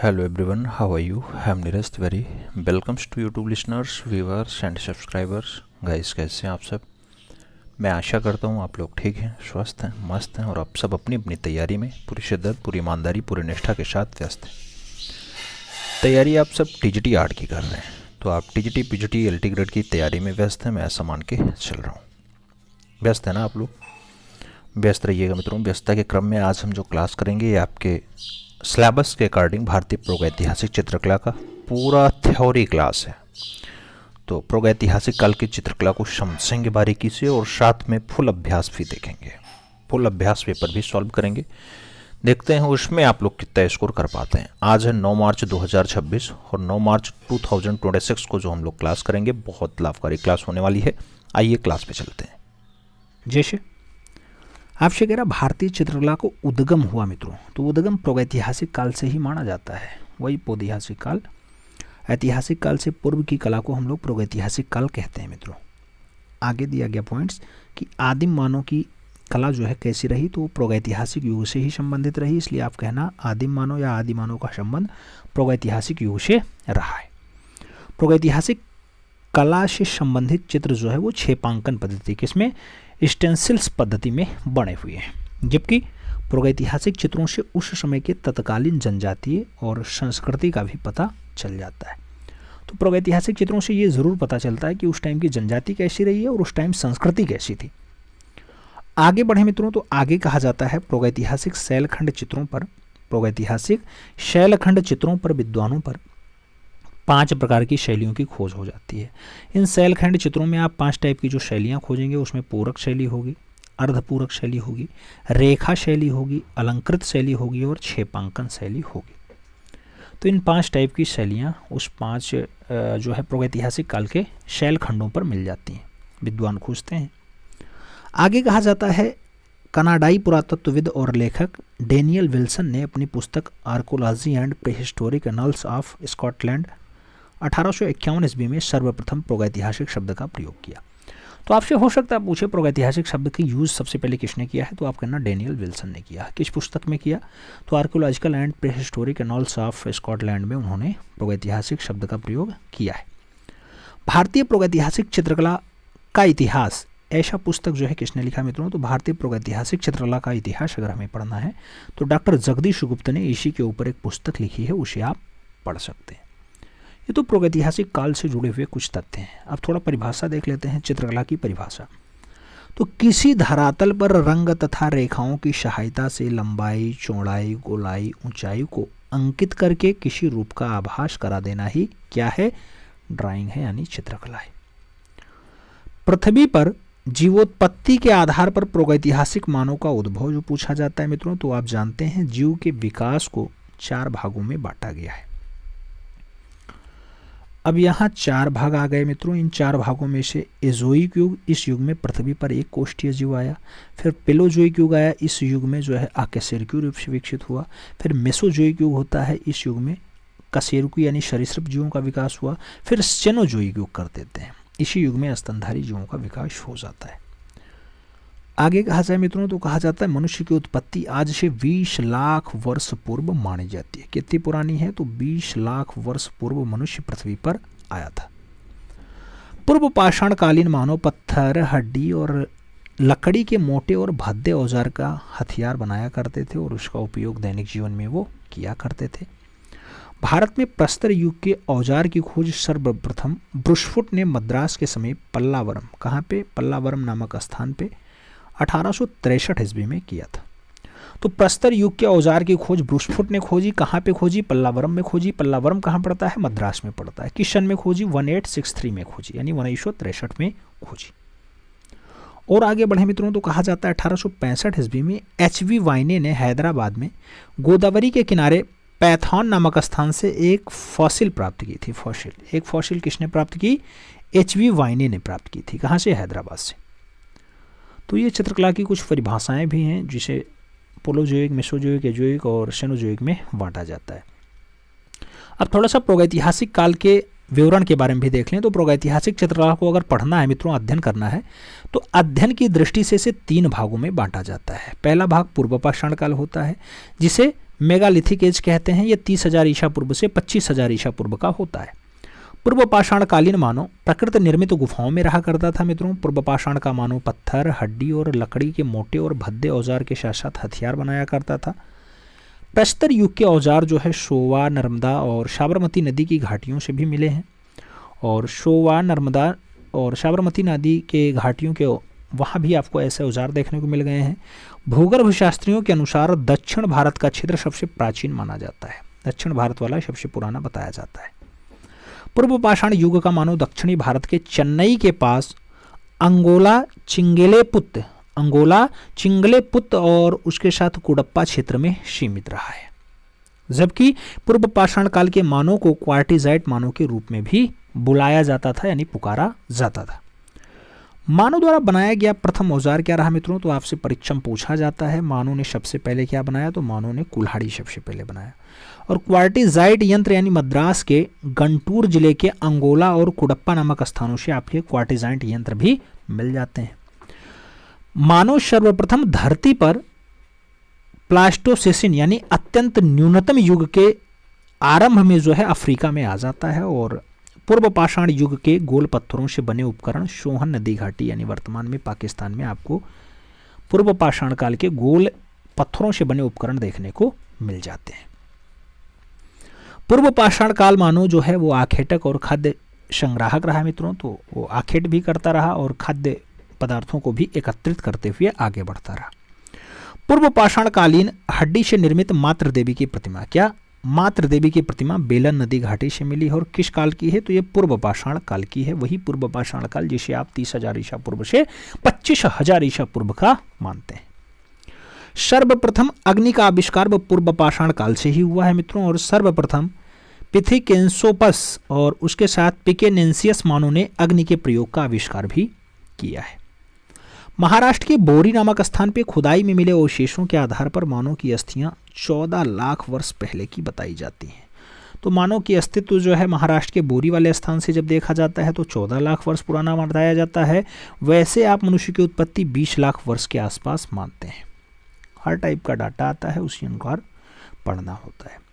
Hello everyone, how are you? I am Neeraj Tiwari. Welcomes to YouTube listeners, viewers and subscribers. Guys, कैसे हैं आप सब? मैं आशा करता हूँ आप लोग ठीक हैं, स्वस्थ हैं, मस्त हैं और आप सब अपनी अपनी तैयारी में पूरी शिद्दत, पूरी ईमानदारी, पूरी निष्ठा के साथ व्यस्त हैं। तैयारी आप सब टीजीटी आर्ट की कर रहे हैं, तो आप टीजीटी पीजीटी एलटी ग्रेड की तैयारी में व्यस्त हैं, मैं ऐसा मान के चल रहा हूँ। व्यस्त है ना आप लोग? व्यस्त रहिएगा मित्रों। व्यस्तता के क्रम में आज हम जो क्लास करेंगे ये आपके सिलेबस के अकॉर्डिंग भारतीय प्रागैतिहासिक चित्रकला का पूरा थ्योरी क्लास है। तो प्रागैतिहासिक काल की चित्रकला को समझेंगे बारीकी से और साथ में फुल अभ्यास भी देखेंगे, फुल अभ्यास पेपर भी सॉल्व करेंगे। देखते हैं उसमें आप लोग कितना स्कोर कर पाते हैं। आज है 9 मार्च 2026 और 9 मार्च 2026 को जो हम लोग क्लास करेंगे बहुत लाभकारी क्लास होने वाली है। आइए क्लास पे चलते हैं। जैसे आपसे कह रहा भारतीय चित्रकला को उद्गम हुआ मित्रों, तो उद्गम प्रागैतिहासिक काल से ही माना जाता है। वही प्रागैतिहासिक काल, ऐतिहासिक काल से पूर्व की कला को हम लोग प्रागैतिहासिक काल कहते हैं मित्रों। आगे दिया गया पॉइंट्स कि आदिम मानव की कला जो है कैसी रही, तो प्रागैतिहासिक युग से ही संबंधित रही, इसलिए आप कहना आदिम मानव या आदि मानव का संबंध प्रागैतिहासिक युग से रहा है। प्रागैतिहासिक कला से संबंधित चित्र जो है वो छेपांकन पद्धति किसमें, स्टेंसिल्स पद्धति में बने हुए हैं, जबकि प्रागैतिहासिक चित्रों से उस समय के तत्कालीन जनजातीय और संस्कृति का भी पता चल जाता है। तो प्रागैतिहासिक चित्रों से ये ज़रूर पता चलता है कि उस टाइम की जनजाति कैसी रही है और उस टाइम संस्कृति कैसी थी। आगे बढ़े मित्रों, तो आगे कहा जाता है प्रागैतिहासिक शैलखंड चित्रों पर, प्रागैतिहासिक शैलखंड चित्रों पर विद्वानों पर 5 प्रकार की शैलियों की खोज हो जाती है। इन शैलखंड चित्रों में आप 5 टाइप की जो शैलियाँ खोजेंगे उसमें पूरक शैली होगी, अर्धपूरक शैली होगी, रेखा शैली होगी, अलंकृत शैली होगी और छेपांकन शैली होगी। तो इन 5 टाइप की शैलियाँ उस 5 जो है प्रागैतिहासिक काल के शैलखंडों पर मिल जाती हैं, विद्वान खोजते हैं। आगे कहा जाता है कनाडाई पुरातत्वविद और लेखक डेनियल विल्सन ने अपनी पुस्तक archaeology and prehistoric annuls of Scotland 1851 ईस्वी में सर्वप्रथम प्रागैतिहासिक शब्द का प्रयोग किया। तो आपसे हो सकता है पूछे प्रागैतिहासिक शब्द की यूज़ सबसे पहले किसने किया है, तो आप कहना डेनियल विल्सन ने किया। किस पुस्तक में किया, तो archaeological and prehistoric annuls of Scotland में उन्होंने प्रागैतिहासिक शब्द का प्रयोग किया है। भारतीय प्रागैतिहासिक चित्रकला का इतिहास, ऐसा पुस्तक जो है किसने लिखा मित्रों, तो भारतीय प्रागैतिहासिक चित्रकला का इतिहास अगर हमें पढ़ना है तो डॉक्टर जगदीश गुप्त ने इसी के ऊपर एक पुस्तक लिखी है, उसे आप पढ़ सकते हैं। ये तो प्रागैतिहासिक काल से जुड़े हुए कुछ तथ्य हैं। अब थोड़ा परिभाषा देख लेते हैं, चित्रकला की परिभाषा। तो किसी धरातल पर रंग तथा रेखाओं की सहायता से लंबाई, चौड़ाई, गोलाई, ऊंचाई को अंकित करके किसी रूप का आभास करा देना ही क्या है, ड्राइंग है, यानी चित्रकला है। पृथ्वी पर जीवोत्पत्ति के आधार पर प्रागैतिहासिक मानव का उद्भव जो पूछा जाता है मित्रों, तो आप जानते हैं जीव के विकास को 4 भागों में बांटा गया है। अब यहाँ 4 भाग आ गए मित्रों। इन 4 भागों में से एजोइक युग, इस युग में पृथ्वी पर एक कोष्ठीय जीव आया। फिर पेलोजोइक युग आया, इस युग में जो है अकशेरुकी रूप से विकसित हुआ। फिर मेसोजोइक युग होता है, इस युग में कशेरुकी यानी सरीसृप जीवों का विकास हुआ। फिर सेनोजोइक युग कर देते हैं, इसी युग में स्तनधारी जीवों का विकास हो जाता है। आगे कहा जाए मित्रों, तो कहा जाता है मनुष्य की उत्पत्ति आज से 20 लाख वर्ष पूर्व मानी जाती है। कितनी पुरानी है, तो 20 लाख वर्ष पूर्व मनुष्य पृथ्वी पर आया था। पूर्व पाषाणकालीन मानव पत्थर, हड्डी और लकड़ी के मोटे और भद्दे औजार का हथियार बनाया करते थे और उसका उपयोग दैनिक जीवन में वो किया करते थे। भारत में प्रस्तर युग के औजार की खोज सर्वप्रथम ब्रुशफुट ने मद्रास के समीप पल्लावरम, कहाँ पे, पल्लावरम नामक स्थान पे 1863 ईस्वी में किया था। तो प्रस्तर युग के औजार की खोज ब्रुशफुट ने खोजी, कहाँ पे खोजी, पल्लावरम में खोजी। पल्लावरम कहाँ पड़ता है, मद्रास में पड़ता है। किस सन में खोजी, 1863 में खोजी, यानी 1963 में खोजी। और आगे बढ़े मित्रों, तो कहा जाता है 1865 ईस्वी में HV वाइने ने हैदराबाद में गोदावरी के किनारे पैथॉन नामक स्थान से एक फॉसिल प्राप्त की थी। फॉसिल, एक फॉसिल किसने प्राप्त की, HV वाइने ने प्राप्त की थी। कहाँ से, हैदराबाद से। तो ये चित्रकला की कुछ परिभाषाएं भी हैं जिसे पोलोजोइक, मेसोजोइक, एजोइक और सेनोजोइक में बांटा जाता है। अब थोड़ा सा प्रागैतिहासिक काल के विवरण के बारे में भी देख लें। तो प्रागैतिहासिक चित्रकला को अगर पढ़ना है मित्रों, अध्ययन करना है, तो अध्ययन की दृष्टि से इसे 3 भागों में बांटा जाता है। पहला भाग पूर्व पाषाण काल होता है, जिसे मेगालिथिक एज कहते हैं। ये 30,000 ईसा पूर्व से 25,000 ईसा पूर्व का होता है। पूर्व पाषाण कालीन मानव प्रकृति निर्मित गुफाओं में रहा करता था मित्रों। पूर्व पाषाण का मानव पत्थर, हड्डी और लकड़ी के मोटे और भद्दे औजार के साथ साथ हथियार बनाया करता था। प्रस्तर युग के औजार जो है शोवा, नर्मदा और साबरमती नदी की घाटियों से भी मिले हैं। और शोवा, नर्मदा और साबरमती नदी के घाटियों के वहाँ भी आपको ऐसे औजार देखने को मिल गए हैं। भूगर्भ शास्त्रियों के अनुसार दक्षिण भारत का क्षेत्र सबसे प्राचीन माना जाता है। दक्षिण भारत वाला सबसे पुराना बताया जाता है। पूर्व पाषाण युग का मानव दक्षिणी भारत के चेन्नई के पास अंगोला, चिंगलेपुत और उसके साथ कुडप्पा क्षेत्र में सीमित रहा है। जबकि पूर्व पाषाण काल के मानव को क्वार्टिजाइट मानव के रूप में भी बुलाया जाता था, यानी पुकारा जाता था। मानव द्वारा बनाया गया प्रथम औजार क्या रहा मित्रों? तो आपसे परीक्षा में पूछा जाता है मानव ने सबसे पहले क्या बनाया? तो मानव ने कुल्हाड़ी सबसे पहले बनाया। और क्वार्टिजाइट यंत्र यानी मद्रास के गंटूर जिले के अंगोला और कुडप्पा नामक स्थानों से आपके क्वार्टिजाइट यंत्र भी मिल जाते हैं। मानव सर्वप्रथम धरती पर प्लास्टोसेसिन यानी अत्यंत न्यूनतम युग के आरंभ में जो है अफ्रीका में आ जाता है। और पूर्व पाषाण युग के गोल पत्थरों से बने उपकरण सोहन नदी घाटी यानी वर्तमान में पाकिस्तान में आपको पूर्व पाषाण काल के गोल पत्थरों से बने उपकरण देखने को मिल जाते हैं। पूर्व पाषाण काल मानव जो है वो आखेटक और खाद्य संग्राहक रहा मित्रों। तो वो आखेट भी करता रहा और खाद्य पदार्थों को भी एकत्रित करते हुए आगे बढ़ता रहा। पूर्व पाषाण कालीन हड्डी से निर्मित मातृ देवी की प्रतिमा, क्या मातृ देवी की प्रतिमा बेलन नदी घाटी से मिली है और किस काल की है? तो ये पूर्व पाषाण काल की है। वही पूर्व पाषाण काल जिसे आप 30,000 ईसा पूर्व से 25,000 ईसा पूर्व का मानते हैं। सर्वप्रथम अग्नि का आविष्कार पूर्व पाषाण काल से ही हुआ है मित्रों। और सर्वप्रथम पिथिकेन्सोपस और उसके साथ पिकेनेंसियस मानव ने अग्नि के प्रयोग का आविष्कार भी किया है। महाराष्ट्र के बोरी नामक स्थान पर खुदाई में मिले अवशेषों के आधार पर मानव की अस्थियां 14 लाख वर्ष पहले की बताई जाती हैं। तो मानव की अस्तित्व जो है महाराष्ट्र के बोरी वाले स्थान से जब देखा जाता है तो 14 लाख वर्ष पुराना बताया जाता है। वैसे आप मनुष्य की उत्पत्ति 20 लाख वर्ष के आसपास मानते हैं। हर टाइप का डाटा आता है, उसी अनुसार पढ़ना होता है।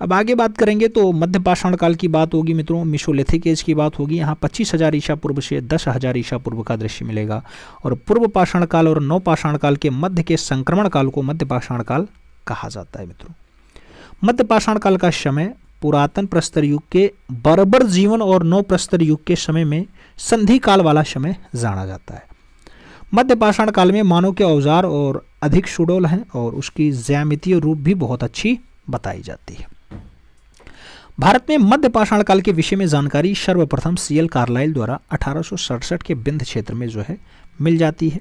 अब आगे बात करेंगे तो मध्य पाषाण काल की बात होगी मित्रों। मेसोलिथिक एज की बात होगी। यहाँ 25,000 ईसा पूर्व से 10,000 ईसा पूर्व का दृश्य मिलेगा। और पूर्व पाषाण काल और नव पाषाण काल के मध्य के संक्रमण काल को मध्य पाषाण काल कहा जाता है मित्रों। मध्य पाषाण काल का समय पुरातन प्रस्तर युग के बर्बर जीवन और नव प्रस्तर युग के समय में संधि काल वाला समय जाना जाता है। मध्य पाषाण काल में मानव के औजार और अधिक सुडौल हैं और उसकी ज्यामितीय रूप भी बहुत अच्छी बताई जाती है। भारत में मध्य पाषाण काल के विषय में जानकारी सर्वप्रथम सीएल कार्लाइल द्वारा 1867 के बिंद क्षेत्र में जो है मिल जाती है।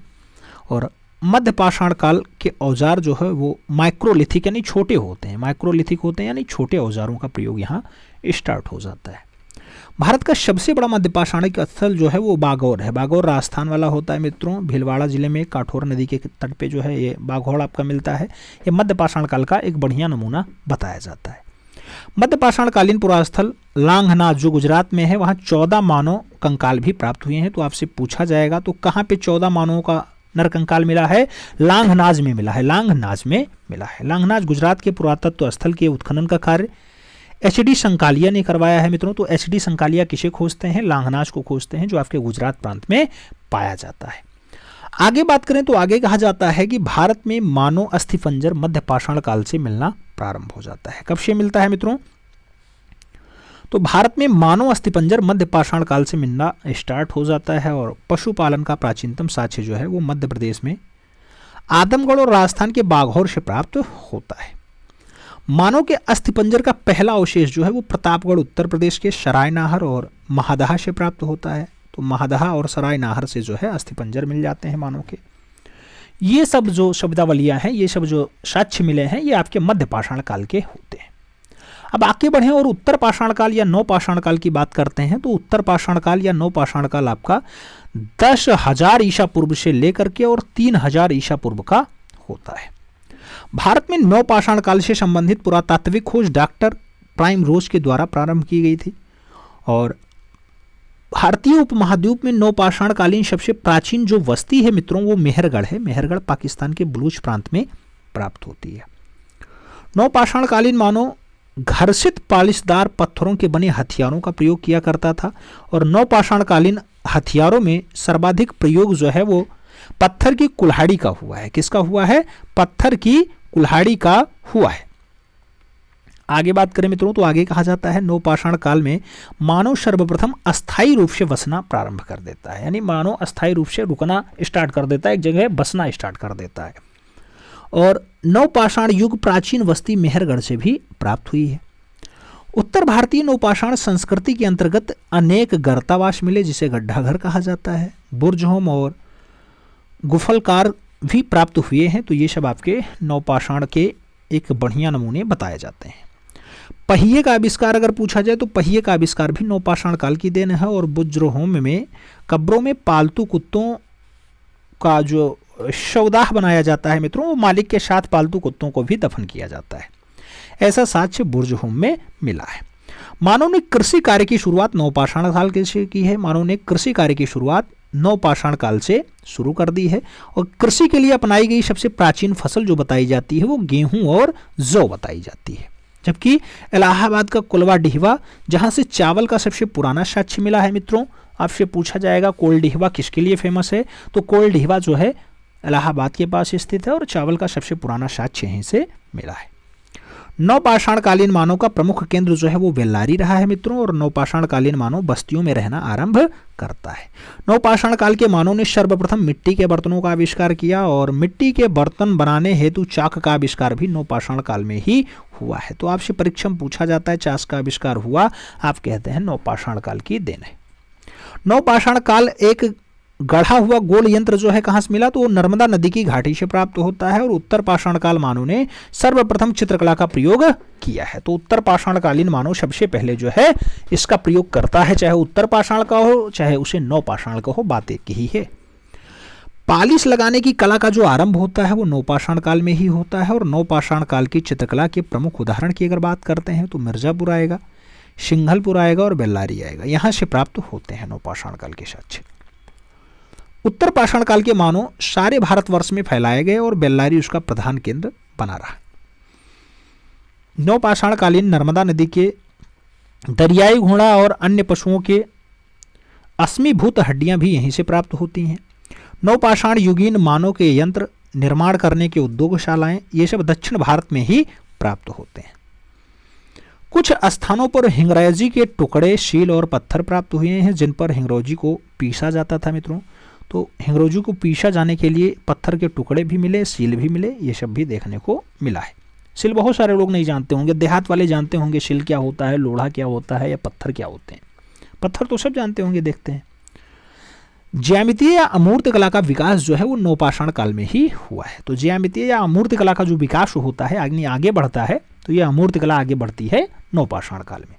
और मध्य पाषाण काल के औजार जो है वो माइक्रोलिथिक यानी छोटे होते हैं। माइक्रोलिथिक होते हैं यानी छोटे औजारों का प्रयोग यहाँ स्टार्ट हो जाता है। भारत का सबसे बड़ा मध्य पाषाणिक स्थल जो है वो बागौर है। बागौर राजस्थान वाला होता है मित्रों। भीलवाड़ा जिले में काठोर नदी के तट पे जो है ये बाघौड़ आपका मिलता है। ये मध्य पाषाण काल का एक बढ़िया नमूना बताया जाता है। मध्य पाषाण कालीन पुरास्थल लांघनाथ जो गुजरात में है, वहाँ 14 मानव कंकाल भी प्राप्त हुए हैं। तो आपसे पूछा जाएगा तो कहाँ पे 14 मानवों का नरकंकाल मिला है? लांघनाज में मिला है। लांघनाज में मिला है। लांघनाज गुजरात के पुरातत्व स्थल के उत्खनन का कार्य एचडी संकालिया ने करवाया है मित्रों। तो एचडी संकालिया किसे खोजते हैं? लांघनाज को खोजते हैं जो आपके गुजरात प्रांत में पाया जाता है। आगे बात करें तो आगे कहा जाता है कि भारत में मानव अस्थिपंजर मध्य पाषाण काल से मिलना प्रारंभ हो जाता है। कब से मिलता है मित्रों? तो भारत में मानव अस्थिपंजर मध्य पाषाण काल से मिलना स्टार्ट हो जाता है। और पशुपालन का प्राचीनतम साक्ष्य जो है वो मध्य प्रदेश में आदमगढ़ और राजस्थान के बाघौर से प्राप्त होता है। मानव के अस्थिपंजर का पहला अवशेष जो है वो प्रतापगढ़ उत्तर प्रदेश के सरायनाहर और महादहा से प्राप्त होता है। तो महादहा और सरायनाहर से जो है अस्थिपंजर मिल जाते हैं मानव के। ये सब जो शब्दावलियां हैं, ये सब जो साक्ष्य मिले हैं, ये आपके मध्य पाषाण काल के होते हैं। अब आगे बढ़ें और उत्तर पाषाण काल या नव पाषाण काल की बात करते हैं। तो उत्तर पाषाण काल या नव पाषाण काल आपका 10,000 ईसा पूर्व से लेकर के और 3,000 ईसा पूर्व का होता है। भारत में नव पाषाण काल से संबंधित पुरातात्विक खोज डॉक्टर प्राइम रोज के द्वारा प्रारंभ की गई थी। और भारतीय उपमहाद्वीप में नव पाषाण कालीन सबसे प्राचीन जो वस्ती है मित्रों वो मेहरगढ़ है। मेहरगढ़ पाकिस्तान के बलूच प्रांत में प्राप्त होती है। नवपाषाणकालीन मानव घर्षित पालिशदार पत्थरों के बने हथियारों का प्रयोग किया करता था और नवपाषाणकालीन हथियारों में सर्वाधिक प्रयोग जो है वो पत्थर की कुल्हाड़ी का हुआ है। किसका हुआ है? पत्थर की कुल्हाड़ी का हुआ है। आगे बात करें मित्रों तो आगे कहा जाता है नवपाषाण काल में मानव सर्वप्रथम अस्थायी रूप से बसना प्रारंभ कर देता है, यानी मानव अस्थायी रूप से रुकना स्टार्ट कर देता है, एक जगह बसना स्टार्ट कर देता है। और नवपाषाण युग प्राचीन वस्ती मेहरगढ़ से भी प्राप्त हुई है। उत्तर भारतीय नवपाषाण संस्कृति के अंतर्गत अनेक गर्तावास मिले जिसे गड्ढा घर कहा जाता है। बुर्ज होम और गुफलकार भी प्राप्त हुए हैं। तो ये सब आपके नवपाषाण के एक बढ़िया नमूने बताए जाते हैं। पहिए का आविष्कार अगर पूछा जाए तो पहिए का आविष्कार भी नवपाषाण काल की देन है। और बुज्रहोम में कब्रों में पालतू कुत्तों का जो शवदाह बनाया जाता है मित्रों, वो मालिक के साथ पालतू कुत्तों को भी दफन किया जाता है। ऐसा साक्ष्य बुर्जहोम में मिला है। मानव ने कृषि कार्य की शुरुआत नवपाषाण काल से की है। मानव ने कृषि कार्य की शुरुआत नवपाषाण काल से शुरू कर दी है। और कृषि के लिए अपनाई गई सबसे प्राचीन फसल जो बताई जाती है वो गेहूं और जौ बताई जाती है। जबकि इलाहाबाद का कुलवा डिहवा, जहां से चावल का सबसे पुराना साक्ष्य मिला है मित्रों, आपसे पूछा जाएगा कोल डिहवा किसके लिए फेमस है, तो कोल डिहवा जो है इलाहाबाद के पास स्थित है और चावल का सबसे पुराना साक्ष्य यहीं से मिला है। नवपाषाण कालीन मानव का प्रमुख केंद्र जो है वो बेल्लारी रहा है मित्रों। और नवपाषाण कालीन मानव बस्तियों में रहना आरंभ करता है। नवपाषाण काल के मानव ने सर्वप्रथम मिट्टी के बर्तनों का आविष्कार किया और मिट्टी के बर्तन बनाने हेतु चाक का आविष्कार भी नवपाषाण काल में ही हुआ है। तो आपसे परीक्षा में पूछा जाता है चाक का आविष्कार हुआ, आप कहते हैं नवपाषाण काल की देन है। नवपाषाण काल एक गढ़ा हुआ गोल यंत्र जो है कहां से मिला, तो वो नर्मदा नदी की घाटी से प्राप्त होता है। और उत्तर पाषाण काल मानव ने सर्वप्रथम चित्रकला का प्रयोग किया है। तो उत्तर पाषाण कालीन मानव सबसे पहले जो है इसका प्रयोग करता है, चाहे उत्तर पाषाण का हो चाहे उसे नवपाषाण का हो, बात एक ही है। पालिश लगाने की कला का जो आरंभ होता है वो नवपाषाण काल में ही होता है। और नवपाषाण काल की चित्रकला के प्रमुख उदाहरण की अगर बात करते हैं तो मिर्जापुर आएगा, सिंघलपुर आएगा और बेल्लारी आएगा, यहां से प्राप्त होते हैं नवपाषाण काल के साक्ष्य। उत्तर पाषाण काल के मानव सारे भारतवर्ष में फैलाए गए और बेल्लारी उसका प्रधान केंद्र बना रहा। नवपाषाण कालीन नर्मदा नदी के दरियाई घोड़ा और अन्य पशुओं के अश्मीभूत हड्डियां भी यहीं से प्राप्त होती हैं। नवपाषाण युगीन मानव के यंत्र निर्माण करने के उद्योगशालाएं ये सब दक्षिण भारत में ही प्राप्त होते हैं। कुछ स्थानों पर हिंगराजी के टुकड़े, शील और पत्थर प्राप्त हुए हैं जिन पर हिंगरोजी को पीसा जाता था मित्रों। तो हिंगरोजी को पीसा जाने के लिए पत्थर के टुकड़े भी मिले, सील भी मिले, ये सब भी देखने को मिला है। सील बहुत सारे लोग नहीं जानते होंगे, देहात वाले जानते होंगे सील क्या होता है, लोढ़ा क्या होता है या पत्थर क्या होते हैं। पत्थर तो सब जानते होंगे, देखते हैं। ज्यामितीय या अमूर्त कला का विकास जो है वो नवपाषाण काल में ही हुआ है। तो ज्यामितीय या अमूर्त कला का जो विकास होता है, आगे बढ़ता है, तो ये अमूर्त कला आगे बढ़ती है नवपाषाण काल में।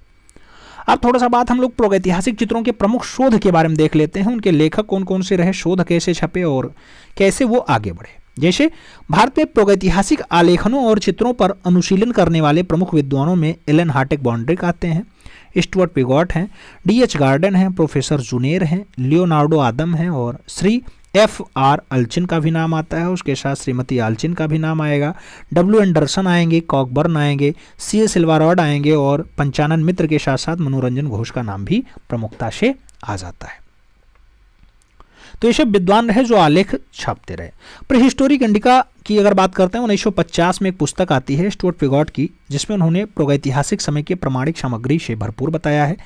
अब थोड़ा सा बात हम लोग प्रागैतिहासिक चित्रों के प्रमुख शोध के बारे में देख लेते हैं। उनके लेखक कौन कौन से रहे, शोध कैसे छपे और कैसे वो आगे बढ़े। जैसे भारत में प्रागैतिहासिक आलेखनों और चित्रों पर अनुशीलन करने वाले प्रमुख विद्वानों में एलन हार्टेक बॉन्ड्रिक आते हैं, स्टुअर्ट पिगॉट हैं, D.H. गार्डन हैं, प्रोफेसर जुनेर हैं, लियोनार्डो आदम हैं और श्री F.R. अल्चिन का भी नाम आता है। उसके साथ श्रीमती आल्चिन का भी नाम आएगा, W. एंडरसन आएंगे, कॉकबर्न आएंगे, C.A. सिल्वारॉड आएंगे और पंचानन मित्र के साथ साथ मनोरंजन घोष का नाम भी प्रमुखता से आ जाता है। तो ये सब विद्वान रहे जो आलेख छापते रहे। प्रीहिस्टोरिक इंडिका की अगर बात करते हैं 1950 में एक पुस्तक आती है स्टुअर्ट पिगॉट की, जिसमें उन्होंने प्रागैतिहासिक समय के प्रमाणिक सामग्री से भरपूर बताया है।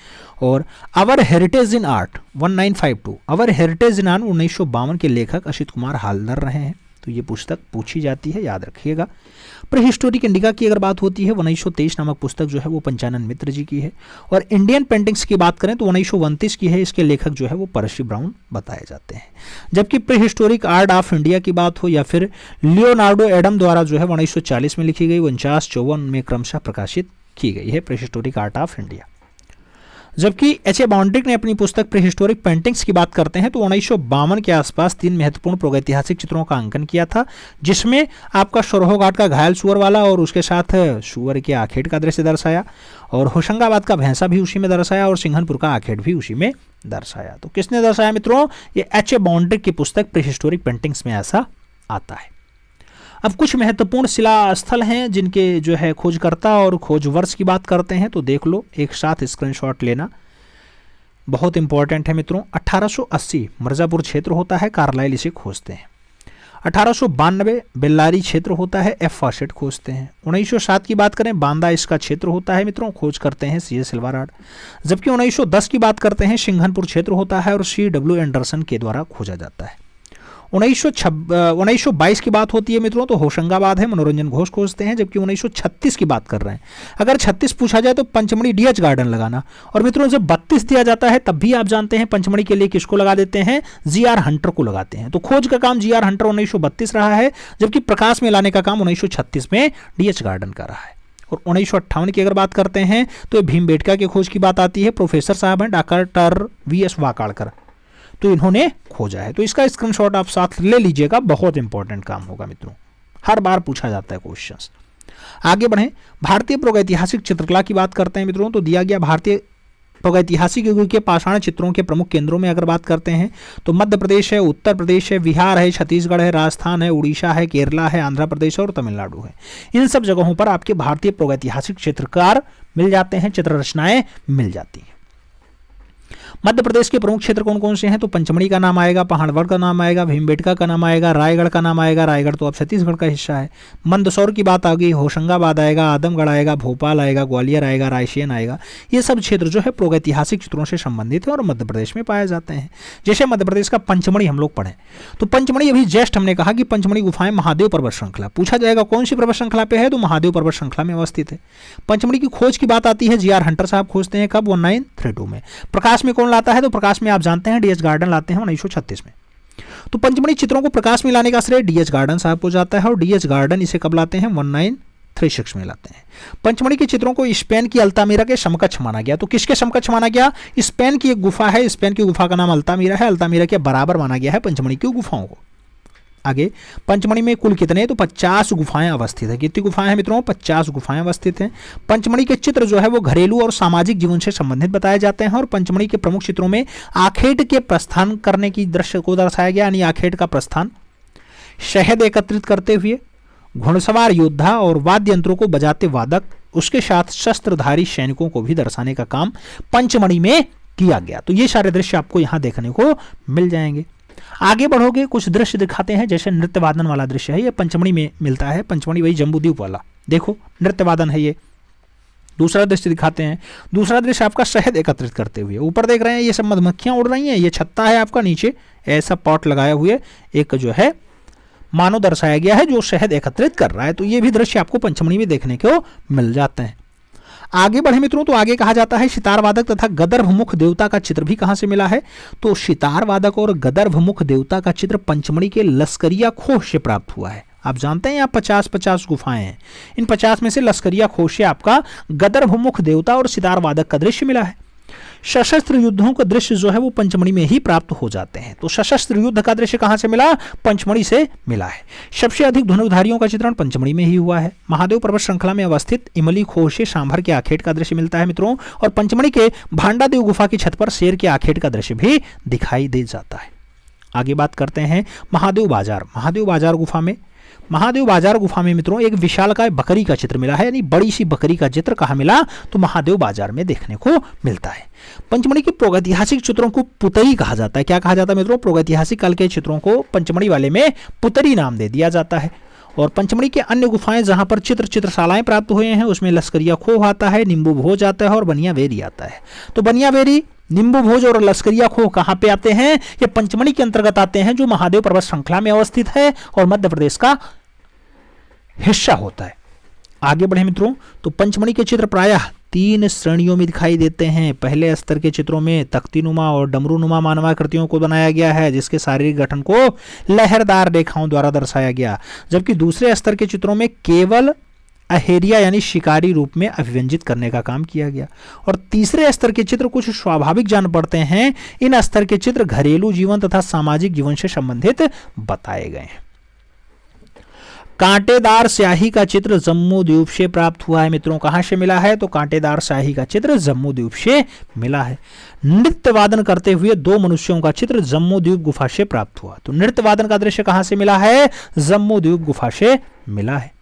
और our heritage in art 1952, our heritage in art 1952 के लेखक असित कुमार हालदर रहे हैं। तो ये पुस्तक पूछी जाती है, याद रखिएगा। प्रीहिस्टोरिक इंडिका की अगर बात होती है 1923 नामक पुस्तक जो है वो पंचानन मित्र जी की है। और इंडियन पेंटिंग्स की बात करें तो 1929 की है, इसके लेखक जो है वो पर्सी ब्राउन बताए जाते हैं। जबकि प्रीहिस्टोरिक आर्ट ऑफ इंडिया की बात हो या फिर लियोनार्डो एडम द्वारा जो है 1940 में लिखी गई, 49-54 में क्रमशः प्रकाशित की गई है प्रीहिस्टोरिक आर्ट ऑफ इंडिया। जबकि H.A. बॉन्ड्रिक ने अपनी पुस्तक प्रीहिस्टोरिक पेंटिंग्स की बात करते हैं तो 1952 के आसपास 3 महत्वपूर्ण प्रागैतिहासिक चित्रों का अंकन किया था, जिसमें आपका सरोहोघाट का घायल सुअर वाला और उसके साथ सुअर के आखेट का दृश्य दर्शाया, और होशंगाबाद का भैंसा भी उसी में दर्शाया और सिंघनपुर का आखेट भी उसी में दर्शाया। तो किसने दर्शाया मित्रों? ये H.A. बॉन्ड्रिक की पुस्तक प्रीहिस्टोरिक पेंटिंग्स में ऐसा आता है। अब कुछ महत्वपूर्ण शिला स्थल हैं जिनके जो है खोजकर्ता और खोज वर्ष की बात करते हैं, तो देख लो, एक साथ स्क्रीनशॉट लेना बहुत इंपॉर्टेंट है मित्रों। 1880 मिर्जापुर क्षेत्र होता है, कार्लाइल इसे खोजते हैं। 1892 बेल्लारी क्षेत्र होता है, एफ फॉसेट खोजते हैं। 1907 की बात करें, बांदा इसका क्षेत्र होता है मित्रों, खोज करते हैं सी ए सिल्वराड। जबकि 1910 की बात करते हैं, सिंघनपुर क्षेत्र होता है और CW एंडरसन के द्वारा खोजा जाता है। 1922 की बात होती है मित्रों, तो होशंगाबाद है, मनोरंजन घोष खोजते हैं। जबकि 1936 की बात कर रहे हैं, अगर 36 पूछा जाए तो पंचमढ़ी DH गार्डन लगाना। और मित्रों जब 32 दिया जाता है तब भी आप जानते हैं पंचमढ़ी के लिए किसको लगा देते हैं, GR हंटर को लगाते हैं। तो खोज का काम GR हंटर 1932 रहा है, जबकि प्रकाश में लाने का काम 1936 में DH गार्डन का रहा है। और 1958 की अगर बात करते हैं तो भीमबेटका की खोज की बात आती है। प्रोफेसर साहब हैं डॉक्टर VS वाकाड़कर, तो इन्होंने खोजा है। तो इसका स्क्रीनशॉट आप साथ ले लीजिएगा, बहुत इंपॉर्टेंट काम होगा मित्रों, हर बार पूछा जाता है क्वेश्चंस। आगे बढ़ें, भारतीय प्रागैतिहासिक चित्रकला की बात करते हैं मित्रों, तो दिया गया भारतीय प्रागैतिहासिक युग के पाषाण चित्रों के प्रमुख केंद्रों में अगर बात करते हैं तो मध्य प्रदेश है, उत्तर प्रदेश है, बिहार है, छत्तीसगढ़ है, राजस्थान है, उड़ीसा है, केरला है, आंध्र प्रदेश और तमिलनाडु है। इन सब जगहों पर आपके भारतीय प्रागैतिहासिक चित्रकार मिल जाते हैं, चित्र रचनाएं मिल जाती हैं। मध्य प्रदेश के प्रमुख क्षेत्र कौन कौन से हैं, तो पंचमढ़ी का नाम आएगा, पहाड़गढ़ का नाम आएगा, भीमबेटका का नाम आएगा, रायगढ़ का नाम आएगा, रायगढ़ तो अब छत्तीसगढ़ का हिस्सा है, मंदसौर की बात आ गई, होशंगाबाद आएगा, आदमगढ़ आएगा, भोपाल आएगा, ग्वालियर आएगा, रायसेन आएगा। ये सब क्षेत्र जो है प्रागैतिहासिक चित्रों से संबंधित है और मध्य प्रदेश में पाए जाते हैं। जैसे मध्य प्रदेश का पंचमढ़ी हम लोग पढ़ें, तो पंचमढ़ी अभी जस्ट हमने कहा कि पंचमढ़ी गुफाएं महादेव पर्वत श्रृंखला, पूछा जाएगा कौन सी पर्वत श्रृंखला पे है, तो महादेव पर्वत श्रृंखला में अवस्थित है। पंचमढ़ी की खोज की बात आती है, GR हंटर साहब खोजते हैं, कब, 1932 में। प्रकाश में कौन लाता है, तो प्रकाश में आप जानते हैं DH गार्डन लाते हैं 1936 में। तो पंचमढ़ी चित्रों को प्रकाश में लाने का श्रेय DH गार्डन साहब को जाता है और DH गार्डन इसे कब लाते हैं, 1936 में लाते हैं। पंचमढ़ी के चित्रों को स्पेन की अल्तामीरा के समकक्ष माना गया। तो किसके समकक्ष माना गया, स्पेन की एक गुफा है, स्पेन की गुफा का नाम अल्तामीरा है, अल्तामीरा के बराबर माना गया है पंचमढ़ी की गुफाओं को। आगे, पंचमढ़ी में कुल कितने, तो 50 गुफाएं अवस्थित है। कितनी गुफाएं हैं मित्रों, 50 गुफाएं अवस्थित हैं। पंचमढ़ी के चित्र जो है वो घरेलू और सामाजिक जीवन से संबंधित बताए जाते हैं और पंचमढ़ी के प्रमुख चित्रों में आखेट के प्रस्थान करने की दृश्य को दर्शाया गया, यानी आखेट का प्रस्थान, शहद एकत्रित करते हुए घुड़सवार योद्धा और वाद्य यंत्रों को बजाते वादक, उसके साथ शस्त्रधारी सैनिकों को भी दर्शाने का काम पंचमढ़ी में किया गया। तो ये सारे दृश्य आपको यहाँ देखने को मिल जाएंगे। आगे बढ़ोगे, कुछ दृश्य दिखाते हैं, जैसे नृत्य वादन वाला दृश्य है, ये पंचमढ़ी में मिलता है, पंचमढ़ी वही जम्बूद्वीप वाला, देखो नृत्य वादन है ये। दूसरा दृश्य दिखाते हैं, दूसरा दृश्य आपका शहद एकत्रित करते हुए, ऊपर देख रहे हैं ये सब मधुमक्खियां उड़ रही हैं, ये छत्ता है आपका, नीचे ऐसा पॉट लगाए हुए एक जो है मानव दर्शाया गया है जो शहद एकत्रित कर रहा है। तो ये भी दृश्य आपको पंचमढ़ी में देखने को मिल जाते हैं। आगे बढ़े मित्रों, तो आगे कहा जाता है सितार वादक तथा गदर्भमुख देवता का चित्र भी कहां से मिला है, तो सितार वादक और गदर्भमुख देवता का चित्र पंचमढ़ी के लश्करिया खोह से प्राप्त हुआ है। आप जानते हैं यहाँ 50-50 गुफाएं हैं, इन 50 में से लश्करिया खोह से आपका गदर्भमुख देवता और सितार वादक का दृश्य मिला है। सशस्त्र युद्धों का दृश्य जो है वो पंचमढ़ी में ही प्राप्त हो जाते हैं। तो सशस्त्र युद्ध का दृश्य कहां से मिला, पंचमढ़ी से मिला है। सबसे अधिक धनुर्धारियों का चित्रण पंचमढ़ी में ही हुआ है। महादेव पर्वत श्रृंखला में अवस्थित इमली खोह से सांभर के आखेट का दृश्य मिलता है मित्रों, और पंचमढ़ी के भांडादेव गुफा की छत पर शेर के आखेट का दृश्य भी दिखाई दे जाता है। आगे बात करते हैं महादेव बाजार। महादेव बाजार गुफा में मित्रों एक विशालकाय बकरी का चित्र मिला है, यानी बड़ी सी बकरी का चित्र कहाँ मिला, तो महादेव बाजार में देखने को मिलता है। पंचमढ़ी के प्रागैतिहासिक चित्रों को पुतरी कहा जाता है। क्या कहा जाता है मित्रों, प्रागैतिहासिक काल के चित्रों को पंचमढ़ी वाले में पुतरी नाम दे दिया जाता है। और पंचमढ़ी के अन्य गुफाएं जहां पर चित्रशालाएं प्राप्त हुए हैं उसमें लश्करिया खोह आता है, नींबू भोज आता है और बनिया वेरी आता है। तो बनिया वेरी, नींबू भोज और लश्करिया खोह कहां पे आते हैं, ये पंचमढ़ी के अंतर्गत आते हैं जो महादेव पर्वत श्रृंखला में अवस्थित है और मध्य प्रदेश का हिस्सा होता है। आगे बढ़े मित्रों, तो पंचमढ़ी के चित्र प्रायः 3 श्रेणियों में दिखाई देते हैं। पहले स्तर के चित्रों में तख्तीनुमा और डमरूनुमा मानवाकृतियों को बनाया गया है, जिसके शारीरिक गठन को लहरदार रेखाओं द्वारा दर्शाया गया, जबकि दूसरे स्तर के चित्रों में केवल अहेरिया यानी शिकारी रूप में अभिव्यंजित करने का काम किया गया। और तीसरे स्तर के चित्र कुछ स्वाभाविक जान पड़ते हैं। इन स्तर के चित्र घरेलू जीवन तथा सामाजिक जीवन से संबंधित बताए गए हैं। कांटेदार स्याही का चित्र जम्मू द्वीप से प्राप्त हुआ है मित्रों। कहां से मिला है? तो कांटेदार स्याही का चित्र जम्मू द्वीप से मिला है। नृत्य वादन करते हुए 2 मनुष्यों का चित्र जम्मू द्वीप गुफा से प्राप्त हुआ। तो नृत्य वादन का दृश्य कहां से मिला है? जम्मू द्वीप गुफा से मिला है।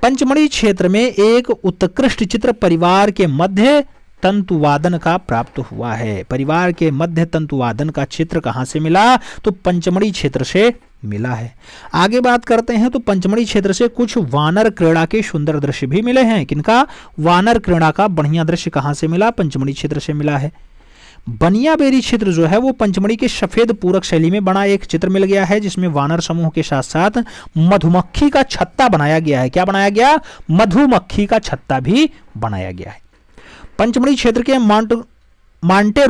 पंचमढ़ी क्षेत्र में एक उत्कृष्ट चित्र परिवार के मध्य तंतुवादन का प्राप्त हुआ है। परिवार के मध्य तंतुवादन का चित्र कहां से मिला? तो पंचमढ़ी क्षेत्र से मिला है। आगे बात करते हैं तो पंचमढ़ी क्षेत्र से कुछ वानर क्रीड़ा के सुंदर दृश्य भी मिले हैं। किनका? वानर क्रीड़ा का बढ़िया दृश्य कहां से मिला? पंचमढ़ी क्षेत्र से मिला है। बनियाबेरी क्षेत्र जो है वो पंचमढ़ी के सफेद पूरक शैली में बना एक चित्र मिल गया है, जिसमें वानर समूह के साथ साथ मधुमक्खी का छत्ता बनाया गया है। क्या बनाया गया? मधुमक्खी का छत्ता भी बनाया गया है। पंचमढ़ी क्षेत्र के मांटे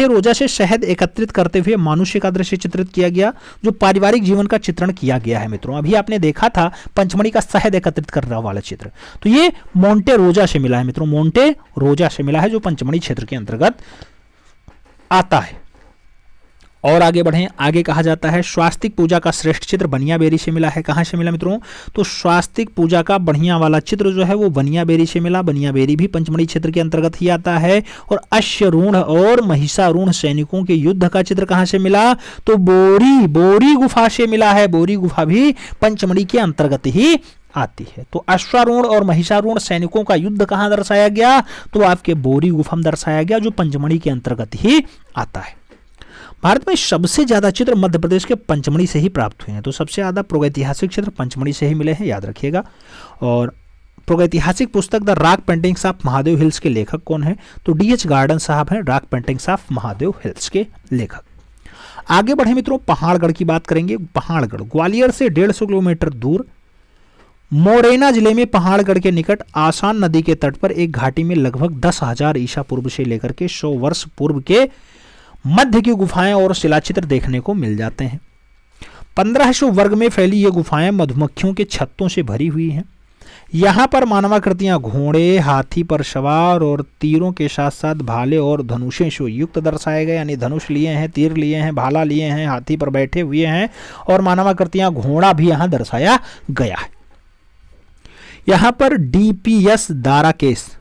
रोजा से शहद एकत्रित करते हुए मनुष्य का दृश्य चित्रित किया गया, जो पारिवारिक जीवन का चित्रण किया गया है मित्रों। अभी आपने देखा था पंचमढ़ी का शहद एकत्रित करने वाला चित्र, तो ये मोंटे रोजा से मिला है मित्रों। मोंटे रोजा से मिला है, जो पंचमढ़ी क्षेत्र के अंतर्गत आता है। और आगे बढ़ें, आगे कहा जाता है स्वास्तिक पूजा का श्रेष्ठ चित्र बनियाबेरी से मिला है। कहां से मिला मित्रों? तो स्वास्तिक पूजा का बढ़िया वाला चित्र जो है वो बनियाबेरी से मिला। बनियाबेरी भी पंचमढ़ी क्षेत्र के अंतर्गत ही आता है। और अश्वरूढ़ और महिषारूढ़ सैनिकों के युद्ध का चित्र कहां से मिला? तो बोरी गुफा से मिला है। बोरी गुफा भी पंचमढ़ी के अंतर्गत ही आती है। तो अश्वारूढ़ और महिषारूढ़ सैनिकों का युद्ध कहां दर्शाया गया? तो आपके बोरी गुफा में दर्शाया गया, जो पंचमढ़ी के अंतर्गत ही आता है। भारत में सबसे ज्यादा चित्र मध्य प्रदेश के पंचमढ़ी से ही प्राप्त हुए हैं। तो सबसे ज्यादा प्रागैतिहासिक चित्र पंचमढ़ी से ही मिले हैं, याद रखिएगा। और प्रागैतिहासिक पुस्तक the rock paintings of Mahadev hills के लेखक कौन है? तो D.H. गार्डन साहब हैं, rock paintings of Mahadev hills के लेखक। आगे बढ़े मित्रों, पहाड़गढ़ की बात करेंगे। पहाड़गढ़ ग्वालियर से 150 किलोमीटर दूर मोरेना जिले में पहाड़गढ़ के निकट आसान नदी के तट पर एक घाटी में लगभग 10,000 ईसा पूर्व से लेकर के 100 वर्ष पूर्व के मध्य की गुफाएं और शिलाचित्र देखने को मिल जाते हैं। 1500 वर्ग में फैली ये गुफाएं मधुमक्खियों के छत्तों से भरी हुई हैं। यहाँ पर मानवाकृतियां घोड़े, हाथी पर सवार और तीरों के साथ साथ भाले और धनुषें से युक्त दर्शाए गए, यानी धनुष लिए हैं, तीर लिए हैं, भाला लिए हैं, हाथी पर बैठे हुए हैं और मानवाकृतियां घोड़ा भी यहाँ दर्शाया गया है। यहाँ पर डीपीएस दाराकेश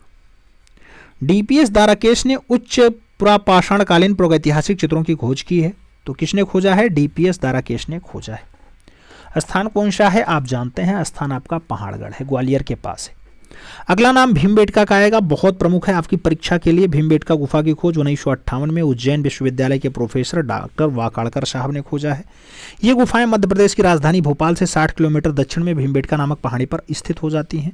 ने उच्च पुरापाषाणकालीन प्रागैतिहासिक चित्रों की खोज की है। तो किसने खोजा है? डीपीएस दाराकेश ने खोजा है। स्थान कौन सा है? आप जानते हैं, स्थान आपका पहाड़गढ़ है, ग्वालियर के पास है। अगला नाम भीमबेटका का आएगा, बहुत प्रमुख है आपकी परीक्षा के लिए। भीमबेटका गुफा की खोज 1958 में उज्जैन विश्वविद्यालय के प्रोफेसर डॉक्टर वाकाड़कर साहब ने खोजा है। ये गुफाएं मध्य प्रदेश की राजधानी भोपाल से 60 किलोमीटर दक्षिण में भीमबेटका नामक पहाड़ी पर स्थित हो जाती हैं।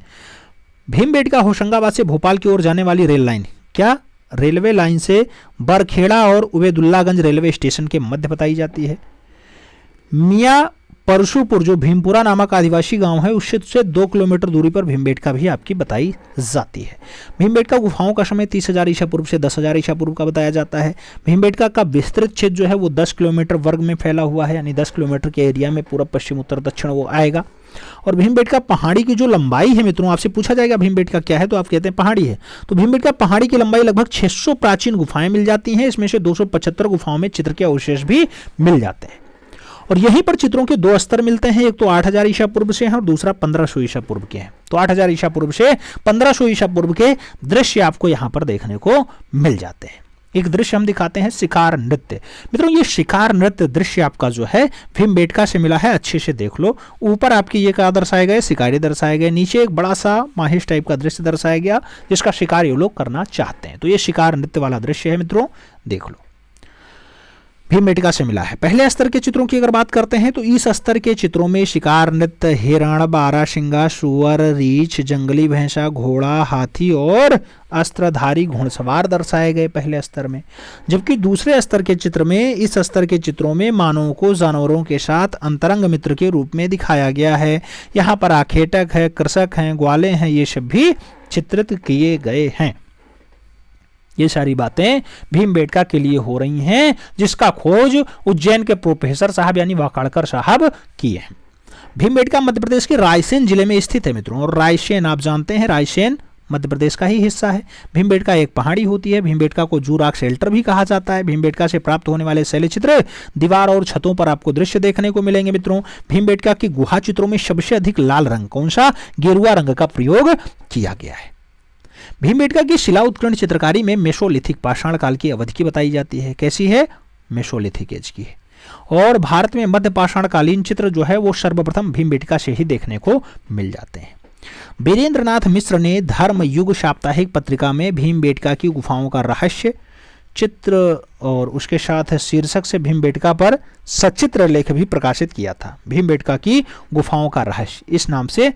भीमबेटका होशंगाबाद से भोपाल की ओर जाने वाली रेल लाइन, क्या रेलवे लाइन से बरखेड़ा और उबेदुल्लागंज रेलवे स्टेशन के मध्य बताई जाती है। मियाँ परशुपुर जो भीमपुरा नामक आदिवासी गांव है, उससे 2 किलोमीटर दूरी पर भीमबेटका भी आपकी बताई जाती है। भीमबेटका गुफाओं का समय 30,000 ईसा पूर्व से 10,000 ईसा पूर्व का बताया जाता है। भीमबेटका का विस्तृत क्षेत्र जो है वो 10 किलोमीटर वर्ग में फैला हुआ है, यानी 10 किलोमीटर के एरिया में पूर्व पश्चिम उत्तर दक्षिण वो आएगा। और भीमबेटका पहाड़ी की जो लंबाई है मित्रों, आपसे पूछा जाएगा भीमबेटका क्या है, तो आप कहते हैं पहाड़ी है। तो भीमबेटका पहाड़ी की लंबाई लगभग 600 प्राचीन गुफाएं मिल जाती हैं। इसमें से 275 गुफाओं में चित्र के अवशेष भी मिल जाते हैं। और यहीं पर चित्रों के 2 स्तर मिलते हैं, एक तो 8,000 ईसा पूर्व से है और दूसरा 1500 ईसा पूर्व के हैं। तो 8,000 ईसा पूर्व से 1500 ईसा पूर्व के दृश्य आपको यहां पर देखने को मिल जाते हैं। एक दृश्य हम दिखाते हैं, शिकार नृत्य। मित्रों ये शिकार नृत्य दृश्य आपका जो है भीमबेटका से मिला है, अच्छे से देख लो। ऊपर आपके ये क्या दर्शाए गए? शिकारी दर्शाए गए। नीचे एक बड़ा सा माहिश टाइप का दृश्य दर्शाया गया, जिसका शिकार ये लोग करना चाहते हैं। तो ये शिकार नृत्य वाला दृश्य है मित्रों, देख लो, भीमबेटका से मिला है। पहले स्तर के चित्रों की अगर बात करते हैं तो इस स्तर के चित्रों में शिकार नृत्य, हिरण, बारासिंगा, सुअर, रीछ, जंगली भैंसा, घोड़ा, हाथी और अस्त्रधारी घुड़सवार दर्शाए गए पहले स्तर में। जबकि दूसरे स्तर के चित्र में, इस स्तर के चित्रों में मानवों को जानवरों के साथ अंतरंग मित्र के रूप में दिखाया गया है। यहाँ पर आखेटक है, कृषक हैं, ग्वाले हैं, ये सब भी चित्रित किए गए हैं। ये सारी बातें भीमबेटका के लिए हो रही हैं, जिसका खोज उज्जैन के प्रोफेसर साहब यानी वाकाड़कर साहब किए हैं। भीमबेटका मध्य प्रदेश के रायसेन जिले में स्थित है मित्रों। और रायसेन आप जानते हैं, रायसेन मध्य प्रदेश का ही हिस्सा है। भीमबेटका एक पहाड़ी होती है। भीमबेटका को जू रॉक शेल्टर भी कहा जाता है। भीमबेटका से प्राप्त होने वाले शैल चित्र दीवार और छतों पर आपको दृश्य देखने को मिलेंगे मित्रों। भीमबेटका की गुहा चित्रों में सबसे अधिक लाल रंग कौन सा, गेरुआ रंग का प्रयोग किया गया है। भीमबेटका की शिला उत्कीर्ण चित्रकारी में मेसोलिथिक पाषाण काल की अवधि की बताई जाती है। कैसी है, मेसोलिथिक एज की है। और भारत में मध्य पाषाणकालीन चित्र जो है वो सर्वप्रथम भीमबेटका से ही देखने को मिल जाते हैं। वीरेंद्रनाथ मिश्र ने धर्म युग साप्ताहिक पत्रिका में भीमबेटका की गुफाओं का रहस्य चित्र और उसके साथ शीर्षक से भीमबेटका पर सचित्र लेख भी प्रकाशित किया था। भीमबेटका की गुफाओं का रहस्य इस नाम से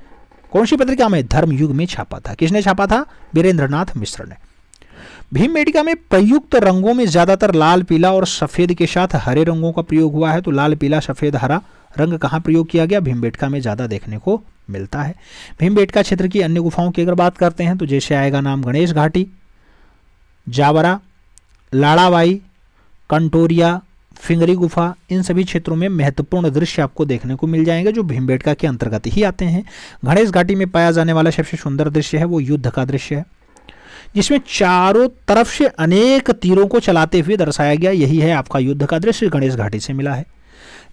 कौन सी पत्रिका में, धर्म युग में छापा था। किसने छापा था, वीरेंद्रनाथ मिश्र ने। भीमबेटका में प्रयुक्त रंगों में ज्यादातर लाल, पीला और सफेद के साथ हरे रंगों का प्रयोग हुआ है। तो लाल, पीला, सफेद, हरा रंग कहाँ प्रयोग किया गया, भीमबेटका में ज्यादा देखने को मिलता है। भीमबेटका क्षेत्र की अन्य गुफाओं की अगर बात करते हैं तो जैसे आएगा नाम गणेश घाटी, जावरा, लाड़ावाई, कंटोरिया, फिंगरी गुफा, इन सभी क्षेत्रों में महत्वपूर्ण दृश्य आपको देखने को मिल जाएंगे जो भीमबेटका के अंतर्गत ही आते हैं। गणेश घाटी में पाया जाने वाला सबसे सुंदर दृश्य है वो युद्ध का दृश्य है, जिसमें चारों तरफ से अनेक तीरों को चलाते हुए दर्शाया गया। यही है आपका युद्ध का दृश्य, गणेश घाटी से मिला है।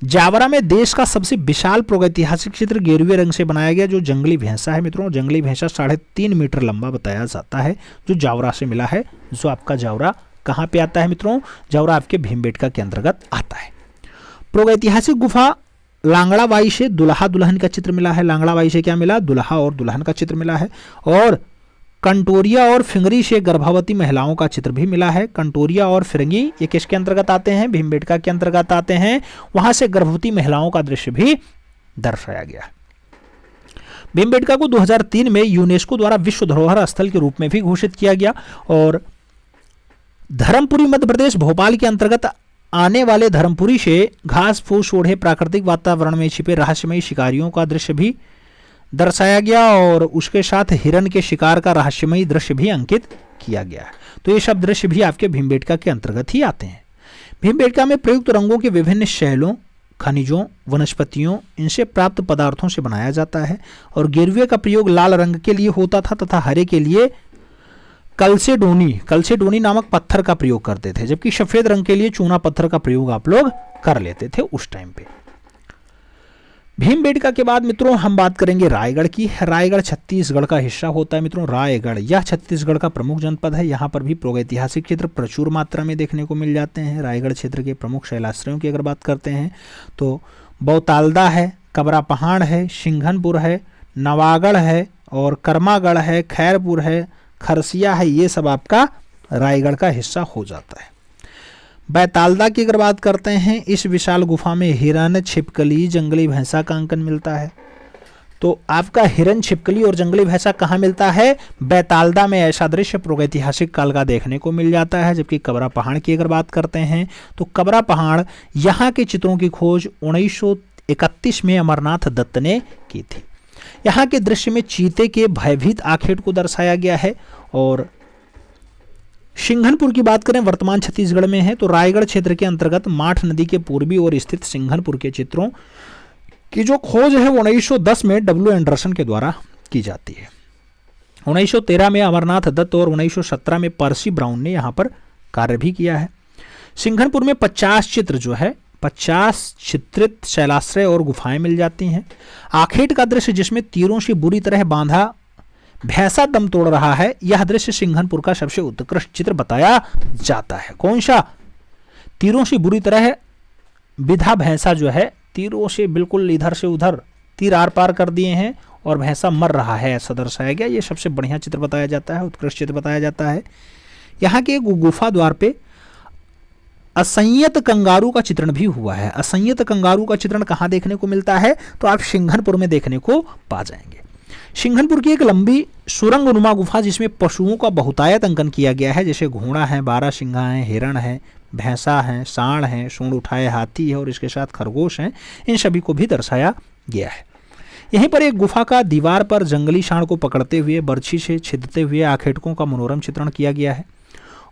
जावरा में देश का सबसे विशाल प्रागैतिहासिक चित्र गेरुए रंग से बनाया गया जो जंगली भैंसा है मित्रों। जंगली भैंसा 3.5 मीटर लंबा बताया जाता है जो जावरा से मिला है। जो आपका जावरा कहाँ पे आता है मित्रों, जावरा आपके भीमबेटका के अंतर्गत आता है। प्रागैतिहासिक गुफा लांगड़ाबाई से दुल्हा दुल्हन का चित्र मिला है। लांगड़ाबाई से क्या मिला, दुल्हा और दुल्हन का चित्र मिला है। और कंटोरिया और फिंगरी से गर्भवती महिलाओं का चित्र भी मिला है। कंटोरिया और फिरंगी ये किसके अंतर्गत आते हैं, भीमबेटका के अंतर्गत आते हैं। वहां से गर्भवती महिलाओं का दृश्य भी दर्शाया गया। भीमबेटका को 2003 में यूनेस्को द्वारा विश्व धरोहर स्थल के रूप में भी घोषित किया गया। और धर्मपुरी मध्य प्रदेश भोपाल के अंतर्गत आने वाले धर्मपुरी से घास फूस ओढ़े प्राकृतिक वातावरण में छिपे रहस्यमयी शिकारियों का दृश्य भी दर्शाया गया और उसके साथ हिरण के शिकार का रहस्यमयी दृश्य भी अंकित किया गया है। तो ये सब दृश्य भी आपके भीमबेटका के अंतर्गत ही आते हैं। भीमबेटका में प्रयुक्त रंगों के विभिन्न शैलों, खनिजों, वनस्पतियों, इनसे प्राप्त पदार्थों से बनाया जाता है। और गेरुए का प्रयोग लाल रंग के लिए होता था तथा हरे के लिए कलसेडोनी नामक पत्थर का प्रयोग करते थे, जबकि सफेद रंग के लिए चूना पत्थर का प्रयोग आप लोग कर लेते थे उस टाइम पे। भीमबेटका के बाद मित्रों हम बात करेंगे रायगढ़ की। रायगढ़ छत्तीसगढ़ का हिस्सा होता है मित्रों। रायगढ़ यह छत्तीसगढ़ का प्रमुख जनपद है। यहाँ पर भी प्रागैतिहासिक चित्र प्रचुर मात्रा में देखने को मिल जाते हैं। रायगढ़ क्षेत्र के प्रमुख शैलाश्रयों की अगर बात करते हैं तो बौतालदा है, कबरा पहाड़ है, सिंघनपुर है, नवागढ़ है और कर्मागढ़ है, खैरपुर है, खरसिया है। ये सब आपका रायगढ़ का हिस्सा हो जाता है। बैतालदा की अगर बात करते हैं, इस विशाल गुफा में हिरन, छिपकली, जंगली भैंसा का अंकन मिलता है। तो आपका हिरन, छिपकली और जंगली भैंसा कहाँ मिलता है, बैतालदा में। ऐसा दृश्य प्रागैतिहासिक काल का देखने को मिल जाता है। जबकि कबरा पहाड़ की अगर बात करते हैं तो कबरा पहाड़ यहाँ के चित्रों की खोज 1931 में अमरनाथ दत्त ने की थी। यहाँ के दृश्य में चीते के भयभीत आखेट को दर्शाया गया है। और सिंघनपुर की बात करें, वर्तमान छत्तीसगढ़ में है। तो रायगढ़ क्षेत्र के अंतर्गत माठ नदी के पूर्वी ओर स्थित सिंघनपुर के चित्रों की जो खोज है वो 1910 में डब्ल्यू एंडरसन के द्वारा की जाती है। 1913 में अमरनाथ दत्त और 1917 में पर्सी ब्राउन ने यहाँ पर कार्य भी किया है। सिंघनपुर में 50 चित्र जो है 50 चित्रित शैलाश्रय और गुफाएं मिल जाती हैं। आखेट का दृश्य जिसमें तीरों से बुरी तरह बांधा भैंसा दम तोड़ रहा है, यह दृश्य सिंघनपुर का सबसे उत्कृष्ट चित्र बताया जाता है। कौन सा, तीरों से बुरी तरह विधा भैंसा जो है तीरों से बिल्कुल इधर से उधर तीर आर पार कर दिए हैं और भैंसा मर रहा है, ऐसा दर्शाया गया। ये सबसे बढ़िया चित्र बताया जाता है, उत्कृष्ट चित्र बताया जाता है। यहाँ के गुफा द्वार पे असंयत कंगारू का चित्रण भी हुआ है। असंयत कंगारू का चित्रण कहाँ देखने को मिलता है, तो आप सिंघनपुर में देखने को पा जाएंगे। सिंघनपुर की एक लंबी सुरंगनुमा गुफा जिसमें पशुओं का बहुतायत अंकन किया गया है, जैसे घोड़ा है, बारहसिंघा है, हिरण है, भैंसा है, सांड है, सूंड उठाए हाथी है और इसके साथ खरगोश हैं। इन सभी को भी दर्शाया गया है। यहीं पर एक गुफा का दीवार पर जंगली सांड को पकड़ते हुए बर्छी से छिदते हुए आखेटकों का मनोरम चित्रण किया गया है।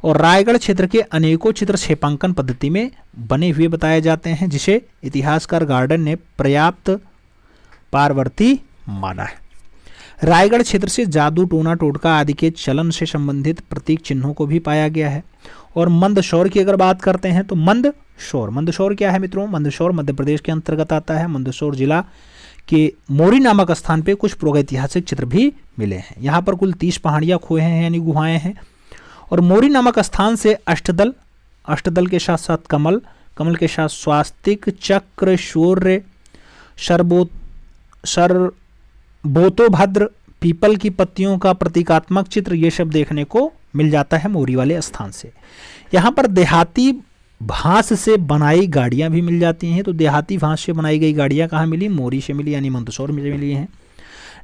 और रायगढ़ क्षेत्र के अनेकों चित्र छेपांकन पद्धति में बने हुए बताए जाते हैं, जिसे इतिहासकार गार्डन ने पर्याप्त पारवर्ती माना है। रायगढ़ क्षेत्र से जादू, टोना टोटका आदि के चलन से संबंधित प्रतीक चिन्हों को भी पाया गया है। और मंदसौर की अगर बात करते हैं तो मंदसौर क्या है मित्रों? मंदसौर मध्य प्रदेश के अंतर्गत आता है। मंदसौर जिला के मोरी नामक स्थान पे कुछ प्रागैतिहासिक चित्र भी मिले हैं। यहाँ पर कुल 30 पहाड़ियाँ खोए हैं यानी गुहाएं हैं। और मोरी नामक स्थान से अष्टदल के साथ साथ कमल के साथ स्वास्तिक, चक्र, शौर्य, सरबोतोभद्र, पीपल की पत्तियों का प्रतीकात्मक चित्र, ये सब देखने को मिल जाता है मोरी वाले स्थान से। यहाँ पर देहाती भांस से बनाई गाड़ियाँ भी मिल जाती हैं। तो देहाती भांस से बनाई गई गाड़ियाँ कहाँ मिली? मोरी से मिली यानी मंदसौर में मिली हैं।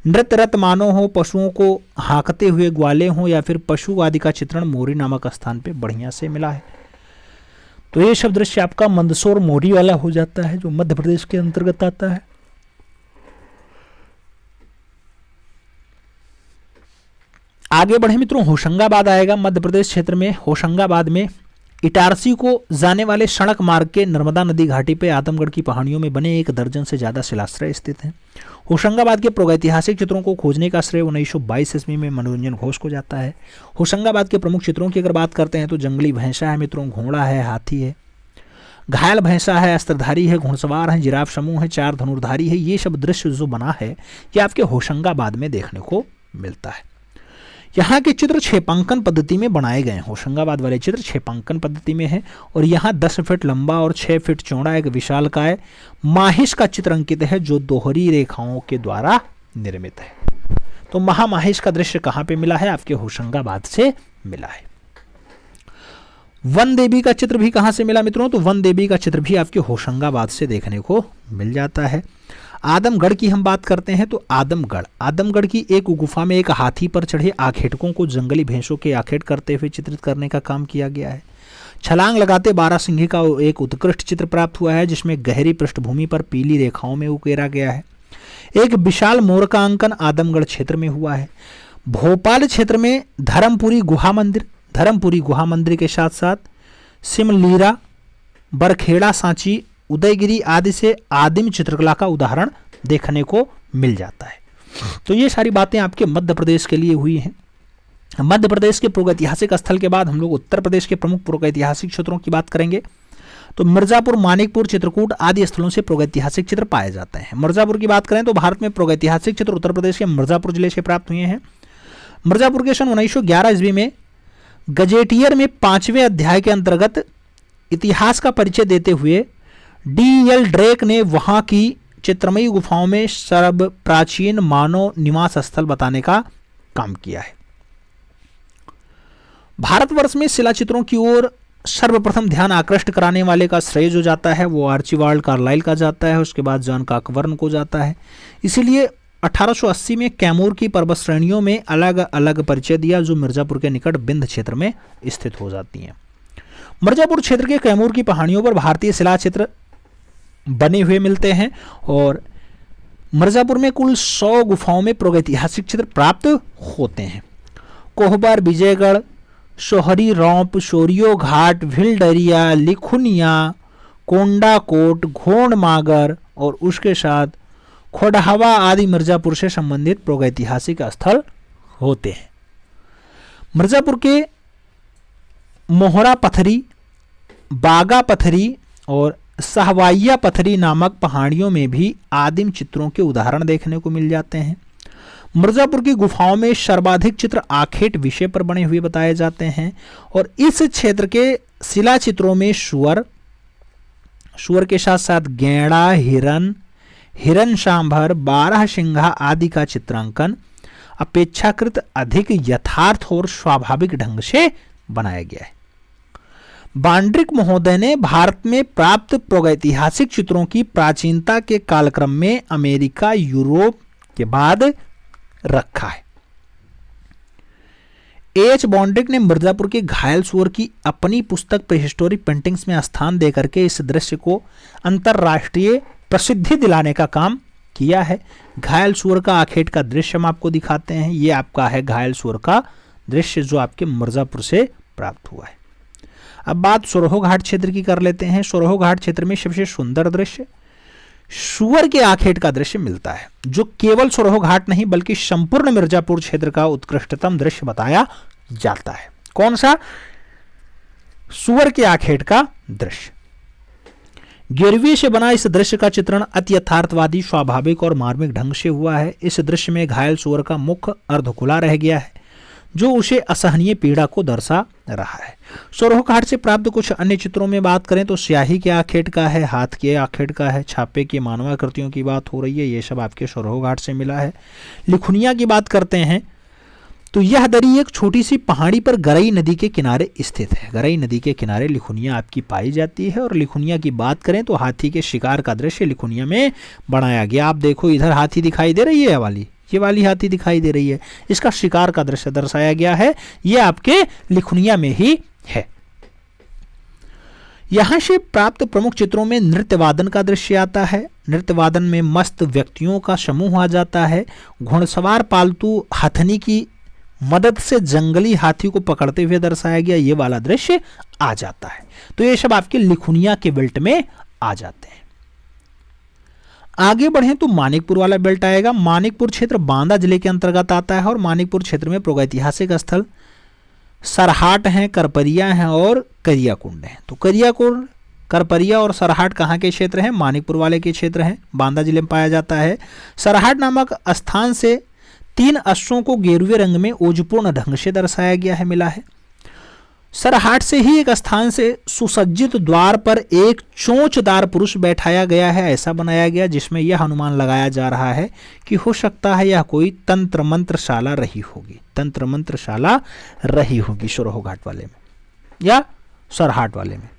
नृत्य रत मानो हो, पशुओं को हाँकते हुए ग्वाले हों या फिर पशु आदि का चित्रण मोरी नामक स्थान पे बढ़िया से मिला है। तो ये सब दृश्य आपका मंदसौर मोरी वाला हो जाता है जो मध्य प्रदेश के अंतर्गत आता है। आगे बढ़े मित्रों, होशंगाबाद आएगा मध्य प्रदेश क्षेत्र में। होशंगाबाद में इटारसी को जाने वाले सड़क मार्ग के नर्मदा नदी घाटी पे आदमगढ़ की पहाड़ियों में बने 1 दर्जन से ज्यादा शिलाश्रय स्थित हैं। होशंगाबाद के प्रागैतिहासिक चित्रों को खोजने का श्रेय 1922 ईस्वी में मनोरंजन घोष को जाता है। होशंगाबाद के प्रमुख चित्रों की अगर बात करते हैं तो जंगली भैंसा है मित्रों, घोड़ा है, हाथी है, घायल भैंसा है, अस्त्रधारी है, घुड़सवार है, जिराफ समूह है, 4 धनुर्धारी है। ये सब दृश्य जो बना है ये आपके होशंगाबाद में देखने को मिलता है। यहाँ के चित्र छेपांकन पद्धति में बनाए गए हैं। होशंगाबाद वाले चित्र छेपांकन पद्धति में है और यहाँ 10 फीट लंबा और 6 फीट चौड़ा एक विशालकाय माहिष का चित्र अंकित है जो दोहरी रेखाओं के द्वारा निर्मित है। तो महामाहिष का दृश्य कहाँ पे मिला है? आपके होशंगाबाद से मिला है। वन देवी का चित्र भी कहाँ से मिला मित्रों? तो वन देवी का चित्र भी आपके होशंगाबाद से देखने को मिल जाता है। आदमगढ़ की हम बात करते हैं तो आदमगढ़ की एक गुफा में एक हाथी पर चढ़े आखेटकों को जंगली भैंसों के आखेट करते हुए चित्रित करने का काम किया गया है। छलांग लगाते 12 सिंघी का एक उत्कृष्ट चित्र प्राप्त हुआ है जिसमें गहरी पृष्ठभूमि पर पीली रेखाओं में उकेरा गया है। एक विशाल मोर का अंकन आदमगढ़ क्षेत्र में हुआ है। भोपाल क्षेत्र में धर्मपुरी गुहा मंदिर के साथ साथ सिमलीरा, बरखेड़ा, सांची, उदयगिरी आदि से आदिम चित्रकला का उदाहरण देखने को मिल जाता है। तो ये सारी बातें आपके मध्य प्रदेश के लिए हुई हैं। मध्य प्रदेश के प्रागैतिहासिक स्थल के बाद हम लोग उत्तर प्रदेश के प्रमुख प्रागैतिहासिक क्षेत्रों की बात करेंगे। तो मिर्जापुर, मानिकपुर, चित्रकूट आदि स्थलों से प्रागैतिहासिक चित्र पाए जाते हैं। मिर्जापुर की बात करें तो भारत में प्रागैतिहासिक चित्र उत्तर प्रदेश के मिर्जापुर जिले से प्राप्त हुए हैं। मिर्जापुर के सन 1911 ईस्वी में गजेटियर में 5वें अध्याय के अंतर्गत इतिहास का परिचय देते हुए D.L. ड्रेक ने वहां की चित्रमयी गुफाओं में सर्व प्राचीन मानव निवास स्थल बताने का काम किया है। भारतवर्ष में शिला चित्रों की ओर सर्वप्रथम ध्यान आकृष्ट कराने वाले का श्रेय जो जाता है वो आर्चिबाल्ड कार्लाइल का जाता है, उसके बाद जॉन कॉकबर्न को जाता है। इसीलिए 1880 में कैमूर की पर्वत श्रेणियों में अलग अलग परिचय दिया जो मिर्जापुर के निकट बिंद क्षेत्र में स्थित हो जाती हैं। मिर्जापुर क्षेत्र के कैमूर की पहाड़ियों पर भारतीय शिला चित्र बने हुए मिलते हैं और मिर्जापुर में कुल 100 गुफाओं में प्रागैतिहासिक चित्र प्राप्त होते हैं। कोहबर, विजयगढ़, सोहरी रौंप, शोरियो घाट, भिलडरिया, लिखुनिया, कोंडाकोट, घोड़ मागर और उसके साथ खोडहवा आदि मिर्जापुर से संबंधित प्रागैतिहासिक स्थल होते हैं। मिर्जापुर के मोहरा पथरी, बागा पथरी और सहवाइया पथरी नामक पहाड़ियों में भी आदिम चित्रों के उदाहरण देखने को मिल जाते हैं। मिर्जापुर की गुफाओं में सर्वाधिक चित्र आखेट विषय पर बने हुए बताए जाते हैं और इस क्षेत्र के शिला चित्रों में सुअर के साथ साथ गैंडा, हिरन सांभर, 12 सिंघा आदि का चित्रांकन अपेक्षाकृत अधिक यथार्थ और स्वाभाविक ढंग से बनाया गया है। बांड्रिक महोदय ने भारत में प्राप्त प्रागैतिहासिक चित्रों की प्राचीनता के कालक्रम में अमेरिका, यूरोप के बाद रखा है। एच बॉन्ड्रिक ने मिर्जापुर के घायल सुअर की अपनी पुस्तक प्रीहिस्टोरिक पेंटिंग्स में स्थान देकर के इस दृश्य को अंतरराष्ट्रीय प्रसिद्धि दिलाने का काम किया है। घायल सुअर का आखेट का दृश्य हम आपको दिखाते हैं। ये आपका है घायल सुअर का दृश्य जो आपके मिर्जापुर से प्राप्त हुआ है। अब बात सोरहो घाट क्षेत्र की कर लेते हैं। सोरहो घाट क्षेत्र में सबसे सुंदर दृश्य सुअर के आखेट का दृश्य मिलता है, जो केवल सरोह घाट नहीं बल्कि संपूर्ण मिर्जापुर क्षेत्र का उत्कृष्टतम दृश्य बताया जाता है। कौन सा? सुअर के आखेट का दृश्य। गिरवी से बना इस दृश्य का चित्रण अति यथार्थवादी, स्वाभाविक और मार्मिक ढंग से हुआ है। इस दृश्य में घायल सुअर का मुख अर्धखुला रह गया है, जो उसे असहनीय पीड़ा को दर्शा रहा है। सरोह घाट से प्राप्त कुछ अन्य चित्रों में बात करें तो स्याही के आखेट का है, हाथ के आखेट का है, छापे की मानवाकृतियों की बात हो रही है, ये सब आपके सरोह घाट से मिला है। लिखुनिया की बात करते हैं तो यह दरी एक छोटी सी पहाड़ी पर गरई नदी के किनारे स्थित है। गरई नदी के किनारे लिखुनिया आपकी पाई जाती है। और लिखुनिया की बात करें तो हाथी के शिकार का दृश्य लिखुनिया में बनाया गया। आप देखो इधर हाथी दिखाई दे रही है, ये वाली हाथी दिखाई दे रही है, इसका शिकार का दृश्य दर्शाया गया है। यह आपके लिखुनिया में ही है। यहां से प्राप्त प्रमुख चित्रों में नृत्य वादन का दृश्य आता है। नृत्य वादन में मस्त व्यक्तियों का समूह आ जाता है। घुड़सवार पालतू हथनी की मदद से जंगली हाथी को पकड़ते हुए दर्शाया गया, ये वाला दृश्य आ जाता है। तो ये सब आपके लिखुनिया के बेल्ट में आ जाते हैं। आगे बढ़ें तो मानिकपुर वाला बेल्ट आएगा। मानिकपुर क्षेत्र बांदा जिले के अंतर्गत आता है और मानिकपुर क्षेत्र में प्रागैतिहासिक स्थल सरहाट हैं, करपरिया हैं और करियाकुंड हैं। तो करियाकुंड, करपरिया और सरहाट कहाँ के क्षेत्र हैं? मानिकपुर वाले के क्षेत्र हैं, बांदा जिले में पाया जाता है। सरहाट नामक स्थान से 3 अश्वों को गेरुए रंग में ओजपूर्ण ढंग से दर्शाया गया है, मिला है। सरहाट से ही एक स्थान से सुसज्जित द्वार पर एक चोंचदार पुरुष बैठाया गया है, ऐसा बनाया गया जिसमें यह अनुमान लगाया जा रहा है कि हो सकता है यह कोई तंत्र मंत्रशाला रही होगी, तंत्र मंत्रशाला रही होगी सरोह घाट वाले में या सरहाट वाले में।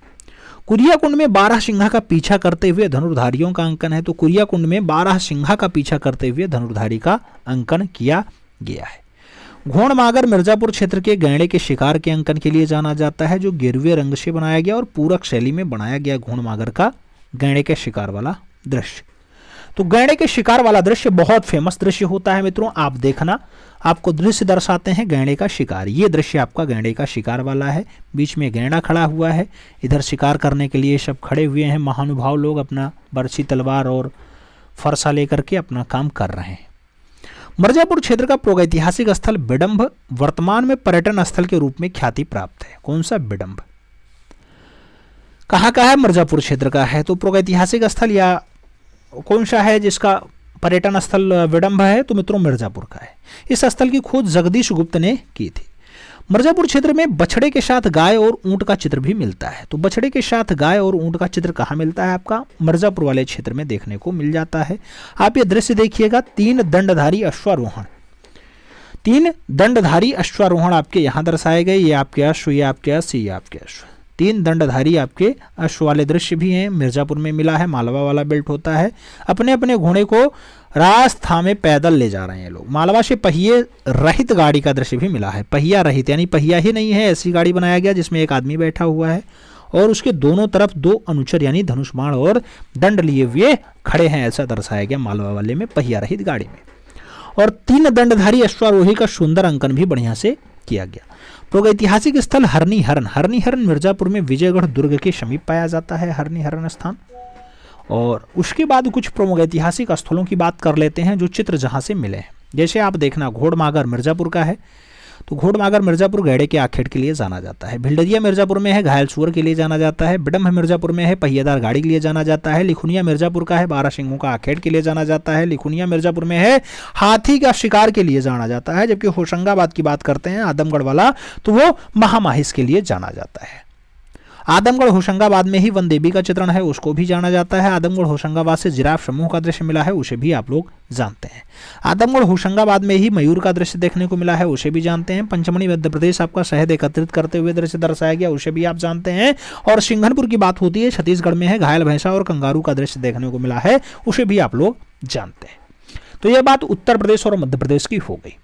कुरियाकुंड में 12 सिंहा का पीछा करते हुए धनुर्धारियों का अंकन है। तो कुरियाकुंड में 12 सिंहा का पीछा करते हुए धनुर्धारी का अंकन किया गया है। घोड़मागर मिर्जापुर क्षेत्र के गैंडे के शिकार के अंकन के लिए जाना जाता है, जो गेरुए रंग से बनाया गया और पूरक शैली में बनाया गया घोड़मागर का गैंडे के शिकार वाला दृश्य। तो गैंडे के शिकार वाला दृश्य बहुत फेमस दृश्य होता है मित्रों। आप देखना, आपको दृश्य दर्शाते हैं गैंडे का शिकार। ये दृश्य आपका गैंडे का शिकार वाला है। बीच में गैंडा खड़ा हुआ है, इधर शिकार करने के लिए सब खड़े हुए हैं। महानुभाव लोग अपना बरछी, तलवार और फरसा लेकर के अपना काम कर रहे हैं। मिर्जापुर क्षेत्र का प्रागैतिहासिक स्थल बिडम्ब वर्तमान में पर्यटन स्थल के रूप में ख्याति प्राप्त है। कौन सा? बिडम्ब। कहाँ का है? मिर्जापुर क्षेत्र का है। तो प्रागैतिहासिक स्थल या कौन सा है जिसका पर्यटन स्थल विडम्ब है? तो मित्रों मिर्जापुर का है। इस स्थल की खोज जगदीश गुप्त ने की थी। मिर्जापुर क्षेत्र में बछड़े के साथ गाय और ऊंट का चित्र भी मिलता है। तो बछड़े के साथ गाय और ऊंट का चित्र कहाँ मिलता है? आपका मिर्जापुर वाले क्षेत्र में देखने को मिल जाता है। आप ये दृश्य देखिएगा, 3 दंडधारी अश्वारोहण, 3 दंडधारी अश्वारोहण आपके यहाँ दर्शाए गए। ये आपके अश्व, ये आपके अश्व, ये आपके अश्व, 3 दंडधारी आपके अश्व वाले दृश्य भी हैं। मिर्जापुर में मिला है। मालवा वाला बेल्ट होता है। अपने अपने घोड़े को रास्ता में पैदल ले जा रहे हैं लोग। मालवा से पहिए रहित गाड़ी का दृश्य भी मिला है। पहिया रहित यानी पहिया ही नहीं है, ऐसी गाड़ी बनाया गया जिसमें एक आदमी बैठा हुआ है और उसके दोनों तरफ 2 अनुचर यानी धनुष बाण और दंड लिए हुए खड़े हैं, ऐसा दर्शाया गया मालवा वाले में पहिया रहित गाड़ी में। और 3 दंडधारी अश्वारोही का सुंदर अंकन भी बढ़िया से किया गया। प्रागैतिहासिक स्थल हरनी हरन। हरनी हरन मिर्जापुर में विजयगढ़ दुर्ग के समीप पाया जाता है, हरनी हरन स्थान। और उसके बाद कुछ प्रमुख ऐतिहासिक स्थलों की बात कर लेते हैं जो चित्र जहां से मिले हैं। जैसे आप देखना, घोड़मागर मिर्जापुर का है। तो घोड़मागर मिर्जापुर गैंडे के आखेट के लिए जाना जाता है। भिल्डरिया मिर्जापुर में है, घायल सुअर के लिए जाना जाता है। बिडम्ब मिर्जापुर में है, पहिएदार गाड़ी के लिए जाना जाता है। लिखुनिया मिर्जापुर का है, 12 सिंहों का आखेट के लिए जाना जाता है। लिखुनिया मिर्जापुर में है, हाथी का शिकार के लिए जाना जाता है। जबकि होशंगाबाद की बात करते हैं, आदमगढ़ वाला, तो वो महामाहिस के लिए जाना जाता है। आदमगढ़ होशंगाबाद में ही वन देवी का चित्रण है, उसको भी जाना जाता है। आदमगढ़ होशंगाबाद से जिराफ समूह का दृश्य मिला है, उसे भी आप लोग जानते हैं। आदमगढ़ होशंगाबाद में ही मयूर का दृश्य देखने को मिला है, उसे भी जानते हैं। पंचमढ़ी मध्य प्रदेश आपका शहद एकत्रित करते हुए दृश्य दर्शाया गया, उसे भी आप जानते हैं। और सिंघनपुर की बात होती है, छत्तीसगढ़ में है, घायल भैंसा और कंगारू का दृश्य देखने को मिला है, उसे भी आप लोग जानते हैं। तो यह बात उत्तर प्रदेश और मध्य प्रदेश की हो गई।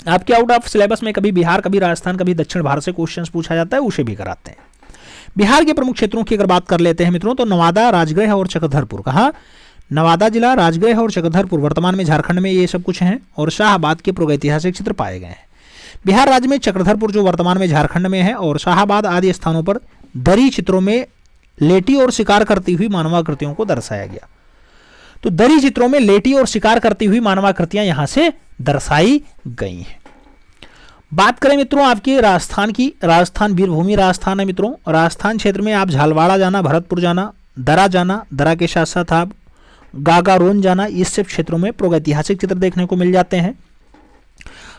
आपके आउट ऑफ सिलेबस में कभी बिहार, कभी राजस्थान, कभी दक्षिण भारत से क्वेश्चन पूछा जाता है, उसे भी कराते हैं। बिहार के प्रमुख क्षेत्रों की अगर बात कर लेते हैं मित्रों, तो नवादा, राजगृह और चक्रधरपुर। कहाँ? नवादा जिला, राजगृह और चक्रधरपुर वर्तमान में झारखंड में ये सब कुछ हैं। और शाहबाद के प्रागैतिहासिक क्षेत्र पाए गए हैं। बिहार राज्य में चक्रधरपुर जो वर्तमान में झारखंड में है और शाहबाद आदि स्थानों पर दरी चित्रों में लेटी और शिकार करती हुई मानवाकृतियों को दर्शाया गया। तो दरी चित्रों में लेटी और शिकार करती हुई मानवाकृतियां यहां से दर्शाई गई हैं। बात करें मित्रों आपके राजस्थान की, राजस्थान वीरभूमि राजस्थान है मित्रों। राजस्थान क्षेत्र में आप झालवाड़ा जाना, भरतपुर जाना, जाना, दरा के साथ साथ आप गागारोन जाना, इस सब क्षेत्रों में प्रागैतिहासिक चित्र देखने को मिल जाते हैं।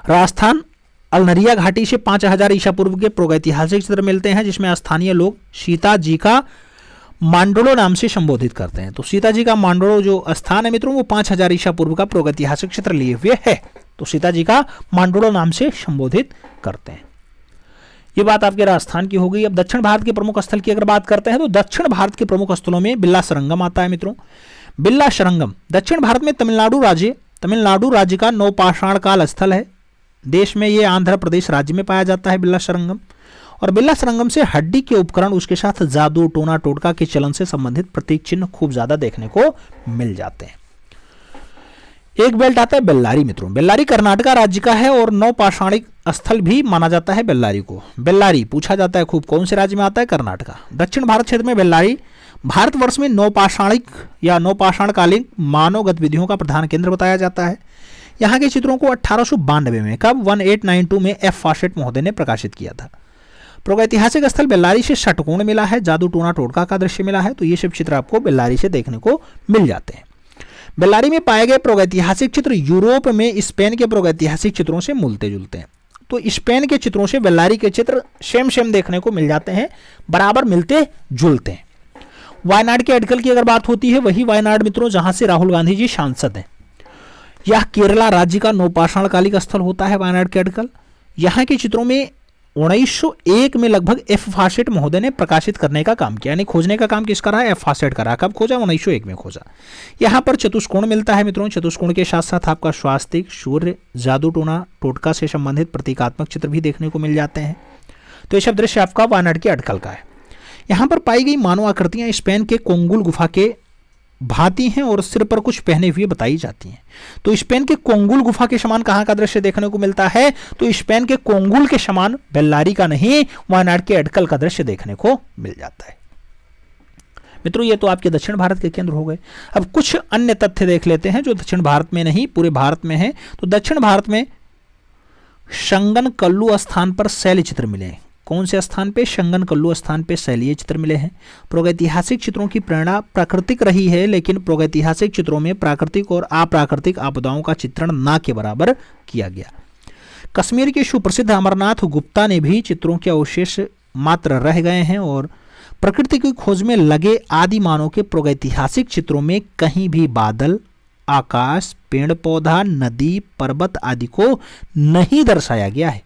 राजस्थान अलनरिया घाटी से 5000 ईसा पूर्व के प्रागैतिहासिक चित्र मिलते हैं, जिसमें स्थानीय लोग सीता जी का मांडोलो नाम से संबोधित करते हैं। तो सीता जी का मांडोलो जो स्थान है मित्रों, वो 5000 ईसा पूर्व का प्रागैतिहासिक चित्र लिए हुए है। तो सीता जी का मांडोलो नाम से संबोधित करते हैं। ये बात आपके राजस्थान की हो गई। अब दक्षिण भारत के प्रमुख स्थल की अगर बात करते हैं तो दक्षिण भारत के प्रमुख स्थलों में बिल्ला सरंगम आता है मित्रों। बिल्ला सरंगम दक्षिण भारत में तमिलनाडु राज्य का नवपाषाण काल स्थल है। देश में ये आंध्र प्रदेश राज्य में पाया जाता है बिल्ला सरंगम। और बिल्ला सरंगम से हड्डी के उपकरण, उसके साथ जादू टोना टोटका के चलन से संबंधित प्रतीक चिन्ह खूब ज्यादा देखने को मिल जाते हैं। एक बेल्ट आता है बेल्लारी मित्रों। बेल्लारी कर्नाटका राज्य का है और नवपाषाणिक स्थल भी माना जाता है बेल्लारी को। बेल्लारी पूछा जाता है खूब, कौन से राज्य में आता है? कर्नाटका। दक्षिण भारत क्षेत्र में बेल्लारी भारतवर्ष में नवपाषाणिक या नवपाषाणकालीन मानव गतिविधियों का प्रधान केंद्र बताया जाता है। यहाँ के चित्रों को 1892 में, कब 1892 में एफ फासेट महोदय ने प्रकाशित किया था। प्रागैतिहासिक स्थल बेल्लारी से षटकोण मिला है, जादू टोना टोटका का दृश्य मिला है। तो ये सब चित्र आपको बेल्लारी से देखने को मिल जाते हैं। बेल्लारी में पाए गए प्रागैतिहासिक चित्र यूरोप में स्पेन के प्रागैतिहासिक चित्रों से मिलते जुलते हैं। तो स्पेन के चित्रों से बेल्लारी के चित्र सेम देखने को मिल जाते हैं, बराबर मिलते जुलते हैं। वायनाड के अटकल की अगर बात होती है, वही वायनाड मित्रों जहां से राहुल गांधी जी सांसद हैं। यह केरला राज्य का नवपाषाणकालिक स्थल होता है वायनाड के अटकल। यहाँ के चित्रों में 1901 में लगभग एफ फासेट महोदय ने प्रकाशित करने का काम किया, यानी खोजने का काम किसका रहा? एफ फासेट का रहा। कब खोजा? 1901 में खोजा। यहाँ पर चतुष्कोण मिलता है मित्रों। चतुष्कोण के साथ साथ आपका स्वास्तिक, सूर्य, जादू टोना टोटका से संबंधित प्रतीकात्मक चित्र भी देखने को मिल जाते हैं। तो ये सब दृश्य आपका वायनाड के अटकल का है। यहाँ पर पाई गई मानव आकृतियां स्पेन के कोंगुल गुफा के भांति हैं और सिर पर कुछ पहने हुए बताई जाती हैं। तो स्पेन के कोंगुल गुफा के समान कहाँ का दृश्य देखने को मिलता है? तो स्पेन के कोंगुल के समान, बेल्लारी का नहीं, वायनाड के अटकल का दृश्य देखने को मिल जाता है। मित्रों ये तो आपके दक्षिण भारत के केंद्र हो गए। अब कुछ अन्य तथ्य देख लेते हैं जो दक्षिण भारत में नहीं पूरे भारत में है। तो दक्षिण भारत में संगनकल्लू स्थान पर शैल चित्र मिले। कौन से स्थान पे? संगनकल्लू स्थान पे शैलीय चित्र मिले हैं। प्रागैतिहासिक चित्रों की प्रेरणा प्राकृतिक रही है, लेकिन प्रागैतिहासिक चित्रों में प्राकृतिक और अप्राकृतिक आपदाओं का चित्रण ना के बराबर किया गया। कश्मीर के सुप्रसिद्ध अमरनाथ गुप्ता ने भी चित्रों के अवशेष मात्र रह गए हैं और प्रकृति की खोज में लगे आदि मानव के प्रागैतिहासिक चित्रों में कहीं भी बादल, आकाश, पेड़ पौधा, नदी, पर्वत आदि को नहीं दर्शाया गया है।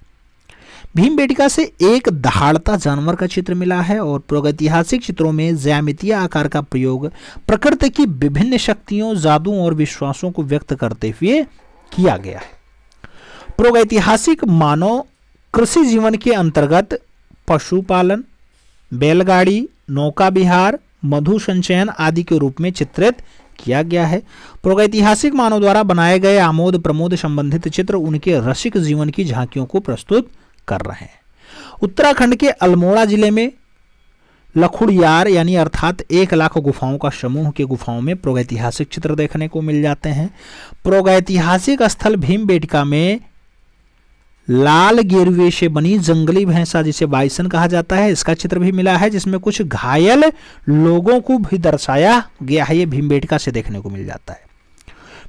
भीमबेटका से एक दहाड़ता जानवर का चित्र मिला है और प्रागैतिहासिक चित्रों में ज्यामितीय आकार का प्रयोग प्रकृति की विभिन्न शक्तियों, जादू और विश्वासों को व्यक्त करते हुए किया गया है। प्रागैतिहासिक मानव कृषि जीवन के अंतर्गत पशुपालन, बैलगाड़ी, नौका विहार, मधु संचयन आदि के रूप में चित्रित किया गया है। प्रागैतिहासिक मानव द्वारा बनाए गए आमोद प्रमोद संबंधित चित्र उनके रसिक जीवन की झांकियों को प्रस्तुत कर रहे हैं। उत्तराखंड के अल्मोड़ा जिले में लखुड़ियार यानी अर्थात 1 लाख गुफाओं का समूह के गुफाओं में प्रागैतिहासिक चित्र देखने को मिल जाते हैं। प्रागैतिहासिक स्थल भीमबेटका में लाल गेरुए से बनी जंगली भैंसा, जिसे बाइसन कहा जाता है, इसका चित्र भी मिला है, जिसमें कुछ घायल लोगों को भी दर्शाया गया है। ये भीमबेटका से देखने को मिल जाता है।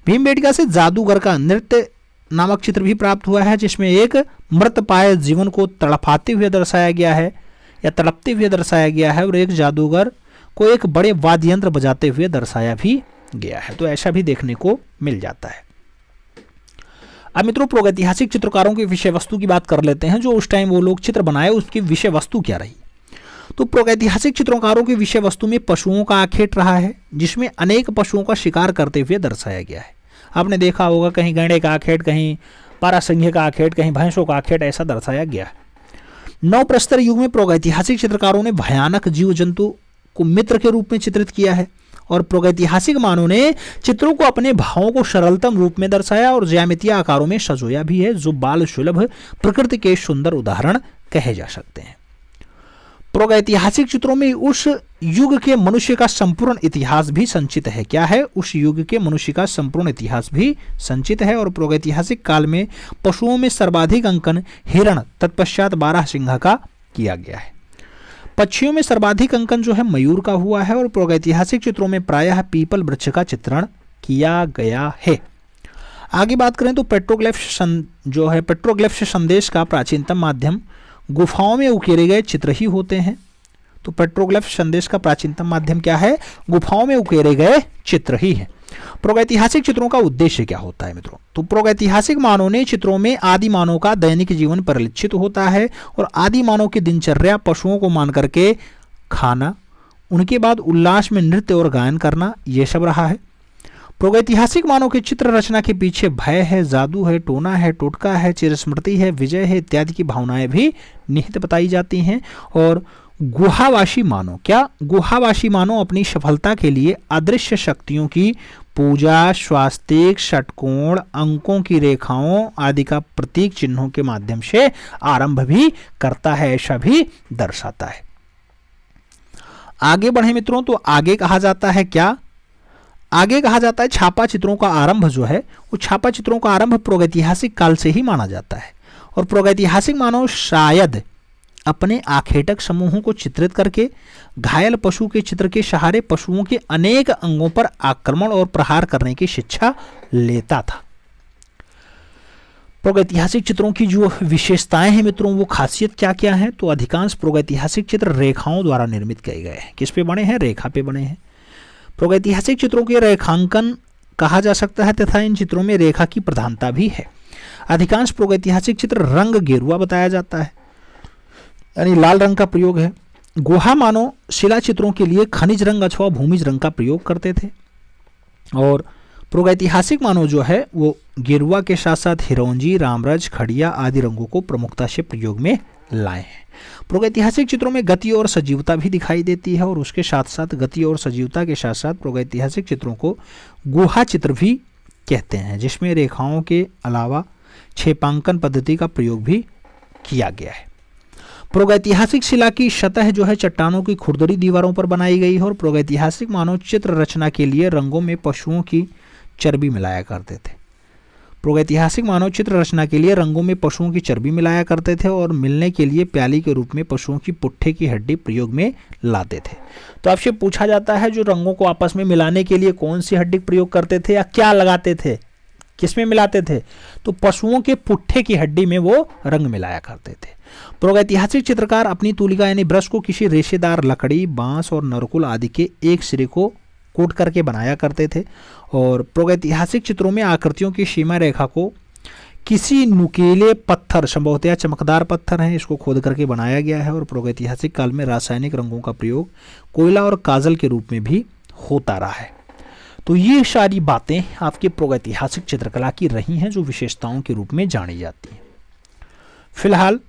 भीमबेटका से जादूगर का नृत्य नामक चित्र भी प्राप्त हुआ है, जिसमें एक मृत पाए जीवन को तड़पाते हुए दर्शाया गया है या तड़पते हुए दर्शाया गया है और एक जादूगर को एक बड़े वाद्य यंत्र बजाते हुए दर्शाया भी गया है। तो ऐसा भी देखने को मिल जाता है। अब मित्रों प्रागैतिहासिक चित्रकारों की विषय वस्तु की बात कर लेते हैं। जो उस टाइम वो लोग चित्र बनाए उसकी विषय वस्तु क्या रही? तो प्रागैतिहासिक चित्रकारों की विषय वस्तु में पशुओं का आखेट रहा है, जिसमें अनेक पशुओं का शिकार करते हुए दर्शाया गया है। आपने देखा होगा कहीं गैंडे का आखेट, कहीं पारासिंह का आखेट, कहीं भैंसों का आखेट, ऐसा दर्शाया गया है। नवप्रस्तर युग में प्रागैतिहासिक चित्रकारों ने भयानक जीव जंतु को मित्र के रूप में चित्रित किया है और प्रागैतिहासिक मानव ने चित्रों को अपने भावों को सरलतम रूप में दर्शाया और ज्यामितीय आकारों में सजोया भी है, जो बाल सुलभ प्रकृति के सुंदर उदाहरण कहे जा सकते हैं। प्रागैतिहासिक चित्रों में उस युग के मनुष्य का संपूर्ण इतिहास भी संचित है। क्या है? उस युग के मनुष्य का संपूर्ण इतिहास भी संचित है। और प्रागैतिहासिक काल में पशुओं में सर्वाधिक अंकन हिरण तत्पश्चात बारहसिंघा का किया गया है। पक्षियों में सर्वाधिक अंकन जो है मयूर का हुआ है। और प्रागैतिहासिक चित्रों में प्रायः पीपल वृक्ष का चित्रण किया गया है। आगे बात करें तो पेट्रोग्लिफ संदेश का प्राचीनतम माध्यम गुफाओं में उकेरे गए चित्र ही होते हैं। तो पेट्रोग्लिफ संदेश का प्राचीनतम माध्यम क्या है? गुफाओं में उकेरे गए चित्र ही है। प्रागैतिहासिक चित्रों का उद्देश्य क्या होता है मित्रों? तो प्रागैतिहासिक मानव ने चित्रों में आदि मानव का दैनिक जीवन परिलक्षित होता है और आदि मानव की दिनचर्या, पशुओं को मान करके खाना, उनके बाद उल्लास में नृत्य और गायन करना, यह सब रहा है। प्रागैतिहासिक मानव के चित्र रचना के पीछे भय है, जादू है, टोना है, टोटका है, चिरस्मृति है, विजय है इत्यादि की भावनाएं भी निहित बताई जाती हैं। और गुहावासी मानव, क्या? गुहावासी मानव अपनी सफलता के लिए अदृश्य शक्तियों की पूजा, स्वास्तिक, षटकोण, अंकों की रेखाओं आदि का प्रतीक चिन्हों के माध्यम से आरंभ भी करता है, ऐसा भी दर्शाता है। आगे बढ़े मित्रों तो आगे कहा जाता है क्या? आगे कहा जाता है छापा चित्रों का आरंभ जो है वो छापा चित्रों का आरंभ प्रागैतिहासिक काल से ही माना जाता है। और प्रागैतिहासिक मानव शायद अपने आखेटक समूहों को चित्रित करके घायल पशु के चित्र के सहारे पशुओं के अनेक अंगों पर आक्रमण और प्रहार करने की शिक्षा लेता था। प्रागैतिहासिक चित्रों की जो विशेषताएं हैं मित्रों, वो खासियत क्या क्या है? तो अधिकांश प्रागैतिहासिक चित्र रेखाओं द्वारा निर्मित किए गए हैं। किस पे बने हैं? रेखा पे बने हैं। प्रागैतिहासिक चित्रों के रेखांकन कहा जा सकता है तथा इन चित्रों में रेखा की प्रधानता भी है। अधिकांश प्रागैतिहासिक चित्र रंग गेरुआ बताया जाता है, यानी लाल रंग का प्रयोग है। गुहा मानव शिला चित्रों के लिए खनिज रंग अथवा भूमिज रंग का प्रयोग करते थे। और प्रागैतिहासिक मानव जो है वो गेरुआ के साथ साथ हिरौंजी, रामरज, खड़िया आदि रंगों को प्रमुखता से प्रयोग में लाए हैं। प्रागैतिहासिक चित्रों में गति और सजीवता भी दिखाई देती है। और उसके साथ साथ गति और सजीवता के साथ साथ प्रागैतिहासिक चित्रों को गुहा चित्र भी कहते हैं, जिसमें रेखाओं के अलावा छेपांकन पद्धति का प्रयोग भी किया गया है। प्रागैतिहासिक शिला की सतह जो है चट्टानों की खुरदरी दीवारों पर बनाई गई है। और प्रागैतिहासिक मानव चित्र रचना के लिए रंगों में पशुओं की चर्बी मिलाया करते थे। प्रागैतिहासिक मानव चित्र रचना के लिए रंगों में पशुओं की चर्बी मिलाया करते थे और मिलने के लिए प्याली के रूप में पशुओं की पुट्ठे की हड्डी प्रयोग में लाते थे। तो आपसे पूछा जाता है जो रंगों को आपस में मिलाने के लिए कौन सी हड्डी प्रयोग करते थे या क्या लगाते थे, किस में मिलाते थे? तो पशुओं के पुट्ठे की हड्डी में वो रंग मिलाया करते थे। प्रागैतिहासिक चित्रकार अपनी तूलिका यानी ब्रश को किसी रेशेदार लकड़ी, बांस और नरकुल आदि के एक सिरे को कोट करके बनाया करते थे। और प्रागैतिहासिक चित्रों में आकृतियों की सीमा रेखा को किसी नुकीले पत्थर, संभवतः चमकदार पत्थर हैं, इसको खोद करके बनाया गया है। और प्रागैतिहासिक काल में रासायनिक रंगों का प्रयोग कोयला और काजल के रूप में भी होता रहा है। तो ये सारी बातें आपकी प्रागैतिहासिक चित्रकला की रही हैं जो विशेषताओं के रूप में जानी जाती हैं। फिलहाल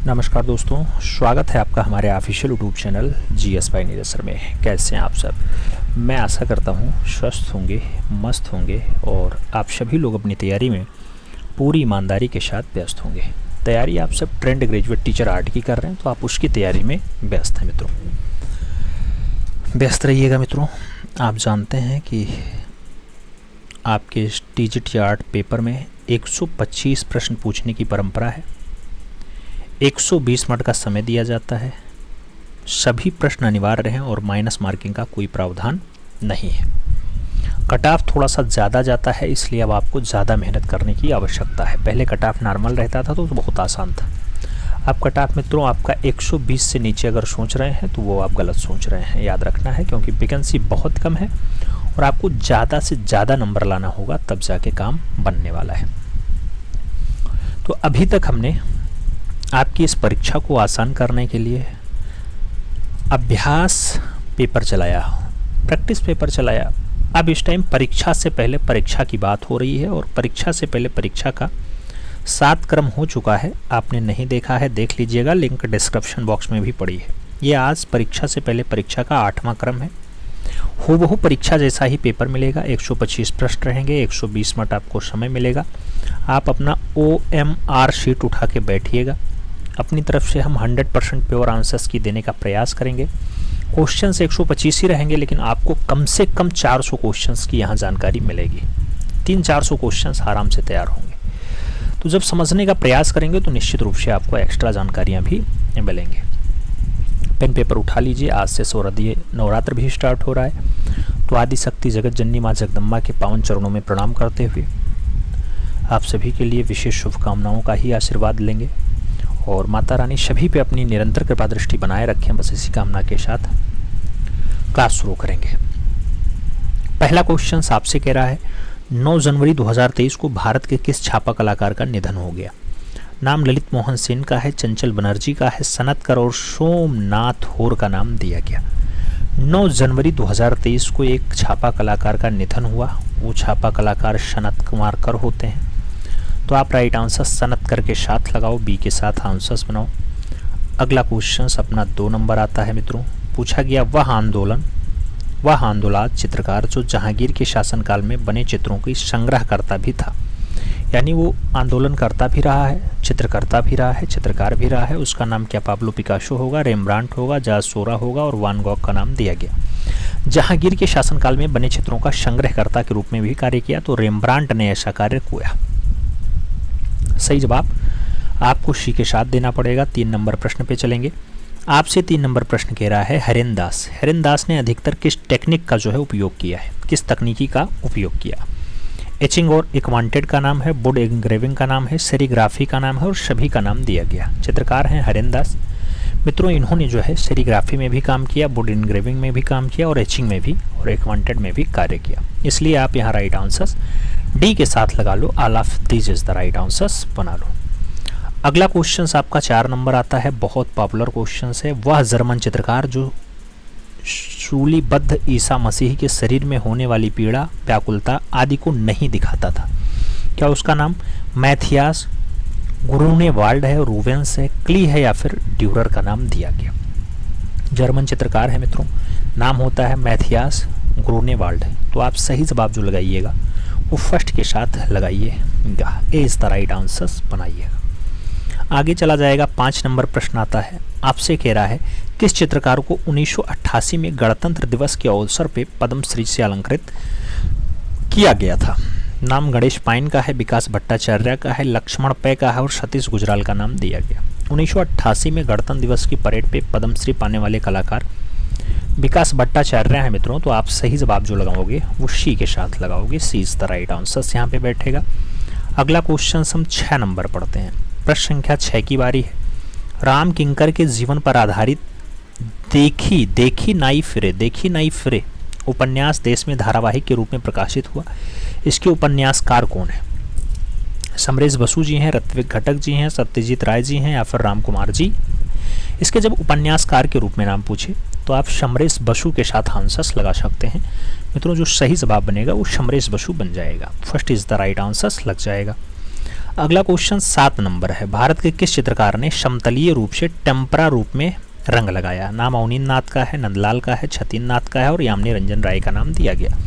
नमस्कार दोस्तों, स्वागत है आपका हमारे official YouTube channel GS by Neeraj sir में। कैसे हैं आप सब? मैं आशा करता हूँ स्वस्थ होंगे, मस्त होंगे और आप सभी लोग अपनी तैयारी में पूरी ईमानदारी के साथ व्यस्त होंगे। तैयारी आप सब ट्रेंड ग्रेजुएट टीचर आर्ट की कर रहे हैं तो आप उसकी तैयारी में व्यस्त हैं मित्रों। व्यस्त रहिएगा मित्रों। आप जानते हैं कि आपके TGT आर्ट पेपर में 125 प्रश्न पूछने की परंपरा है। 120 मिनट का समय दिया जाता है। सभी प्रश्न अनिवार्य हैं और माइनस मार्किंग का कोई प्रावधान नहीं है। कट ऑफ थोड़ा सा ज़्यादा जाता है, इसलिए अब आपको ज़्यादा मेहनत करने की आवश्यकता है। पहले कट ऑफ नॉर्मल रहता था तो बहुत आसान था। अब कट ऑफ मित्रों आपका 120 से नीचे अगर सोच रहे हैं तो वो आप गलत सोच रहे हैं। याद रखना है क्योंकि वैकेंसी बहुत कम है और आपको ज़्यादा से ज़्यादा नंबर लाना होगा, तब जाके काम बनने वाला है। तो अभी तक हमने आपकी इस परीक्षा को आसान करने के लिए अभ्यास पेपर चलाया, प्रैक्टिस पेपर चलाया। अब इस टाइम परीक्षा से पहले परीक्षा की बात हो रही है और परीक्षा से पहले परीक्षा का 7 क्रम हो चुका है। आपने नहीं देखा है देख लीजिएगा, लिंक डिस्क्रिप्शन बॉक्स में भी पड़ी है। ये आज परीक्षा से पहले परीक्षा का 8वां क्रम है। हूबहू परीक्षा जैसा ही पेपर मिलेगा। 125 प्रश्न रहेंगे, 120 मिनट आपको समय मिलेगा। आप अपना OMR शीट उठा के बैठिएगा। अपनी तरफ से हम 100% प्योर आंसर्स की देने का प्रयास करेंगे। क्वेश्चन 125 ही रहेंगे, लेकिन आपको कम से कम 400 क्वेश्चंस की यहाँ जानकारी मिलेगी। 300-400 क्वेश्चंस आराम से तैयार होंगे। तो जब समझने का प्रयास करेंगे तो निश्चित रूप से आपको एक्स्ट्रा जानकारियाँ भी मिलेंगे। पेन पेपर उठा लीजिए, आज से शारदीय नवरात्र भी स्टार्ट हो रहा है। तो आदि शक्ति जगत जननी माँ जगदम्बा के पावन चरणों में प्रणाम करते हुए आप सभी के लिए विशेष शुभकामनाओं का ही आशीर्वाद लेंगे और माता रानी सभी पे अपनी निरंतर कृपा दृष्टि बनाए रखें, बस इसी कामना के साथ क्लास शुरू करेंगे। पहला क्वेश्चन आपसे कह रहा है 9 जनवरी 2023 को भारत के किस छापा कलाकार का निधन हो गया? नाम ललित मोहन सेन का है, चंचल बनर्जी का है, सनतकर और सोमनाथ होर का नाम दिया गया। 9 जनवरी 2023 को एक छापा कलाकार का निधन हुआ। वो छापा कलाकार सनत कुमार कर होते हैं। तो आप राइट आंसर सनतकर के साथ लगाओ, बी के साथ आंसर्स बनाओ। अगला क्वेश्चन अपना 2 नंबर आता है मित्रों। पूछा गया वह आंदोलन चित्रकार जो जहांगीर के शासनकाल में बने चित्रों की संग्रहकर्ता भी था, यानी वो आंदोलनकर्ता भी रहा है, चित्रकर्ता भी रहा है, चित्रकार भी रहा है। उसका नाम क्या पाब्लो पिकासो होगा, रेम्ब्रांट होगा, जाज सोरा होगा और वान गॉग का नाम दिया गया। जहांगीर के शासनकाल में बने चित्रों का संग्रहकर्ता के रूप में भी कार्य किया, तो रेम्ब्रांट ने ऐसा कार्य किया। सही जवाब आपको सी के साथ देना पड़ेगा। 3 नंबर प्रश्न पे चलेंगे। आपसे 3 नंबर प्रश्न कह रहा है हरेंदास ने अधिकतर किस टेक्निक का जो है उपयोग किया है, किस तकनीकी का उपयोग किया? एचिंग और एक्वांटेड का नाम है, वुड एंग्रेविंग का नाम है, सेरीग्राफी का नाम है और सभी का नाम दिया गया। चित्रकार हैं हरेंदास मित्रों। इन्होंने जो है सेरीग्राफी में भी काम किया, वुड एंग्रेविंग में भी काम किया और एचिंग में भी और एक्वांटेड में भी कार्य किया। इसलिए आप यहाँ राइट आंसर्स डी के साथ लगा लो। All of these is the right answers बना लो। अगला क्वेश्चन आपका 4 नंबर आता है, बहुत पॉपुलर क्वेश्चन है। वह जर्मन चित्रकार जो शूलीबद्ध ईसा मसीह के शरीर में होने वाली पीड़ा, व्याकुलता आदि को नहीं दिखाता था, क्या उसका नाम मैथियास ग्रूनेवाल्ड है, रूवेंस है, क्ली है या फिर ड्यूरर का नाम दिया गया? जर्मन चित्रकार है मित्रों, नाम होता है मैथियास ग्रूनेवाल्ड। तो आप सही जवाब जो लगाइएगा वो फर्स्ट के साथ लगाइएगा, ए इज द राइट आंसर्स बनाइएगा। आगे चला जाएगा। 5 नंबर प्रश्न आता है, आपसे कह रहा है किस चित्रकार को 1988 में गणतंत्र दिवस के अवसर पे पद्मश्री से अलंकृत किया गया था? नाम गणेश पाइन का है, विकास भट्टाचार्य का है, लक्ष्मण पै का है और सतीश गुजराल का नाम दिया गया। 1988 में गणतंत्र दिवस की परेड पे पद्मश्री पाने वाले कलाकार विकास भट्टाचार्य हैं मित्रों। तो आप सही जवाब जो लगाओगे वो सी के साथ लगाओगे, सी इज द राइट आंसर यहाँ पे बैठेगा। अगला क्वेश्चन हम 6 नंबर पढ़ते हैं। प्रश्न संख्या 6 की बारी है। राम किंकर के जीवन पर आधारित देखी नाई फिरे उपन्यास देश में धारावाहिक के रूप में प्रकाशित हुआ। इसके उपन्यासकार कौन है? समरेश बसु जी हैं, ऋत्विक घटक जी हैं, सत्यजीत राय जी हैं या फिर राम कुमार जी? इसके जब उपन्यासकार के रूप में नाम पूछे तो आप समरेश बसु के साथ आंसर्स लगा सकते हैं मित्रों। जो सही जवाब बनेगा वो समरेश बसु बन जाएगा, first is the right answers लग जाएगा। अगला क्वेश्चन 7 नंबर है। भारत के किस चित्रकार ने समतलीय रूप से टेम्परा रूप में रंग लगाया? नाम अवनींद्र नाथ का है, नंदलाल का है, छतीन नाथ का है और यामिनी रंजन राय का नाम दिया गया।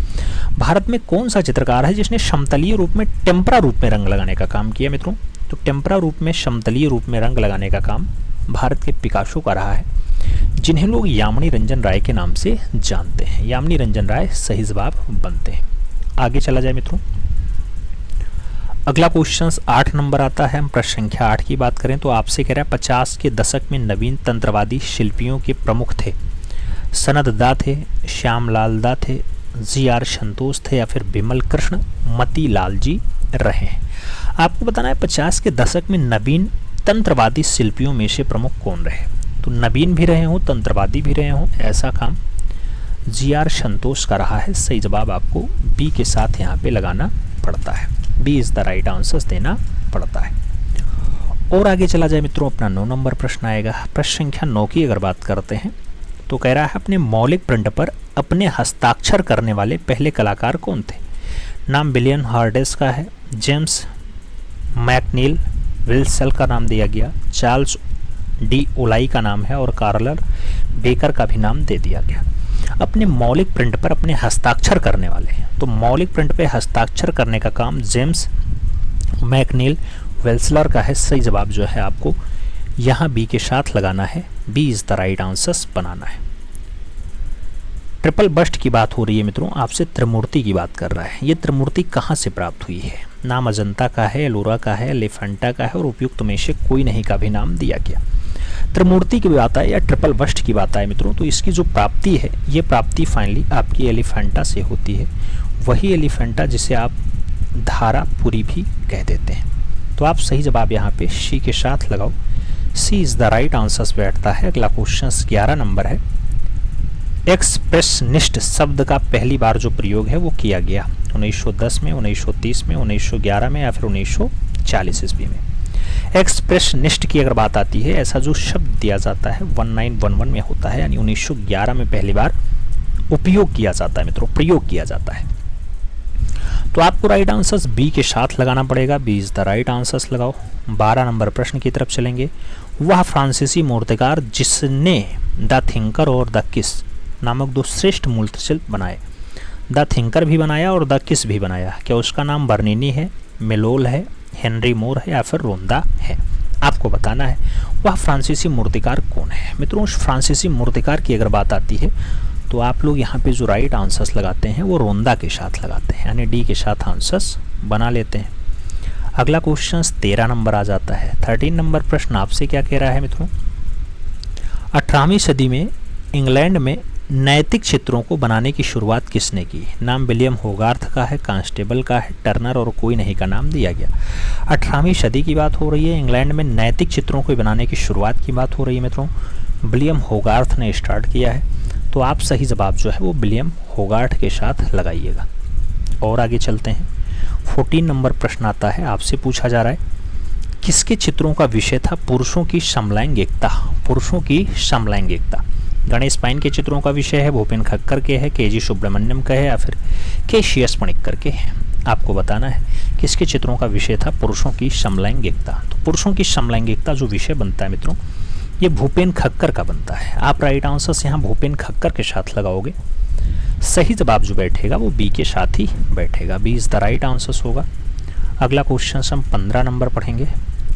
भारत में कौन सा चित्रकार है जिसने समतलीय रूप में टेम्परा रूप में रंग लगाने का काम किया मित्रों? तो टेम्परा रूप में समतलीय रूप में रंग लगाने का काम भारत के पिकासो का रहा है, जिन्हें लोग यामिनी रंजन राय के नाम से जानते हैं। यामिनी रंजन राय सही जवाब बनते हैं। आगे चला जाए मित्रों। अगला क्वेश्चन 8 नंबर आता है। हम प्रश्न संख्या 8 की बात करें तो आपसे कह रहा है 50 के दशक में नवीन तंत्रवादी शिल्पियों के प्रमुख थे। सनत दा थे, श्यामलाल दा थे, जी.आर. संतोष थे या फिर बिमल कृष्ण मतीलाल जी रहे। आपको बताना है 50 के दशक में नवीन तंत्रवादी शिल्पियों में से प्रमुख कौन रहे? तो नवीन भी रहे हों, तंत्रवादी भी रहे हों, ऐसा काम जी.आर. संतोष का रहा है। सही जवाब आपको बी के साथ यहाँ पे लगाना पड़ता है, B is the right answers देना पड़ता है। और आगे चला जाए मित्रों, अपना 9 नंबर प्रश्न आएगा। प्रश्न संख्या 9 की अगर बात करते हैं तो कह रहा है अपने मौलिक प्रिंट पर अपने हस्ताक्षर करने वाले पहले कलाकार कौन थे? नाम विलियम हार्डेस का है, जेम्स मैकनील विल्सल का नाम दिया गया, चार्ल्स डी ओलाई का नाम है और कार्ल बेकर का भी नाम दे दिया गया। अपने मौलिक प्रिंट पर अपने हस्ताक्षर करने वाले, तो मौलिक प्रिंट पे हस्ताक्षर करने का काम जेम्स मैकनील वेल्सलर का है। सही जवाब जो है आपको यहाँ बी के साथ लगाना है, B is the right answer बनाना है। ट्रिपल बस्ट की बात हो रही है मित्रों, आपसे त्रिमूर्ति की बात कर रहा है। ये त्रिमूर्ति कहाँ से प्राप्त हुई है? नाम अजंता का है, एलोरा का है, एलिफेंटा का है और उपयुक्त में से कोई नहीं का भी नाम दिया गया। त्रिमूर्ति की बात आए या ट्रिपल बस्ट की बात आए मित्रों, तो इसकी जो प्राप्ति है, ये प्राप्ति फाइनली आपकी एलिफेंटा से होती है। वही एलिफेंटा जिसे आप धारापुरी भी कह देते हैं। तो आप सही जवाब यहाँ पे सी के साथ लगाओ, सी इज द राइट आंसर बैठता है। अगला क्वेश्चन 11 नंबर है। एक्सप्रेशनिस्ट शब्द का पहली बार जो प्रयोग है वो किया गया 1910 में, 1930 में, 1911 में या फिर 1940 ईस्वी में। एक्सप्रेशनिस्ट की अगर बात आती है, ऐसा जो शब्द दिया जाता है 1911 में होता है, यानी 1911 में पहली बार उपयोग किया जाता है मित्रों, प्रयोग किया जाता है। तो आपको राइट आंसर बी के साथ लगाना पड़ेगा, B is the right answer लगाओ। 12 नंबर प्रश्न की तरफ चलेंगे। वह फ्रांसीसी मूर्तिकार जिसने द थिंकर और द किस नामक दो श्रेष्ठ मूर्तिशिल्प बनाए, द थिंकर भी बनाया और द किस भी बनाया, क्या उसका नाम बर्निनी है, मेलोल है, हेनरी मोर है या फिर रोंदा है? आपको बताना है वह फ्रांसीसी मूर्तिकार कौन है। मित्रों, उस फ्रांसीसी मूर्तिकार की अगर बात आती है तो आप लोग यहाँ पे जो राइट आंसर्स लगाते हैं वो रोंदा के साथ लगाते हैं, यानी डी के साथ आंसर्स बना लेते हैं। अगला क्वेश्चन 13 नंबर आ जाता है। 13 नंबर प्रश्न आपसे क्या कह रहा है मित्रों, 18वीं सदी में इंग्लैंड में नैतिक चित्रों को बनाने की शुरुआत किसने की? नाम विलियम होगार्थ का है, कांस्टेबल का है, टर्नर और कोई नहीं का नाम दिया गया। 18वीं सदी की बात हो रही है, इंग्लैंड में नैतिक चित्रों को बनाने की शुरुआत की बात हो रही है मित्रों, विलियम होगार्थ ने स्टार्ट किया है। तो आप सही जवाब जो है वो विलियम होगार्थ के साथ लगाइएगा। और आगे चलते हैं। 14 नंबर प्रश्न आता है, आपसे पूछा जा रहा है किसके चित्रों का विषय था पुरुषों की समलैंगिकता? पुरुषों की समलैंगिकता। गणेश पाइन के चित्रों का विषय है, भूपेन खक्कर के है, के जी सुब्रमण्यम का है या फिर के सी एस पणिक्कर के है? आपको बताना है किसके चित्रों का विषय था पुरुषों की समलैंगिकता। तो पुरुषों की समलैंगिकता जो विषय बनता है मित्रों, ये भूपेन खक्कर का बनता है। आप राइट आंसर यहाँ भूपेन खक्कर के साथ लगाओगे। सही जवाब जो बैठेगा वो बी के साथ ही बैठेगा, B is the right answer होगा। अगला क्वेश्चन हम 15 नंबर पढ़ेंगे।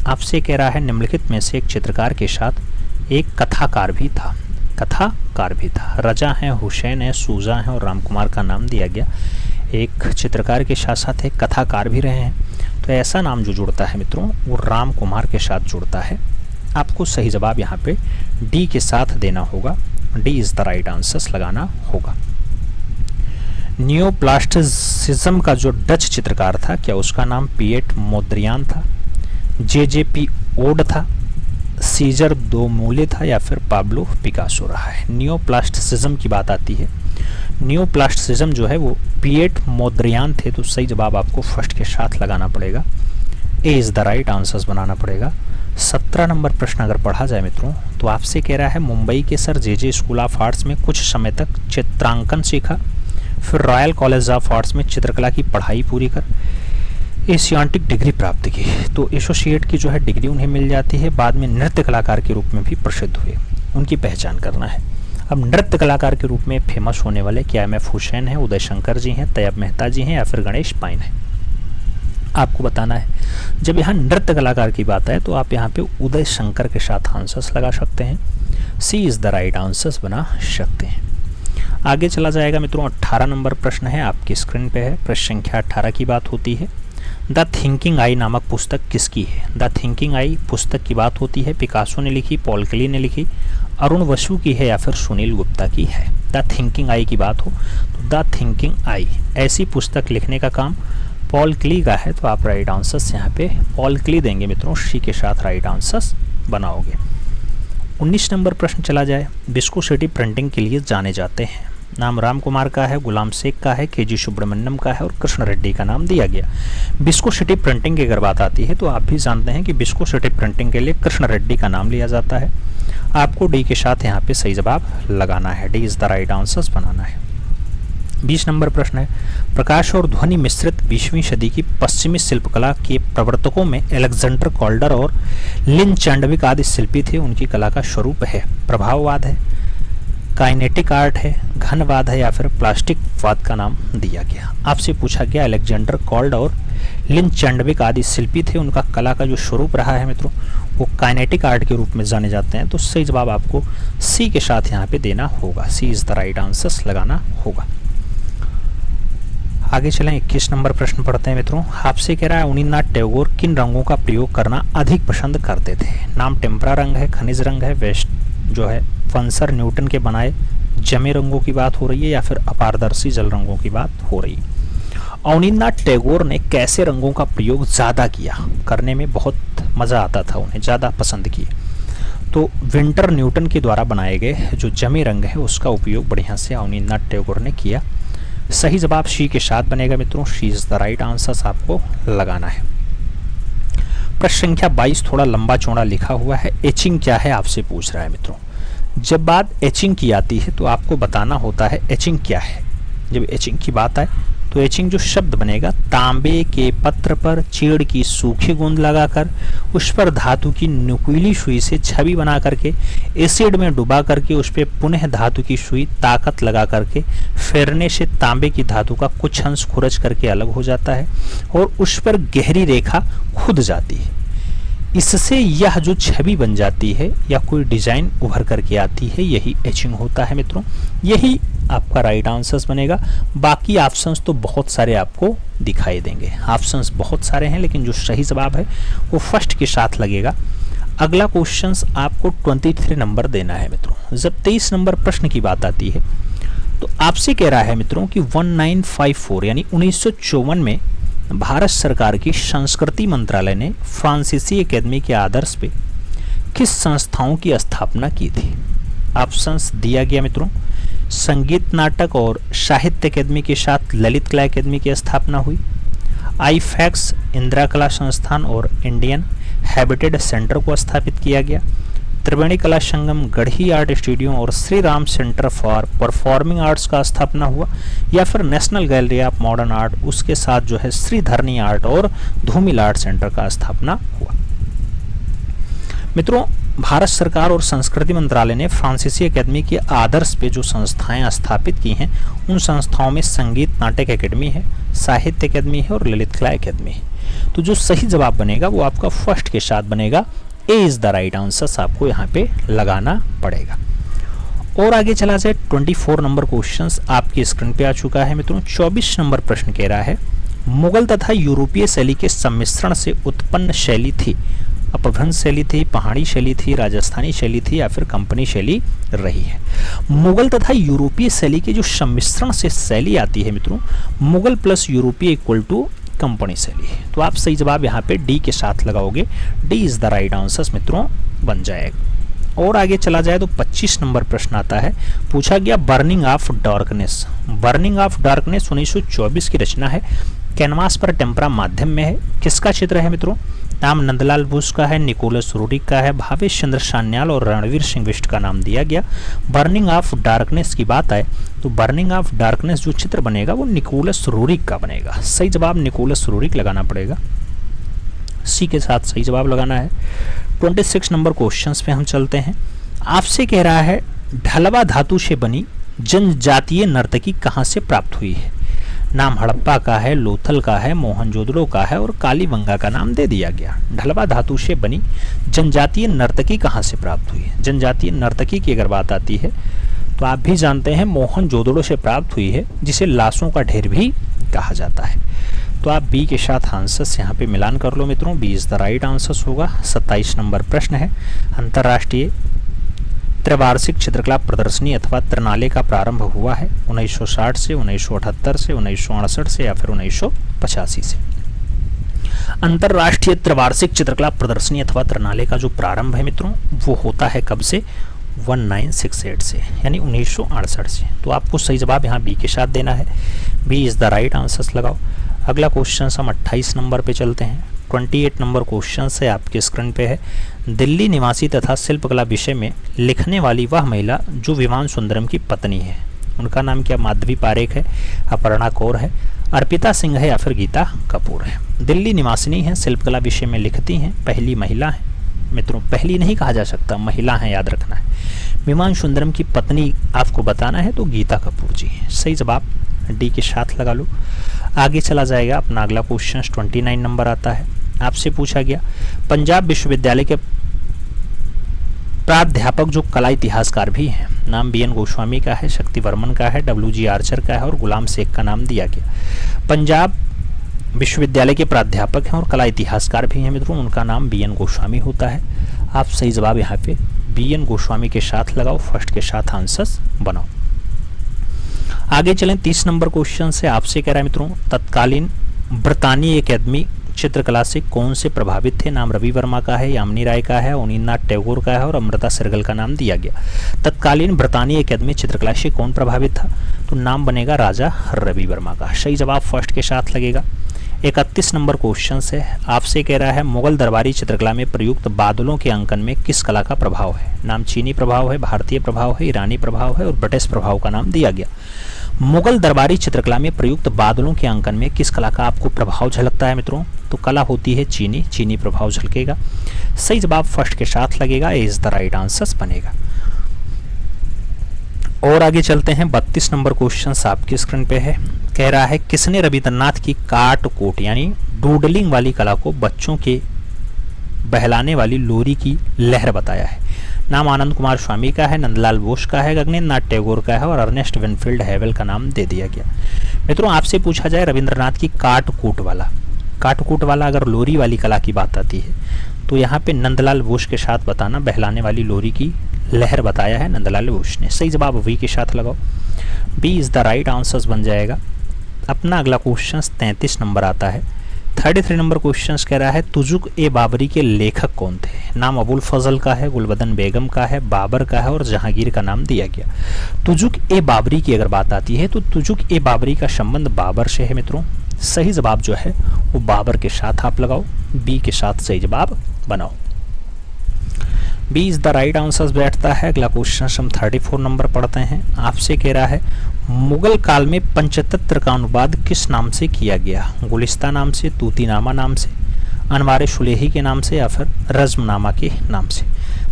आपसे कह रहा है निम्नलिखित में से एक चित्रकार के साथ एक कथाकार भी था। कथाकार भी था। रजा है, हुसैन है, सूजा है और रामकुमार का नाम दिया गया। एक चित्रकार के साथ साथ एक कथाकार भी रहे हैं। तो ऐसा नाम जो जुड़ता है मित्रों वो रामकुमार के साथ जुड़ता है। आपको सही जवाब यहाँ पे डी के साथ देना होगा, D is the right answer लगाना होगा। नियोप्लास्टिसिज्म का जो डच चित्रकार था, क्या उसका नाम पिएट मोद्रियान था, जे.जे.पी. ओड था, सीजर दो मूले था या फिर पाब्लो पिकासो रहा है? नियोप्लास्टिसिज्म की बात आती है, नियोप्लास्टिसिज्म जो है वो पिएट मोद्रियान थे। तो सही जवाब आपको फर्स्ट के साथ लगाना पड़ेगा, ए इज द राइट आंसर बनाना पड़ेगा। 17 नंबर प्रश्न अगर पढ़ा जाए मित्रों, तो आपसे कह रहा है मुंबई के sir JJ. School of arts में कुछ समय तक चित्रांकन सीखा, फिर रॉयल कॉलेज ऑफ आर्ट्स में चित्रकला की पढ़ाई पूरी कर एशियाटिक डिग्री प्राप्त की। तो एसोसिएट की जो है डिग्री उन्हें मिल जाती है। बाद में नृत्य कलाकार के रूप में भी प्रसिद्ध हुए। उनकी पहचान करना है। अब नृत्य कलाकार के रूप में फेमस होने वाले क्या एम.एफ. हुसैन है, उदय शंकर जी हैं, तैयब मेहता जी हैं या फिर गणेश पाइन है? आपको बताना है। जब यहाँ नृत्य कलाकार की बात है तो आप यहाँ पे उदय शंकर के साथ आंसर्स लगा सकते हैं, सी इज द राइट आंसर्स बना सकते हैं। आगे चला जाएगा मित्रों। 18 नंबर प्रश्न है, आपकी स्क्रीन पे है। प्रश्न संख्या 18 की बात होती है। द थिंकिंग आई नामक पुस्तक किसकी है? द थिंकिंग आई पुस्तक की बात होती है, पिकासो ने लिखी, पॉल क्ली ने लिखी, अरुण वसु की है या फिर सुनील गुप्ता की है? द थिंकिंग आई की बात हो तो द थिंकिंग आई ऐसी पुस्तक लिखने का काम पॉल क्ली का है। तो आप राइट आंसर्स यहाँ पे पॉल क्ली देंगे मित्रों, सी के साथ राइट आंसर्स बनाओगे। 19 नंबर प्रश्न चला जाए। विस्कोसिटी प्रिंटिंग के लिए जाने जाते हैं। नाम रामकुमार का है, गुलाम शेख का है, के.जी. सुब्रमण्यम का है और कृष्ण रेड्डी का नाम दिया गया। विस्कोसिटी प्रिंटिंग की अगर बात आती है तो आप भी जानते हैं कि विस्कोसिटी प्रिंटिंग के लिए कृष्ण रेड्डी का नाम लिया जाता है। आपको डी के साथ यहाँ पे सही जवाब लगाना है, D is the right answers बनाना है। 20 नंबर प्रश्न है। प्रकाश और ध्वनि मिश्रित 20वीं सदी की पश्चिमी शिल्पकला के प्रवर्तकों में अलेक्जेंडर कॉल्डर और लिन चैंडविक आदि शिल्पी थे। उनकी कला का स्वरूप है प्रभाववाद है, काइनेटिक आर्ट है, घनवाद है या फिर प्लास्टिक वाद का नाम दिया गया। आपसे पूछा गया अलेक्जेंडर कॉल्ड और लिन चैंडविक आदि शिल्पी थे, उनका कला का जो स्वरूप रहा है मित्रों वो काइनेटिक आर्ट के रूप में जाने जाते हैं। तो सही जवाब आपको सी के साथ यहाँ पे देना होगा, सी इज द राइट आंसर लगाना होगा। आगे चलें, 21 नंबर प्रश्न पढ़ते हैं मित्रों। आपसे कह रहा है अवनींद्रनाथ टैगोर किन रंगों का प्रयोग करना अधिक पसंद करते थे? नाम टेम्परा रंग है, खनिज रंग है, वेस्ट जो है फंसर न्यूटन के बनाए जमे रंगों की बात हो रही है, या फिर अपारदर्शी जल रंगों की बात हो रही है। अवनींद्रनाथ टैगोर ने कैसे रंगों का प्रयोग ज़्यादा किया, करने में बहुत मज़ा आता था, उन्हें ज़्यादा पसंद किए? तो विंटर न्यूटन के द्वारा बनाए गए जो जमे रंग है उसका उपयोग बढ़िया से अवनींद्रनाथ टैगोर ने किया। सही जवाब सी के साथ बनेगा मित्रों, she is the right answer आपको लगाना है। प्रश्न संख्या 22 थोड़ा लंबा चौड़ा लिखा हुआ है। एचिंग क्या है आपसे पूछ रहा है मित्रों। जब बात एचिंग की आती है तो आपको बताना होता है एचिंग क्या है। जब एचिंग की बात आए तो एचिंग जो शब्द बनेगा, तांबे के पत्र पर चीड़ की सूखी गोंद लगाकर उस पर धातु की नुकीली सुई से छवि बना करके एसिड में डुबा करके उस पर पुनः धातु की सुई ताकत लगा करके फेरने से तांबे की धातु का कुछ अंश खुरच करके अलग हो जाता है और उस पर गहरी रेखा खुद जाती है। इससे यह जो छवि बन जाती है या कोई डिजाइन उभर करके आती है, यही एचिंग होता है मित्रों। यही आपका राइट आंसर बनेगा। बाकी ऑप्शंस तो बहुत सारे आपको दिखाई देंगे, ऑप्शंस बहुत सारे हैं, लेकिन जो सही जवाब है वो फर्स्ट के साथ लगेगा। अगला क्वेश्चन आपको 23 नंबर देना है मित्रों। जब 23 नंबर प्रश्न की बात आती है तो आपसे कह रहा है मित्रों कि 1954 यानी 1954 में भारत सरकार की संस्कृति मंत्रालय ने फ्रांसीसी एकेडमी के आदर्श पे किस संस्थाओं की स्थापना की थी? ऑप्शंस दिया गया मित्रों। संगीत नाटक और साहित्य अकेदमी के साथ ललित कला अकेदमी की स्थापना हुई, आईफैक्स इंदिरा कला संस्थान और इंडियन हैबिटेट सेंटर को स्थापित किया गया, त्रिवेणी कला संगम, गढ़ी आर्ट स्टूडियो और Shri Ram centre for performing arts का स्थापना हुआ, या फिर national gallery of modern art उसके साथ जो है श्रीधरनी आर्ट और धूमिल आर्ट सेंटर का स्थापना हुआ। मित्रों, भारत सरकार और संस्कृति मंत्रालय ने फ्रांसीसी एकेडमी के आदर्श पे जो संस्थाएं स्थापित की हैं उन संस्थाओं में संगीत नाटक एकेडमी है, साहित्य एकेडमी है और ललित कला एकेडमी है। तो जो सही जवाब बनेगा वो आपका फर्स्ट के साथ बनेगा, ए इज द राइट आंसर आपको यहाँ पे लगाना पड़ेगा। और आगे चला जाए, 24 नंबर क्वेश्चन आपकी स्क्रीन पे आ चुका है मित्रों। 24 नंबर प्रश्न कह रहा है मुगल तथा यूरोपीय शैली के सम्मिश्रण से उत्पन्न शैली थी, अपभ्रंश शैली थी, पहाड़ी शैली थी, राजस्थानी शैली थी या फिर कंपनी शैली रही है। मुगल तथा यूरोपीय शैली के जो सम्मिश्रण से शैली आती है मित्रों, मुगल प्लस यूरोपीय इक्वल टू कंपनी शैली। तो आप सही जवाब यहाँ पे डी के साथ लगाओगे, D is the right answer मित्रों बन जाएगा। और आगे चला जाए तो 25 नंबर प्रश्न आता है। पूछा गया burning of darkness. Burning of darkness 1924 की रचना है, कैनवास पर टेम्परा माध्यम में है। किसका चित्र है मित्रों? नाम नंदलाल बोस का है, निकोलस रूरिक का है, भावेश चंद्र सान्याल और रणवीर सिंह बिष्ट का नाम दिया गया। बर्निंग ऑफ डार्कनेस की बात आए तो बर्निंग ऑफ डार्कनेस जो चित्र बनेगा वो निकोलस रूरिक का बनेगा। सही जवाब निकोलस रूरिक लगाना पड़ेगा, सी के साथ सही जवाब लगाना है। 26 नंबर क्वेश्चंस पे हम चलते हैं। आपसे कह रहा है ढलवा धातु से बनी जनजातीय नर्तकी कहाँ से प्राप्त हुई है? नाम हड़प्पा का है, लोथल का है, मोहनजोदड़ो का है और कालीबंगा का नाम दे दिया गया। ढलवा धातु से बनी जनजातीय नर्तकी कहाँ से प्राप्त हुई है? जनजातीय नर्तकी की अगर बात आती है तो आप भी जानते हैं मोहनजोदड़ो से प्राप्त हुई है, जिसे लाशों का ढेर भी कहा जाता है। तो आप बी के साथ आंसर्स यहाँ पे मिलान कर लो मित्रों, B is the right answers होगा। 27 नंबर प्रश्न है, अंतर्राष्ट्रीय त्रिवार्षिक चित्रकला प्रदर्शनी अथवा त्रिनाले का प्रारंभ हुआ है 1960 से, 1978 से, 1968 से या फिर 1985 से। अंतर्राष्ट्रीय त्रिवार्षिक चित्रकला प्रदर्शनी अथवा त्रिनाले का जो प्रारंभ है मित्रों वो होता है कब से? 1968 से, यानी 1968 से। तो आपको सही जवाब यहाँ बी के साथ देना है, B is the right answers लगाओ। अगला क्वेश्चन हम 28 नंबर पे चलते हैं। 28 नंबर क्वेश्चन है आपके स्क्रीन पे है। दिल्ली निवासी तथा शिल्पकला विषय में लिखने वाली वह महिला जो विमान सुंदरम की पत्नी है, उनका नाम क्या? माधवी पारेख है, अपर्णा कौर है, अर्पिता सिंह है या फिर गीता कपूर है। दिल्ली निवासिनी है, शिल्पकला विषय में लिखती हैं, पहली महिला है मित्रों, पहली नहीं कहा जा सकता, महिला है, याद रखना है। विमान सुंदरम की पत्नी आपको बताना है तो गीता कपूर जी है। सही जवाब डी के साथ लगा लो। आगे चला जाएगा अपना अगला क्वेश्चन 29 नंबर आता है। आपसे पूछा गया पंजाब विश्वविद्यालय के प्राध्यापक जो कला इतिहासकार भी हैं, नाम बी एन गोस्वामी का है, शक्तिवर्मन का है, डब्ल्यू जी आर्चर का है और गुलाम शेख का नाम दिया गया। पंजाब विश्वविद्यालय के प्राध्यापक हैं और कला इतिहासकार भी हैं मित्रों, उनका नाम बी एन गोस्वामी होता है। आप सही जवाब यहाँ पे बी एन गोस्वामी के साथ लगाओ, फर्स्ट के साथ आंसर्स बनाओ। आगे चलें 30 नंबर क्वेश्चन से। आपसे कह रहा है मित्रों, तत्कालीन ब्रितानी अकेदमी चित्रकला से कौन से प्रभावित थे? नाम रवि वर्मा का है, यामिनी राय का है, अवनींद्रनाथ टैगोर का है और अमृता शेरगिल का नाम दिया गया। तत्कालीन ब्रितानी अकेदमी चित्रकला से कौन प्रभावित था? तो नाम बनेगा राजा रवि वर्मा का। सही जवाब फर्स्ट के साथ लगेगा। 31 नंबर क्वेश्चन से आपसे कह रहा है, मुगल दरबारी चित्रकला में प्रयुक्त बादलों के अंकन में किस कला का प्रभाव है? नाम चीनी प्रभाव है, भारतीय प्रभाव है, ईरानी प्रभाव है और ब्रिटिश प्रभाव का नाम दिया गया। मुगल दरबारी चित्रकला में प्रयुक्त बादलों के अंकन में किस कला का आपको प्रभाव झलकता है मित्रों? तो कला होती है चीनी प्रभाव झलकेगा। सही जवाब फर्स्ट के साथ लगेगा, ए इज द राइट आंसर बनेगा। और आगे चलते हैं 32 नंबर क्वेश्चन आपकी स्क्रीन पे है। कह रहा है, किसने रविंद्रनाथ की काट कोट यानी डूडलिंग वाली कला को बच्चों के बहलाने वाली लोरी की लहर बताया है? नाम आनंद कुमार स्वामी का है, नंदलाल बोस का है, गगनेंद्रनाथ टैगोर का है और अर्नेस्ट विनफील्ड हैवेल का नाम दे दिया गया। मित्रों आपसे पूछा जाए रविंद्रनाथ की काट कोट वाला अगर लोरी वाली कला की बात आती है तो यहाँ पे नंदलाल बोस के साथ बताना, बहलाने वाली लोरी की लहर बताया है नंदलाल बोस ने। सही जवाब वी के साथ लगाओ, B is the right answers बन जाएगा। अपना अगला क्वेश्चन 33 नंबर आता है। 33 नंबर क्वेश्चन कह रहा है, तुजुक ए बाबरी के लेखक कौन थे? नाम अबुल फजल का है, गुलबदन बेगम का है, बाबर का है और जहांगीर का नाम दिया गया। तुजुक ए बाबरी की अगर बात आती है तो तुजुक ए बाबरी का संबंध बाबर से है मित्रों। सही जवाब जो है वो बाबर के साथ आप लगाओ, बी के साथ सही जवाब बनाओ, B is the right answer बैठता है। अगला क्वेश्चन हम 34 नंबर पढ़ते हैं। आपसे कह रहा है, मुगल काल में पंचतंत्र का अनुवाद किस नाम से किया गया? गुलिस्ता नाम से, तूतीनामा नाम से, अनवारे शुलेही के नाम से या फिर रज्मनामा के नाम से?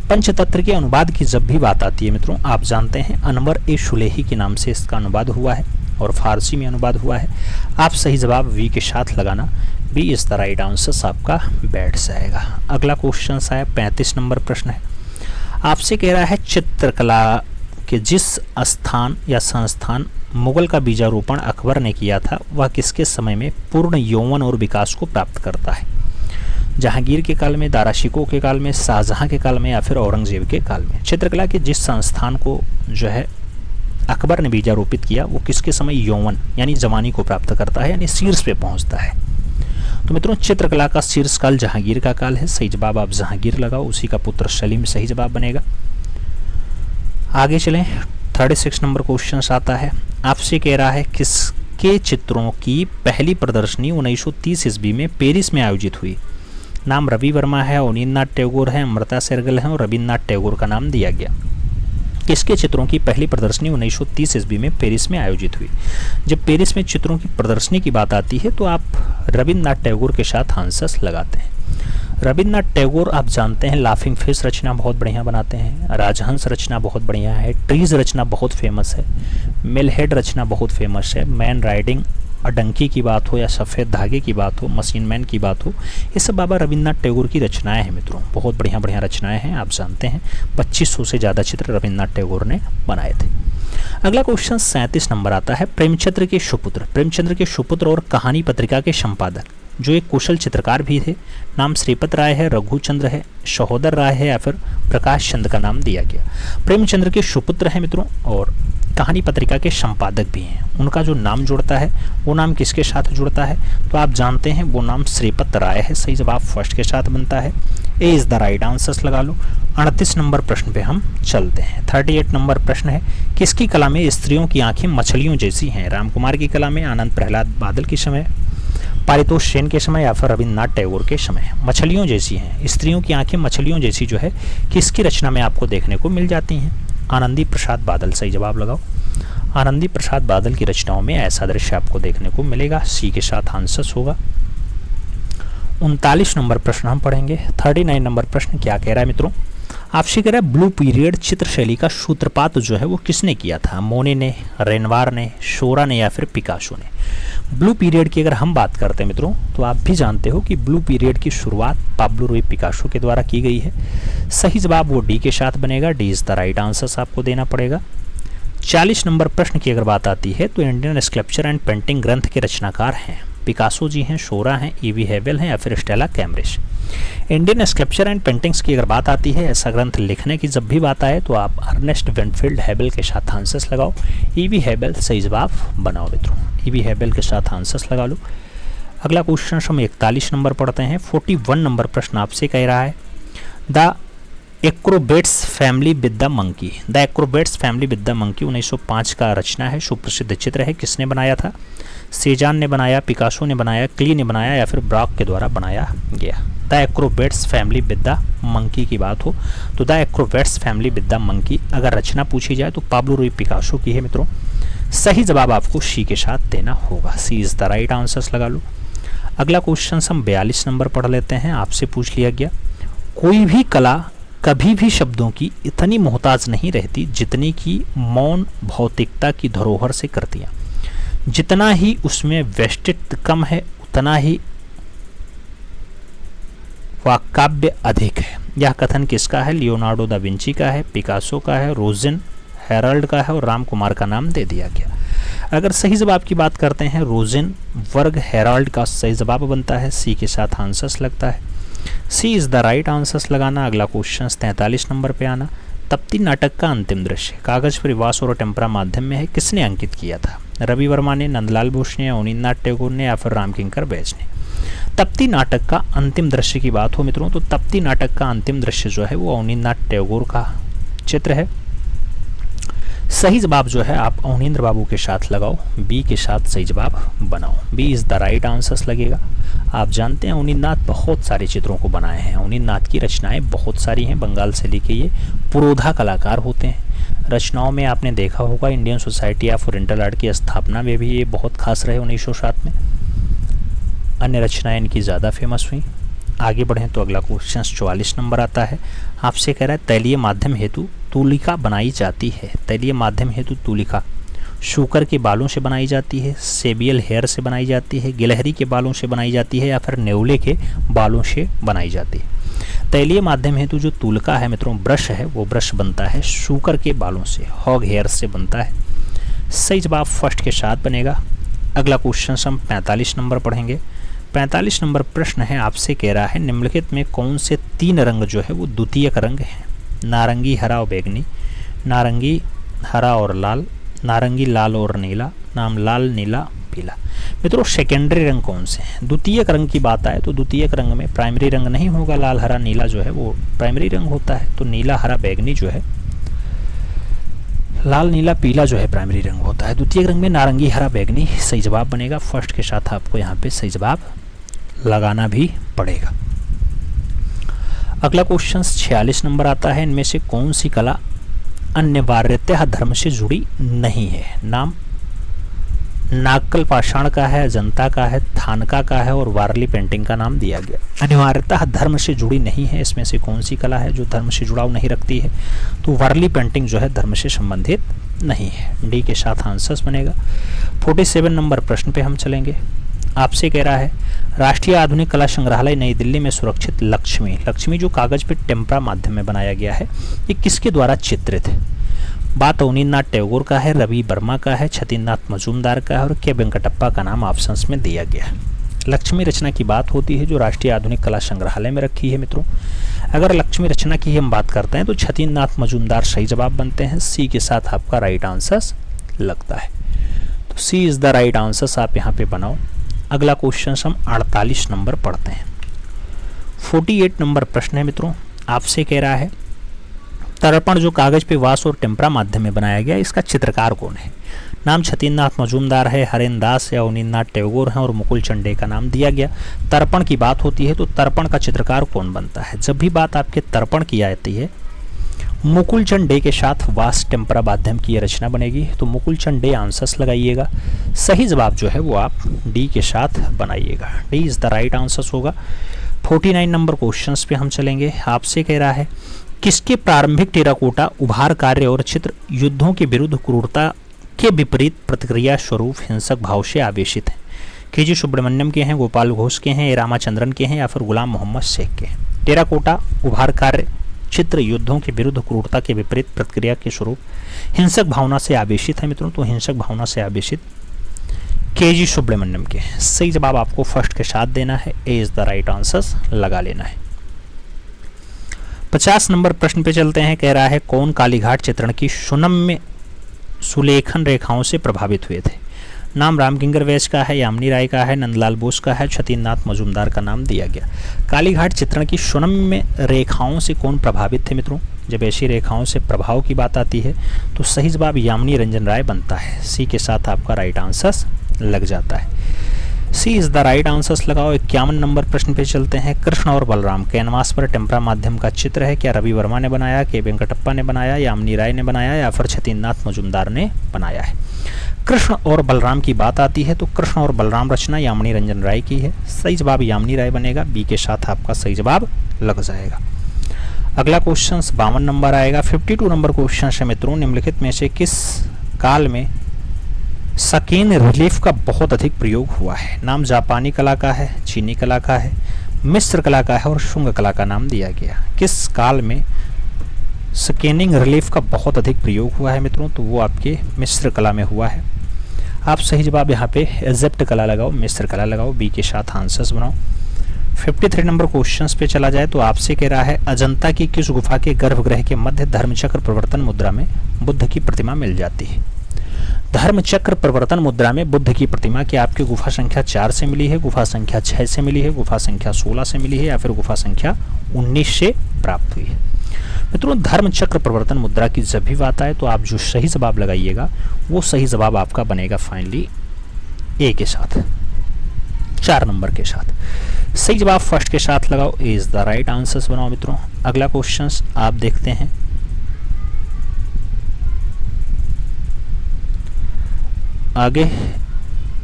पंचतंत्र के अनुवाद की जब भी बात आती है मित्रों, आप जानते हैं अनवर ए शुलेही के नाम से इसका अनुवाद हुआ है और फारसी में अनुवाद हुआ है। आप सही जवाब वी के साथ लगाना, B is the right answer आपका बैठ जाएगा। अगला क्वेश्चन है 35 नंबर प्रश्न है। आपसे कह रहा है, चित्रकला के जिस स्थान या संस्थान मुगल का बीजारोपण अकबर ने किया था वह किसके समय में पूर्ण यौवन और विकास को प्राप्त करता है? जहांगीर के काल में, दारा शिकोह के काल में, शाहजहां के काल में या फिर औरंगजेब के काल में? चित्रकला के जिस संस्थान को जो है अकबर ने बीजारोपित किया वो किसके समय यौवन यानी जवानी को प्राप्त करता है यानी शीर्ष पे पहुंचता है? तो मित्रों चित्रकला का शीर्ष काल जहांगीर का काल है। सही जवाब आप जहांगीर लगाओ, उसी का पुत्र सलीम सही जवाब बनेगा। आगे चलें 36 नंबर क्वेश्चन आता है। आपसे कह रहा है, किसके चित्रों की पहली प्रदर्शनी 1930 ईस्वी में पेरिस में आयोजित हुई? नाम रवि वर्मा है, अवनींद्रनाथ टैगोर है, अमृता शेरगिल है और रविन्द्रनाथ टैगोर का नाम दिया गया। किसके चित्रों की पहली प्रदर्शनी 1930 ईस्वी में पेरिस में आयोजित हुई? जब पेरिस में चित्रों की प्रदर्शनी की बात आती है तो आप रविन्द्रनाथ टैगोर के साथ आंसर्स लगाते हैं। रविन्द्रनाथ टैगोर आप जानते हैं लाफिंग फिश रचना बहुत बढ़िया बनाते हैं, राजहंस रचना बहुत बढ़िया है, ट्रीज रचना बहुत फेमस है, मिलहेड रचना बहुत फेमस है, मैन राइडिंग अडंकी की बात हो या सफ़ेद धागे की बात हो, मशीन मैन की बात हो, ये सब बाबा रविन्द्रनाथ टैगोर की रचनाएं हैं मित्रों। बहुत बढ़िया बढ़िया रचनाएं हैं, आप जानते हैं 2500 से ज़्यादा चित्र रविन्द्रनाथ टैगोर ने बनाए थे। अगला क्वेश्चन 37 नंबर आता है। प्रेमचंद्र के सुपुत्र और कहानी पत्रिका के संपादक जो एक कुशल चित्रकार भी थे, नाम श्रीपत राय है, रघुचंद्र है, सहोदर राय है या फिर प्रकाश चंद्र का नाम दिया गया। प्रेमचंद्र के सुपुत्र हैं मित्रों और कहानी पत्रिका के संपादक भी हैं। उनका जो नाम जुड़ता है वो नाम किसके साथ जुड़ता है? तो आप जानते हैं वो नाम श्रीपत राय है। सही जवाब फर्स्ट के साथ बनता है, ए इज द राइट आंसर्स लगा लो। 38 नंबर प्रश्न पे हम चलते हैं। 38 नंबर प्रश्न है, किसकी कला में स्त्रियों की आंखें मछलियों जैसी हैं? रामकुमार की कला में, आनंद प्रहलाद बादल के समय, पारितोष सेन के समय या फिर रविन्द्रनाथ टैगोर के समय? मछलियों जैसी हैं, स्त्रियों की आंखें मछलियों जैसी जो है किसकी रचना में आपको देखने को मिल जाती हैं? आनंदी प्रसाद बादल सही जवाब लगाओ। आनंदी प्रसाद बादल की रचनाओं में ऐसा दृश्य आपको देखने को मिलेगा, सी के साथ आंसर्स होगा। 39 नंबर प्रश्न हम पढ़ेंगे। 39 नंबर प्रश्न क्या कह रहा है मित्रों? आपसे कह रहा है ब्लू पीरियड चित्रशैली का सूत्रपात जो है वो किसने किया था? मोने ने, रेनवार ने, शोरा ने या फिर पिकासो ने? ब्लू पीरियड की अगर हम बात करते हैं मित्रों तो आप भी जानते हो कि ब्लू पीरियड की शुरुआत पाब्लो रुई पिकासो के द्वारा की गई है। सही जवाब वो डी के साथ बनेगा। D is the right answer आपको देना पड़ेगा। 40 नंबर प्रश्न की अगर बात आती है तो इंडियन स्कल्पचर एंड पेंटिंग ग्रंथ के रचनाकार हैं पिकासो जी हैं, शोरा हैं, ईवी हेबल हैं या फिर Stella Cambridge? Indian sculpture and paintings की अगर बात आती है, ऐसा ग्रंथ लिखने की जब भी बात आए तो आप अर्नेस्ट विंडफील्ड हेबल के साथ आंसर्स लगाओ। ईवी हेबल सही जवाब बनाओ मित्रों, ईवी हेबल के साथ आंसर्स लगा लो। अगला क्वेश्चन हम 41 नंबर पढ़ते हैं। 41 नंबर प्रश्न आपसे कह रहा है the acrobats family with the monkey. The acrobats family with the monkey 1905 का रचना है, सुप्रसिद्ध चित्र है। किसने बनाया था? सेजान ने बनाया, पिकासो ने बनाया, क्ली ने बनाया या फिर ब्रॉक के द्वारा बनाया गया? The acrobats family with the monkey की बात हो तो the acrobats family with the monkey अगर रचना पूछी जाए तो पाब्लो रुई पिकासो की है मित्रों। सही जवाब आपको सी के साथ देना होगा। सी इज द राइट आंसर्स लगा लो। अगला क्वेश्चन हम 42 नंबर पढ़ लेते हैं। आपसे पूछ लिया गया कोई भी कला कभी भी शब्दों की इतनी मोहताज नहीं रहती जितनी कि मौन भौतिकता की धरोहर से कृतियाँ। जितना ही उसमें व्यष्टित्व कम है उतना ही वाक्काव्य अधिक है। यह कथन किसका है? लियोनार्डो दा विंची का है, पिकासो का है, रोजिन हेराल्ड का है और राम कुमार का नाम दे दिया गया। अगर सही जवाब की बात करते हैं रोजिन वर्ग हेराल्ड का सही जवाब बनता है। सी के साथ आंसर्स लगता है। सी इज द राइट आंसर्स लगाना। अगला क्वेश्चन 43 नंबर पे आना। तप्ती नाटक का अंतिम दृश्य कागज पर वास और टेम्परा माध्यम में है, किसने अंकित किया था? रवि वर्मा ने, नंदलाल बोस ने, अवनींद्रनाथ टैगोर ने या फिर रामकिंकर बैज ने? तप्ती नाटक का अंतिम दृश्य की बात हो मित्रों तो तप्ती नाटक का अंतिम दृश्य जो है वो अवनींद्रनाथ टैगोर का चित्र है। सही जवाब जो है आप अवनींद्र बाबू के साथ लगाओ। बी के साथ सही जवाब बनाओ। B is the right answers लगेगा। आप जानते हैं अवनींद्रनाथ बहुत सारे चित्रों को बनाए हैं। अवनींद्रनाथ की रचनाएं बहुत सारी हैं। बंगाल से लेके ये पुरोधा कलाकार होते हैं। रचनाओं में आपने देखा होगा Indian society of oriental art की स्थापना में भी ये बहुत खास रहे 1907 में। अन्य रचनाएं इनकी ज़्यादा फेमस हुई। आगे बढ़ें तो अगला क्वेश्चन 44 नंबर आता है। आपसे कह रहा है तैलीय माध्यम हेतु तूलिका बनाई जाती है। तैलीय माध्यम हेतु तूलिका शूकर के बालों से बनाई जाती है, सेबियल हेयर से बनाई जाती है, गिलहरी के बालों से बनाई जाती है या फिर नेवले के बालों से बनाई जाती है? तैलीय माध्यम हेतु जो तूलिका है मित्रों ब्रश है वो ब्रश बनता है शूकर के बालों से, हॉग हेयर से बनता है। सही जवाब फर्स्ट के साथ बनेगा। अगला क्वेश्चन हम 45 नंबर पढ़ेंगे। 45 नंबर प्रश्न है आपसे कह रहा है निम्नलिखित में कौन से 3 रंग जो है वो द्वितीयक रंग हैं? नारंगी, हरा और बैगनी, नारंगी, हरा और लाल, नारंगी, लाल और नीला, नाम लाल, नीला, पीला। मित्रों सेकेंडरी रंग कौन से हैं? द्वितीयक रंग की बात आए तो द्वितीयक रंग में प्राइमरी रंग नहीं होगा। लाल, हरा, नीला जो है वो प्राइमरी रंग होता है। तो नीला, हरा, बैगनी जो है, लाल, नीला, पीला जो है प्राइमरी रंग होता है। द्वितीयक रंग में नारंगी, हरा, बैगनी सही जवाब बनेगा। फर्स्ट के साथ आपको यहाँ पे सही जवाब लगाना भी पड़ेगा। अगला क्वेश्चन 46 नंबर आता है। इनमें से कौन सी कला अनिवार्यतः धर्म से जुड़ी नहीं है? नाम नागकल पाषाण का है, अजंता का है, थानका का है और वारली पेंटिंग का नाम दिया गया। अनिवार्यतः धर्म से जुड़ी नहीं है, इसमें से कौन सी कला है जो धर्म से जुड़ाव नहीं रखती है? तो वारली पेंटिंग जो है धर्म से संबंधित नहीं है। डी के साथ आंसर्स बनेगा। 47 नंबर प्रश्न पे हम चलेंगे। आपसे कह रहा है राष्ट्रीय आधुनिक कला संग्रहालय नई दिल्ली में सुरक्षित लक्ष्मी, लक्ष्मी जो कागज पे टेम्परा माध्यम में बनाया गया है, ये किसके द्वारा चित्रित है? बात अवनींद्रनाथ टैगोर का है, रवि वर्मा का है, छतीन्द्रनाथ मजूमदार का है और के वेंकटप्पा का नाम ऑप्शंस में दिया गया है। लक्ष्मी रचना की बात होती है जो राष्ट्रीय आधुनिक कला संग्रहालय में रखी है मित्रों। अगर लक्ष्मी रचना की हम बात करते हैं तो छतीन्द्रनाथ मजूमदार सही जवाब बनते हैं। सी के साथ आपका राइट आंसर लगता है। तो सी इज द राइट आंसर आप यहाँ पे बनाओ। अगला क्वेश्चन हम 48 नंबर पढ़ते हैं। 48 नंबर प्रश्न है मित्रों। आपसे कह रहा है तर्पण जो कागज पे वास और टेम्परा माध्यम में बनाया गया, इसका चित्रकार कौन है? नाम छतीन्द्रनाथ मजूमदार है, हरेन दास है, अवनींद्रनाथ टैगोर हैं और मुकुल चंडे का नाम दिया गया। तर्पण की बात होती है तो तर्पण का चित्रकार कौन बनता है? जब भी बात आपके तर्पण की आती है मुकुल चंद डे के साथ वास टेम्परा माध्यम की रचना बनेगी। तो मुकुल चंद डे आंसर्स लगाइएगा। सही जवाब जो है वो आप डी के साथ बनाइएगा। D is the right answers होगा। 49 नंबर क्वेश्चंस पे हम चलेंगे। आपसे कह रहा है किसके प्रारंभिक टेराकोटा उभार कार्य और चित्र युद्धों के विरुद्ध क्रूरता के विपरीत प्रतिक्रिया स्वरूप हिंसक भाव से आवेशित हैं? के.जी. सुब्रमण्यम के हैं, गोपाल घोष के हैं, रामाचंद्रन के हैं या फिर गुलाम मोहम्मद शेख के हैं? टेराकोटा उभार कार्य चित्र युद्धों के विरुद्ध क्रूरता के विपरीत प्रतिक्रिया के स्वरूप हिंसक भावना से आवेशित है मित्रों। तो हिंसक भावना से आवेशित के.जी. सुब्रमण्यम के। सही जवाब आपको फर्स्ट के साथ देना है, ए इज द राइट आंसर लगा लेना है। 50 नंबर प्रश्न पे चलते हैं। कह रहा है कौन कालीघाट चित्रण की सुनम्य सुलेखन रेखाओं से प्रभावित हुए थे? नाम रामकिंकर वैश्य का है, यामिनी राय का है, नंदलाल बोस का है, छतीन्द्रनाथ मजूमदार का नाम दिया गया। कालीघाट चित्रण की सुनम्य रेखाओं से कौन प्रभावित थे मित्रों? जब ऐसी रेखाओं से प्रभाव की बात आती है तो सही जवाब यामिनी रंजन राय बनता है। सी के साथ आपका राइट आंसर लग जाता है। सी इज द राइट आंसर्स लगाओ। 51 नंबर प्रश्न पे चलते हैं। कृष्ण और बलराम कैनवास पर टेम्परा माध्यम का चित्र है। क्या रवि वर्मा ने बनाया, के वेंकटप्पा ने बनाया, यामिनी राय ने बनाया या फिर छतीन्द्रनाथ मजूमदार ने बनाया है? कृष्ण और बलराम की बात आती है तो कृष्ण और बलराम रचना यामिनी रंजन राय की है। सही जवाब यामिनी राय बनेगा। बी के साथ आपका सही जवाब लग जाएगा। अगला क्वेश्चन 52 नंबर आएगा। 52 नंबर क्वेश्चन है मित्रों, निम्नलिखित में से किस काल में सकेन रिलीफ का बहुत अधिक प्रयोग हुआ है? नाम जापानी कला का है, चीनी कला का है, मिस्र कला का है और शुंग कला का नाम दिया गया। किस काल में स्कैनिंग रिलीफ का बहुत अधिक प्रयोग हुआ है मित्रों? तो वो आपके मिस्र कला में हुआ है। आप सही जवाब यहाँ पे इजिप्ट कला लगाओ, मिस्र कला लगाओ। बी के साथ आंसर्स बनाओ। 53 नंबर क्वेश्चंस पे चला जाए तो आपसे कह रहा है अजंता की किस गुफा के गर्भगृह के मध्य धर्मचक्र प्रवर्तन मुद्रा में बुद्ध की प्रतिमा मिल जाती है? धर्मचक्र प्रवर्तन मुद्रा में बुद्ध की प्रतिमा की आपकी गुफा संख्या 4 से मिली है, गुफा संख्या 6 से मिली है, गुफा संख्या 16 से मिली है या फिर गुफा संख्या 19 से प्राप्त हुई है? मित्रों धर्मचक्र प्रवर्तन मुद्रा की जब भी बात आए तो आप जो सही जवाब लगाइएगा वो सही जवाब आपका बनेगा फाइनली ए के साथ, 4 नंबर के साथ। सही जवाब फर्स्ट के साथ लगाओ, ए इज द राइट आंसर्स बनाओ मित्रों। अगला क्वेश्चन आप देखते हैं। आगे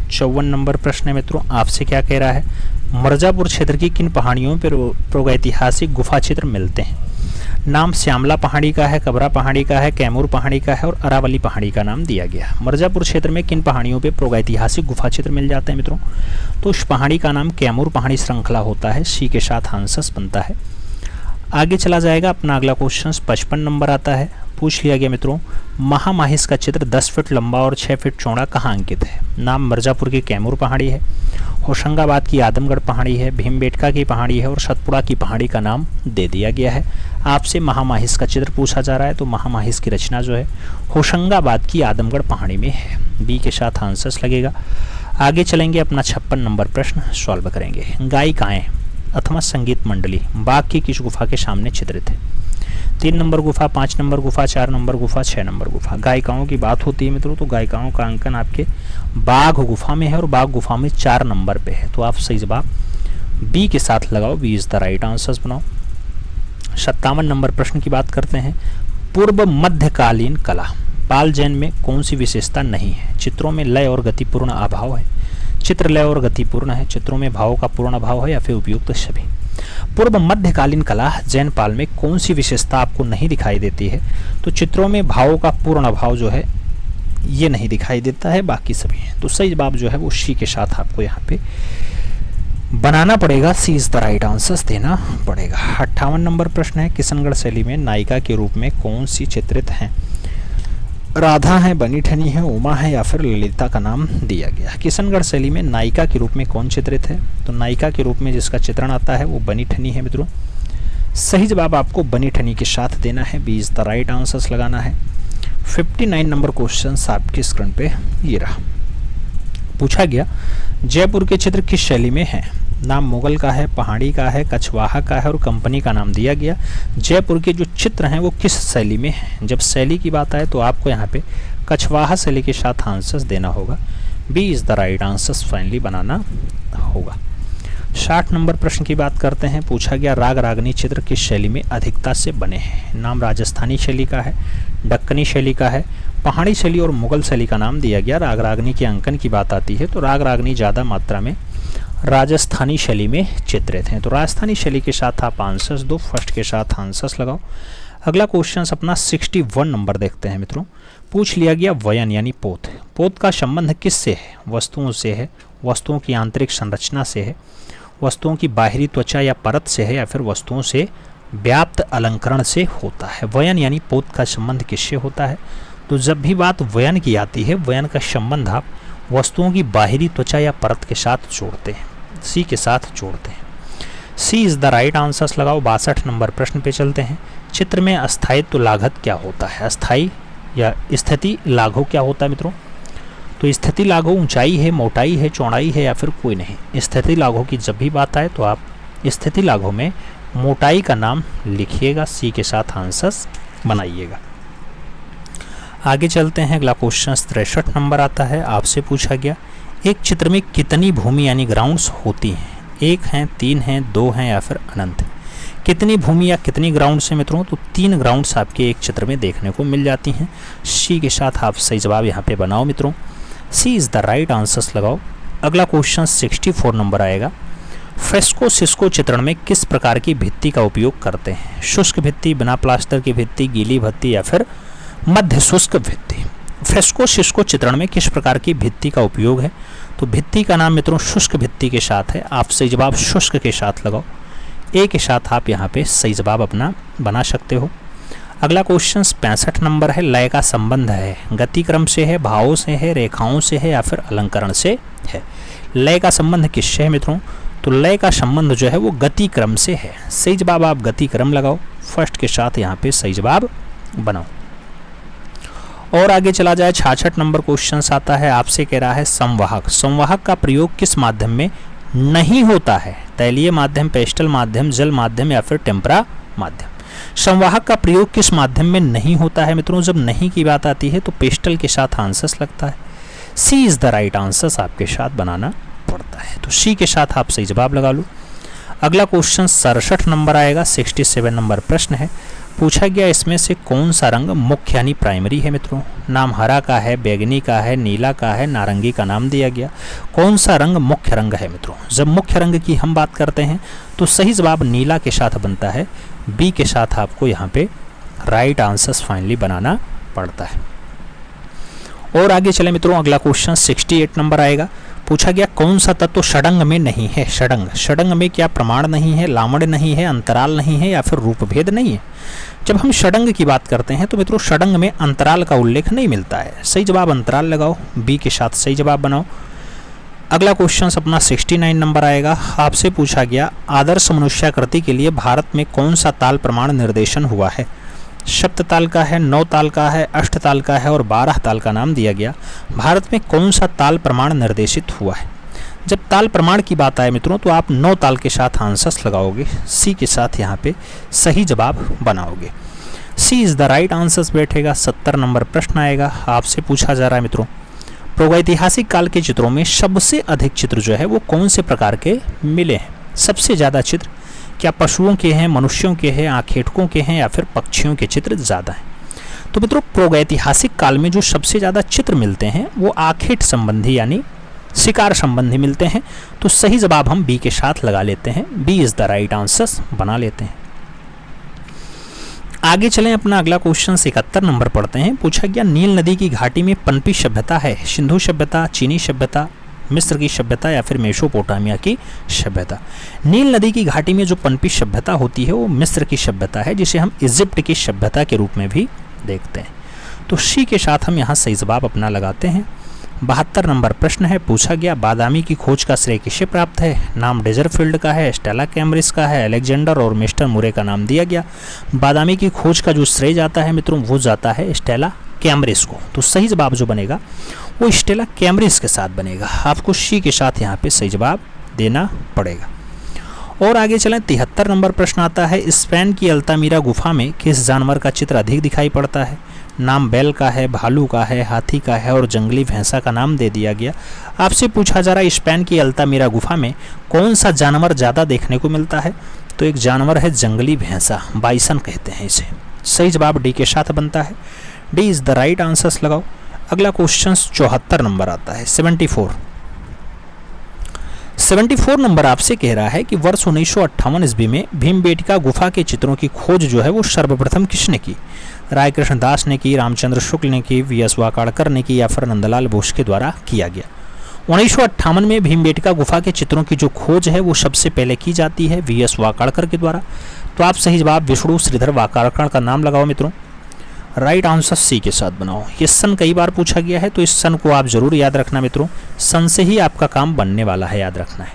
54 नंबर प्रश्न है मित्रों, आपसे क्या कह रहा है? मिर्जापुर क्षेत्र की किन पहाड़ियों पर प्रागैतिहासिक गुफा चित्र मिलते हैं? नाम श्यामला पहाड़ी का है, कबरा पहाड़ी का है, कैमूर पहाड़ी का है और अरावली पहाड़ी का नाम दिया गया। मिर्जापुर क्षेत्र में किन पहाड़ियों पे प्रागैतिहासिक गुफा चित्र मिल जाते हैं मित्रों? तो उस पहाड़ी का नाम कैमूर पहाड़ी श्रृंखला होता है। सी के साथ आंसर्स बनता है। आगे चला जाएगा अपना अगला क्वेश्चन 55 नंबर आता है। पूछ लिया गया मित्रों महामाहिस का चित्र 10 फीट लंबा और 6 फीट चौड़ा कहाँ अंकित है? नाम मिर्जापुर की कैमूर पहाड़ी है, होशंगाबाद की आदमगढ़ पहाड़ी है, भीमबेटका की पहाड़ी है और सतपुड़ा की पहाड़ी का नाम दे दिया गया है। आपसे महामाहिस का चित्र पूछा जा रहा है तो महामाहिस की रचना जो है होशंगाबाद की आदमगढ़ पहाड़ी में है। बी के साथ आंसर्स लगेगा। आगे चलेंगे अपना 56 नंबर प्रश्न सॉल्व करेंगे। गायिकाएं अथवा संगीत मंडली बाघ की किस गुफा के सामने चित्रित है? 3 नंबर गुफा, 5 नंबर गुफा, 4 नंबर गुफा, 6 नंबर गुफा। गायिकाओं की बात होती है मित्रों तो गायिकाओं का अंकन आपके बाघ गुफा में है और बाघ गुफा में 4 नंबर पे है। तो आप सही जवाब बी के साथ लगाओ, B is the right answers बनाओ। 57 नंबर प्रश्न की बात करते हैं। पूर्व मध्यकालीन कला पाल जैन में कौन सी विशेषता नहीं है? चित्रों में लय और गतिपूर्ण अभाव है, चित्र लय और गतिपूर्ण है, चित्रों में भाव का पूर्ण अभाव है या फिर उपयुक्त सभी। पूर्व मध्यकालीन कला जैन पाल में कौन सी विशेषता आपको नहीं दिखाई देती है? तो चित्रों में भावों का पूर्ण अभाव जो है ये नहीं दिखाई देता है, बाकी सभी है। तो सही जवाब जो है वो सी के साथ आपको यहाँ पे बनाना पड़ेगा। सी इज द राइट आंसर्स देना पड़ेगा। 58 नंबर प्रश्न है। किशनगढ़ शैली में नायिका के रूप में कौन सी चित्रित हैं? राधा है, बनी ठनी है, उमा है या फिर ललिता का नाम दिया गया। किशनगढ़ शैली में नायिका के रूप में कौन चित्रित है? तो नायिका के रूप में जिसका चित्रण आता है वो बनी ठनी है मित्रों। सही जवाब आपको बनी ठनी के साथ देना है। B is the right answers लगाना है। 59 नंबर क्वेश्चन आपके स्क्रीन पे ये रहा। पूछा गया जयपुर के चित्र किस शैली में है? नाम मुगल का है, पहाड़ी का है, कछवाहा का है और कंपनी का नाम दिया गया। जयपुर के जो चित्र हैं वो किस शैली में है? जब शैली की बात आए तो आपको यहाँ पे कछवाहा शैली के साथ आंसर्स देना होगा। B is the right answers finally बनाना होगा। 60 नंबर प्रश्न की बात करते हैं। पूछा गया राग रागनी चित्र किस शैली में अधिकता से बने हैं? नाम राजस्थानी शैली का है, दक्कनी शैली का है, पहाड़ी शैली और मुगल शैली का नाम दिया गया। राग रागनी के अंकन की बात आती है तो राग रागनी ज़्यादा मात्रा में राजस्थानी शैली में चित्रित हैं। तो राजस्थानी शैली के साथ आप आंसर्स दो, फर्स्ट के साथ आंसर्स लगाओ। अगला क्वेश्चन अपना 61 नंबर देखते हैं मित्रों। पूछ लिया गया वयन यानी पोत। पोत का संबंध किससे है? वस्तुओं से है, वस्तुओं की आंतरिक संरचना से है, वस्तुओं की बाहरी त्वचा या परत से है, या फिर वस्तुओं से व्याप्त अलंकरण से होता है। वयन यानी पोत का संबंध किससे होता है? तो जब भी बात वयन की आती है, वयन का संबंध आप वस्तुओं की बाहरी त्वचा या परत के साथ जोड़ते हैं, सी के साथ जोड़ते हैं। सी इज द राइट आंसर्स लगाओ। 62 नंबर प्रश्न पे चलते हैं। चित्र में अस्थायित्व लाघव क्या होता है? अस्थाई या स्थिति लाघव क्या होता है मित्रों? तो स्थिति लाघव ऊंचाई है, मोटाई है, चौड़ाई है, या फिर कोई नहीं। स्थिति लाघव की जब भी बात आए तो आप स्थिति लाघव में मोटाई का नाम लिखिएगा, सी के साथ आंसर्स बनाइएगा। आगे चलते हैं। अगला क्वेश्चन 63 नंबर आता है। आपसे पूछा गया एक चित्र में कितनी भूमि यानी ग्राउंड्स होती हैं? 1 हैं, 3 हैं, 2 हैं, या फिर अनंत? कितनी भूमि या कितनी ग्राउंड से मित्रों? तो 3 ग्राउंड्स आपके एक चित्र में देखने को मिल जाती हैं। सी के साथ आप सही जवाब यहाँ पे बनाओ मित्रों। सी इज़ द राइट आंसर्स लगाओ। अगला क्वेश्चन 64 नंबर आएगा। फ्रेस्को सिस्को चित्रण में किस प्रकार की भित्ति का उपयोग करते हैं? शुष्क भित्ति, बिना प्लास्टर की भित्ति, गीली भित्ति, या फिर मध्य शुष्क भित्ति? फ्रेस्को सिस्को चित्रण में किस प्रकार की भित्ति का उपयोग है? तो भित्ति का नाम मित्रों शुष्क भित्ति के साथ है। आप सही जवाब शुष्क के साथ लगाओ। ए के साथ आप यहाँ पे सही जवाब अपना बना सकते हो। अगला क्वेश्चन 65 नंबर है। लय का संबंध है, गति क्रम से है, भावों से है, रेखाओं से है, या फिर अलंकरण से है? लय का संबंध किससे है मित्रों? तो लय का संबंध जो है वो गति क्रम से है। सही जवाब आप गति क्रम लगाओ। फर्स्ट के साथ यहाँ पे सही जवाब बनाओ। और आगे चला जाए। 66 नंबर क्वेश्चन आता है। आपसे कह रहा है संवाहक। संवाहक का प्रयोग किस माध्यम में नहीं होता है? तैलीय माध्यम, पेस्टल माध्यम, जल माध्यम, या फिर टेम्परा माध्यम? संवाहक का प्रयोग किस माध्यम में नहीं होता है मित्रों? जब नहीं की बात आती है तो पेस्टल के साथ आंसर्स लगता है। सी इज द राइट आंसर्स आपके साथ बनाना पड़ता है। तो सी के साथ आप सही जवाब लगा लो। अगला क्वेश्चन 67 नंबर आएगा। 67 नंबर प्रश्न है। पूछा गया इसमें से कौन सा रंग मुख्य यानी प्राइमरी है मित्रों? नाम हरा का है, बैगनी का है, नीला का है, नारंगी का नाम दिया गया। कौन सा रंग मुख्य रंग है मित्रों? जब मुख्य रंग की हम बात करते हैं तो सही जवाब नीला के साथ बनता है। बी के साथ आपको यहाँ पे राइट आंसर्स फाइनली बनाना पड़ता है। और आगे चले मित्रों। अगला क्वेश्चन 68 नंबर आएगा। पूछा गया कौन सा तत्व षडंग में नहीं है? षडंग, षडंग में क्या प्रमाण नहीं है, लावण्य नहीं है, अंतराल नहीं है, या फिर रूपभेद नहीं है? जब हम षडंग की बात करते हैं तो मित्रों षडंग में अंतराल का उल्लेख नहीं मिलता है। सही जवाब अंतराल लगाओ। बी के साथ सही जवाब बनाओ। अगला क्वेश्चन अपना 69 नंबर आएगा। आपसे पूछा गया आदर्श मनुष्याकृति के लिए भारत में कौन सा ताल प्रमाण निर्देशन हुआ है? सप्त ताल का है, 9 ताल का है, 8 ताल का है, और 12 ताल का नाम दिया गया। भारत में कौन सा ताल प्रमाण निर्देशित हुआ है? जब ताल प्रमाण की बात आए मित्रों तो आप 9 ताल के साथ आंसर्स लगाओगे। सी के साथ यहाँ पे सही जवाब बनाओगे। सी इज द राइट आंसर्स बैठेगा। 70 नंबर प्रश्न आएगा। आपसे पूछा जा रहा है मित्रों प्रागैतिहासिक काल के चित्रों में सबसे अधिक चित्र जो है वो कौन से प्रकार के मिले हैं? सबसे ज़्यादा चित्र क्या पशुओं के हैं, मनुष्यों के हैं, आखेटकों के हैं, या फिर पक्षियों के चित्र ज़्यादा हैं? तो मित्रों प्रागैतिहासिक काल में जो सबसे ज़्यादा चित्र मिलते हैं वो आखेट संबंधी यानी शिकार संबंधी मिलते हैं। तो सही जवाब हम बी के साथ लगा लेते हैं। B is the right answers बना लेते हैं। आगे चलें। अपना अगला क्वेश्चन 71 नंबर पढ़ते हैं। पूछा गया नील नदी की घाटी में पनपी सभ्यता है? सिंधु सभ्यता, चीनी सभ्यता, मिस्र की सभ्यता, या फिर मेसोपोटामिया की सभ्यता? नील नदी की घाटी में जो पनपी सभ्यता होती है वो मिस्र की सभ्यता है, जिसे हम इजिप्ट की सभ्यता के रूप में भी देखते हैं। तो सी के साथ हम यहाँ सही जवाब अपना लगाते हैं। 72 नंबर प्रश्न है। पूछा गया बादामी की खोज का श्रेय किसे प्राप्त है? नाम डेजरफील्ड का है, स्टेला कैम्ब्रिस का है, अलेक्जेंडर और मिस्टर मुरे का नाम दिया गया। बादामी की खोज का जो श्रेय जाता है मित्रों वो जाता है स्टेला कैम्ब्रिस को। तो सही जवाब जो बनेगा वो स्टेला कैम्ब्रिस के साथ बनेगा। आपको सी के साथ यहाँ पे सही जवाब देना पड़ेगा। और आगे चलें। 73 नंबर प्रश्न आता है। स्पेन की अल्तामीरा गुफा में किस जानवर का चित्र अधिक दिखाई पड़ता है? नाम बैल का है, भालू का है, हाथी का है, और जंगली भैंसा का नाम दे दिया गया। आपसे पूछा जा रहा है स्पेन की अल्तामीरा गुफा में कौन सा जानवर ज़्यादा देखने को मिलता है? तो एक जानवर है जंगली भैंसा, बाइसन कहते हैं इसे। सही जवाब डी के साथ बनता है। D is the right answers लगाओ। अगला क्वेश्चन 74 नंबर आता है। 74 74 नंबर आपसे कह रहा है कि वर्ष 1958 ईस्वी में भीमबेटका गुफा के चित्रों की खोज जो है वो सर्वप्रथम किसने की? राय कृष्ण दास ने की, रामचंद्र शुक्ल ने की, वी.एस. वाकाड़कर ने की या फिर नंदलाल बोस के द्वारा किया गया? 1958 में भीमबेटका गुफा के चित्रों की जो खोज है वो सबसे पहले की जाती है वी.एस. वाकाड़कर के द्वारा। तो आप सही जवाब विष्णु श्रीधर वाकाड़कर का नाम लगाओ मित्रों। राइट आंसर सी के साथ बनाओ। ये सन कई बार पूछा गया है तो इस सन को आप जरूर याद रखना मित्रों, सन से ही आपका काम बनने वाला है, याद रखना है।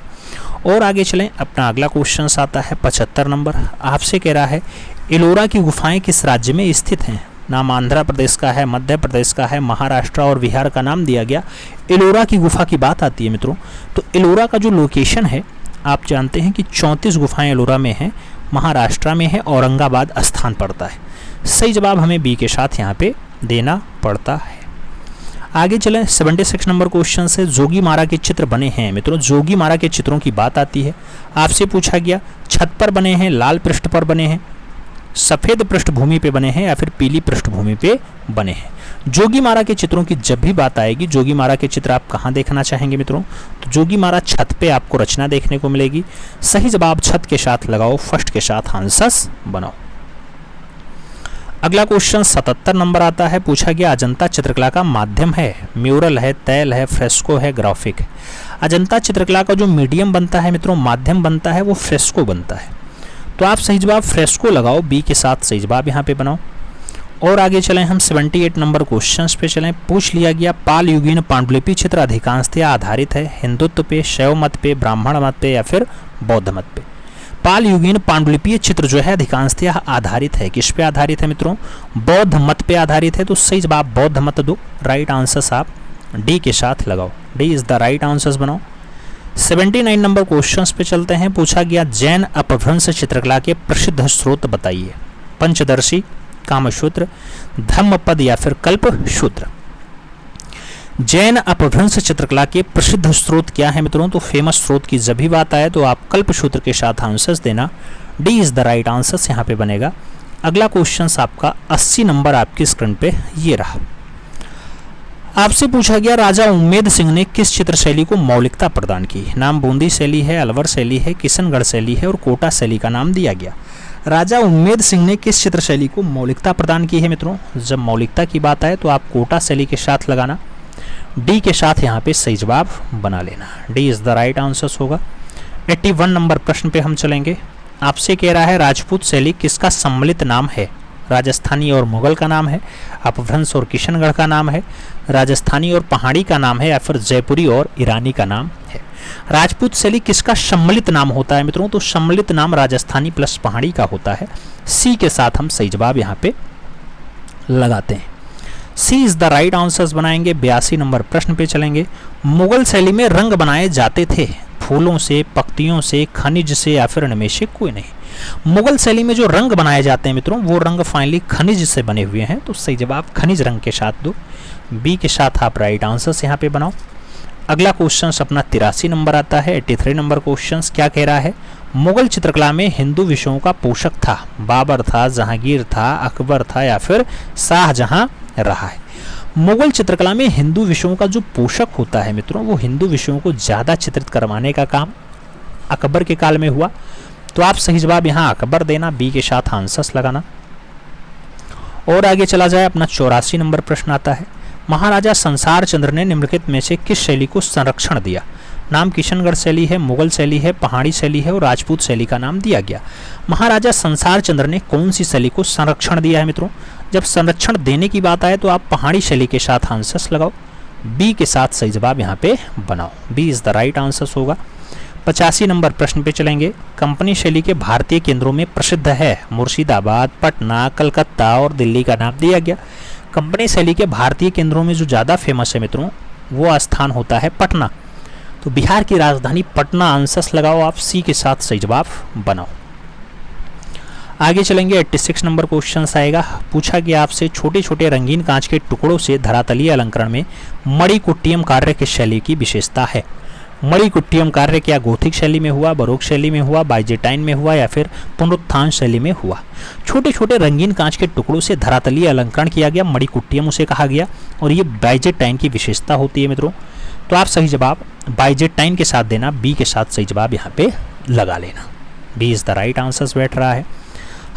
और आगे चलें, अपना अगला क्वेश्चन आता है 75 नंबर। आपसे कह रहा है एलोरा की गुफाएं किस राज्य में स्थित हैं? नाम आंध्र प्रदेश का है, मध्य प्रदेश का है, महाराष्ट्र और बिहार का नाम दिया गया। एलोरा की गुफा की बात आती है मित्रों, तो एलोरा का जो लोकेशन है आप जानते हैं कि 34 गुफाएं एलोरा में हैं, महाराष्ट्र में है, औरंगाबाद स्थान पड़ता है। सही जवाब हमें बी के साथ यहाँ पे देना पड़ता है। आगे चलें 76 नंबर क्वेश्चन से, जोगी मारा के चित्र बने हैं मित्रों। जोगी मारा के चित्रों की बात आती है, आपसे पूछा गया छत पर बने हैं, लाल पृष्ठ पर बने हैं, सफेद पृष्ठभूमि पे बने हैं या फिर पीली पृष्ठभूमि पे बने हैं। जोगी मारा के चित्रों की जब भी बात आएगी, जोगी मारा के चित्र आप कहाँ देखना चाहेंगे मित्रों? तो जोगी मारा छत पे आपको रचना देखने को मिलेगी। सही जवाब छत के साथ लगाओ, फर्स्ट के साथ आंसर्स बनाओ। अगला क्वेश्चन 77 नंबर आता है, पूछा गया अजंता चित्रकला का माध्यम है, म्यूरल है, तैल है, फ्रेस्को है, ग्राफिक है। अजंता चित्रकला का जो मीडियम बनता है मित्रों, माध्यम बनता है, वो फ्रेस्को बनता है। तो आप सही जवाब फ्रेस्को लगाओ, बी के साथ सही जवाब यहाँ पे बनाओ। और आगे चलें हम 78 नंबर क्वेश्चन पे चलें। पूछ लिया गया पाल युगीन पांडुलिपि चित्र अधिकांशतः आधारित है हिंदुत्व पे, शैव मत पे, ब्राह्मण मत पे या फिर बौद्ध मत पे। पाल युगीन पांडुलिपि चित्र जो है अधिकांशतः आधारित है, किस पे आधारित है मित्रों? बौद्ध मत पे आधारित है। तो सही जवाब बौद्ध मत दो, राइट आंसर्स आप डी के साथ लगाओ, D is the right answers बनाओ। 79 नंबर क्वेश्चंस पे चलते हैं। पूछा गया जैन अपभ्रंश चित्रकला के प्रसिद्ध स्रोत बताइए। पंचदर्शी, कामसूत्र, धम्मपद या फिर कल्पसूत्र। जैन अपभ्रंश चित्रकला के प्रसिद्ध स्रोत क्या है मित्रों? तो फेमस स्रोत की जब भी बात आए तो आप कल्पसूत्र के साथ आंसर्स देना, D is the right answers यहाँ पे बनेगा। अगला क्वेश्चन आपका 80 नंबर आपकी स्क्रीन पे ये रहा। आपसे पूछा गया राजा उम्मेद सिंह ने किस चित्र शैली को मौलिकता प्रदान की? नाम बूंदी शैली है, अलवर शैली है, किशनगढ़ शैली है और कोटा शैली का नाम दिया गया। राजा उम्मेद सिंह ने किस चित्र शैली को मौलिकता प्रदान की है मित्रों? जब मौलिकता की बात आए तो आप कोटा शैली के साथ लगाना, डी के साथ यहाँ पे सही जवाब बना लेना, D is the right answers होगा। 81 नंबर प्रश्न पे हम चलेंगे। आपसे कह रहा है राजपूत शैली किसका सम्मिलित नाम है? राजस्थानी और मुगल का नाम है, अपभ्रंश और किशनगढ़ का नाम है, राजस्थानी और पहाड़ी का नाम है या फिर जयपुरी और ईरानी का नाम है। राजपूत शैली किसका सम्मिलित नाम होता है मित्रों? तो सम्मिलित नाम राजस्थानी प्लस पहाड़ी का होता है। सी के साथ हम सही जवाब यहाँ पे लगाते हैं, सी इज द राइट आंसर्स बनाएंगे। 82 नंबर प्रश्न पे चलेंगे। मुगल शैली में रंग बनाए जाते थे फूलों से, पत्तियों से, खनिज से या फिर इनमें से कोई नहीं। मुगल शैली में जो रंग बनाए जाते हैं मित्रों, वो रंग फाइनली खनिज से बने हुए हैं। तो सही जवाब खनिज रंग के साथ दो, बी के साथ आप राइट आंसर्स यहाँ पे बनाओ। अगला क्वेश्चन अपना 83 नंबर आता है। 83 नंबर क्वेश्चन क्या कह रहा है? मुगल चित्रकला में हिंदू विषयों का पोषक था, बाबर था, जहांगीर था, अकबर था या फिर शाहजहां रहा है। मुगल चित्रकला में हिंदू विषयों का जो पोषक होता है मित्रों, वो हिंदू विषयों को ज़्यादा चित्रित करवाने का काम अकबर के काल में हुआ। तो आप सही जवाब यहाँ अकबर देना, बी के साथ आंसर्स लगाना। और आगे चला जाए, अपना 84 नंबर प्रश्न आता है। महाराजा संसार चंद्र ने निम्नलिखित में से किस शैली को संरक्षण दिया? नाम किशनगढ़ शैली है, मुगल शैली है, पहाड़ी शैली है और राजपूत शैली का नाम दिया गया। महाराजा संसार चंद्र ने कौन सी शैली को संरक्षण दिया है मित्रों? जब संरक्षण देने की बात आए तो आप पहाड़ी शैली के साथ आंसर्स लगाओ, बी के साथ सही जवाब यहाँ पे बनाओ, B is the right answers होगा। 85 नंबर प्रश्न पे चलेंगे। कंपनी शैली के भारतीय केंद्रों में प्रसिद्ध है मुर्शिदाबाद, पटना, कलकत्ता और दिल्ली का नाम दिया गया। कंपनी शैली के भारतीय केंद्रों में जो ज़्यादा फेमस है मित्रों, वो स्थान होता है पटना। तो बिहार की राजधानी पटना, आंसर्स लगाओ आप, सी के साथ सही जवाब बनाओ। आगे चलेंगे, 86 नंबर क्वेश्चन आएगा। पूछा गया आपसे छोटे छोटे रंगीन कांच के टुकड़ों से धरातलीय अलंकरण में मणिकुट्टियम कार्य किस शैली की विशेषता है? मणिकुट्टियम कार्य क्या गोथिक शैली में हुआ, बरोक शैली में हुआ, बाइजेंटाइन में हुआ या फिर पुनरुत्थान शैली में हुआ? छोटे छोटे रंगीन कांच के टुकड़ों से धरातलीय अलंकरण किया गया, मणिकुट्टियम उसे कहा गया और ये बाइजेंटाइन की विशेषता होती है मित्रों। तो आप सही जवाब बाइजेटाइन के साथ देना, बी के साथ सही जवाब यहाँ पे लगा लेना। B is the right answer बैठ रहा है।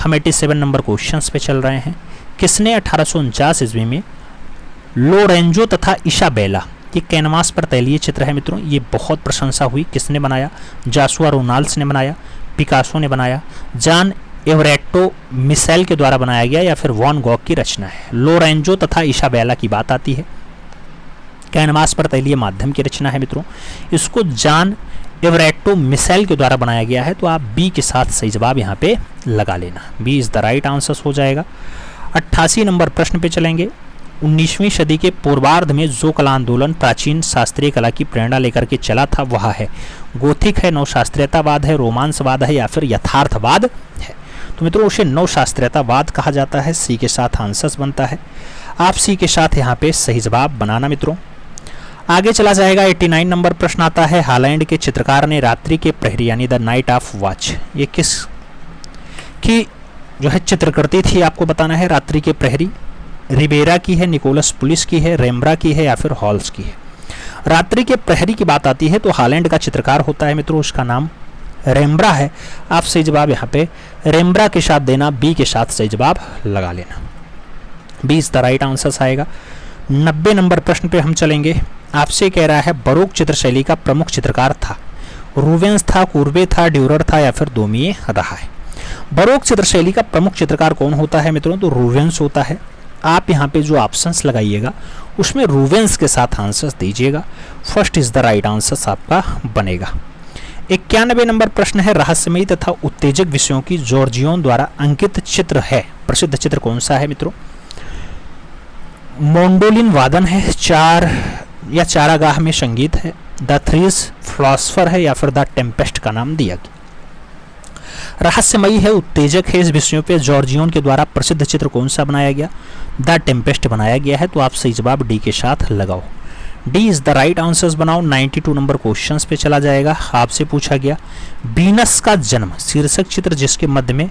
हम 87 नंबर क्वेश्चंस पे चल रहे हैं। किसने 1849 ईस्वी में लोरेंजो तथा इसाबेला, ये कैनवास पर तैलीय चित्र है मित्रों, ये बहुत प्रशंसा हुई, किसने बनाया? जासुआ रोनाल्ड्स ने बनाया, पिकासो ने बनाया, जान एवरेटो मिसेल के द्वारा बनाया गया, या फिर वॉन गॉग की रचना है? लोरेंजो तथा इसाबेला की बात आती है, कैनवास पर तैलीय माध्यम की रचना है मित्रों, इसको जान एवरेटो मिसेल के द्वारा बनाया गया है। तो आप बी के साथ सही जवाब यहाँ पे लगा लेना, B is the right answer हो जाएगा। 88 नंबर प्रश्न पे चलेंगे। 19वीं सदी के पूर्वार्ध में जो कला आंदोलन प्राचीन शास्त्रीय कला की प्रेरणा लेकर के चला था वह है गोथिक है, नवशास्त्रीयतावाद है, रोमांसवाद है, या फिर यथार्थवाद है? तो मित्रों उसे नवशास्त्रीयतावाद कहा जाता है, सी के साथ आंसर बनता है। आप सी के साथ यहाँ पे सही जवाब बनाना मित्रों। आगे चला जाएगा। 89 नंबर प्रश्न आता है। हॉलैंड के चित्रकार ने रात्रि के प्रहरी यानी द नाइट ऑफ वॉच, ये किस की जो है चित्रकृति थी आपको बताना है। रात्रि के प्रहरी रिबेरा की है, निकोलस पुलिस की है, रेम्ब्रा की है, या फिर हॉल्स की है? रात्रि के प्रहरी की बात आती है तो हॉलैंड का चित्रकार होता है मित्रों, उसका नाम रेम्ब्रा है। आप सही जवाब यहाँ पे रेम्ब्रा के साथ देना, बी के साथ सही जवाब लगा लेना, B is the right answer आएगा। 90 नंबर प्रश्न पे हम चलेंगे। आपसे कह रहा है बरोक चित्रशैली का प्रमुख चित्रकार था, रूवेंस था, कुर्बे था, ड्यूरर था, या फिर दोमिए रहा है? बरोक चित्रशैली का प्रमुख चित्रकार कौन होता है मित्रों? तो रूवेंस होता है। आप यहाँ पे जो ऑप्शंस लगाइएगा उसमें रूवेंस के साथ आंसर दीजिएगा, first is the right answer आपका बनेगा। 91 नंबर प्रश्न है। रहस्यमयी तथा उत्तेजक विषयों की जॉर्जियोन द्वारा अंकित चित्र है, प्रसिद्ध चित्र कौन सा है मित्रों? मोंडोलिन वादन है, चारागाह में संगीत है, द थ्रीज फिलोसफर है, या फिर द टेम्पेस्ट का नाम दिया गया? रहस्यमयी है, उत्तेजक है, इस विषयों पे जॉर्जियोन के द्वारा प्रसिद्ध चित्र कौन सा बनाया गया? द टेम्पेस्ट बनाया गया है। तो आप सही जवाब डी के साथ लगाओ, D is the right answers बनाओ। 92 नंबर क्वेश्चंस पे चला जाएगा। आपसे पूछा गया वीनस का जन्म शीर्षक चित्र जिसके मध्य में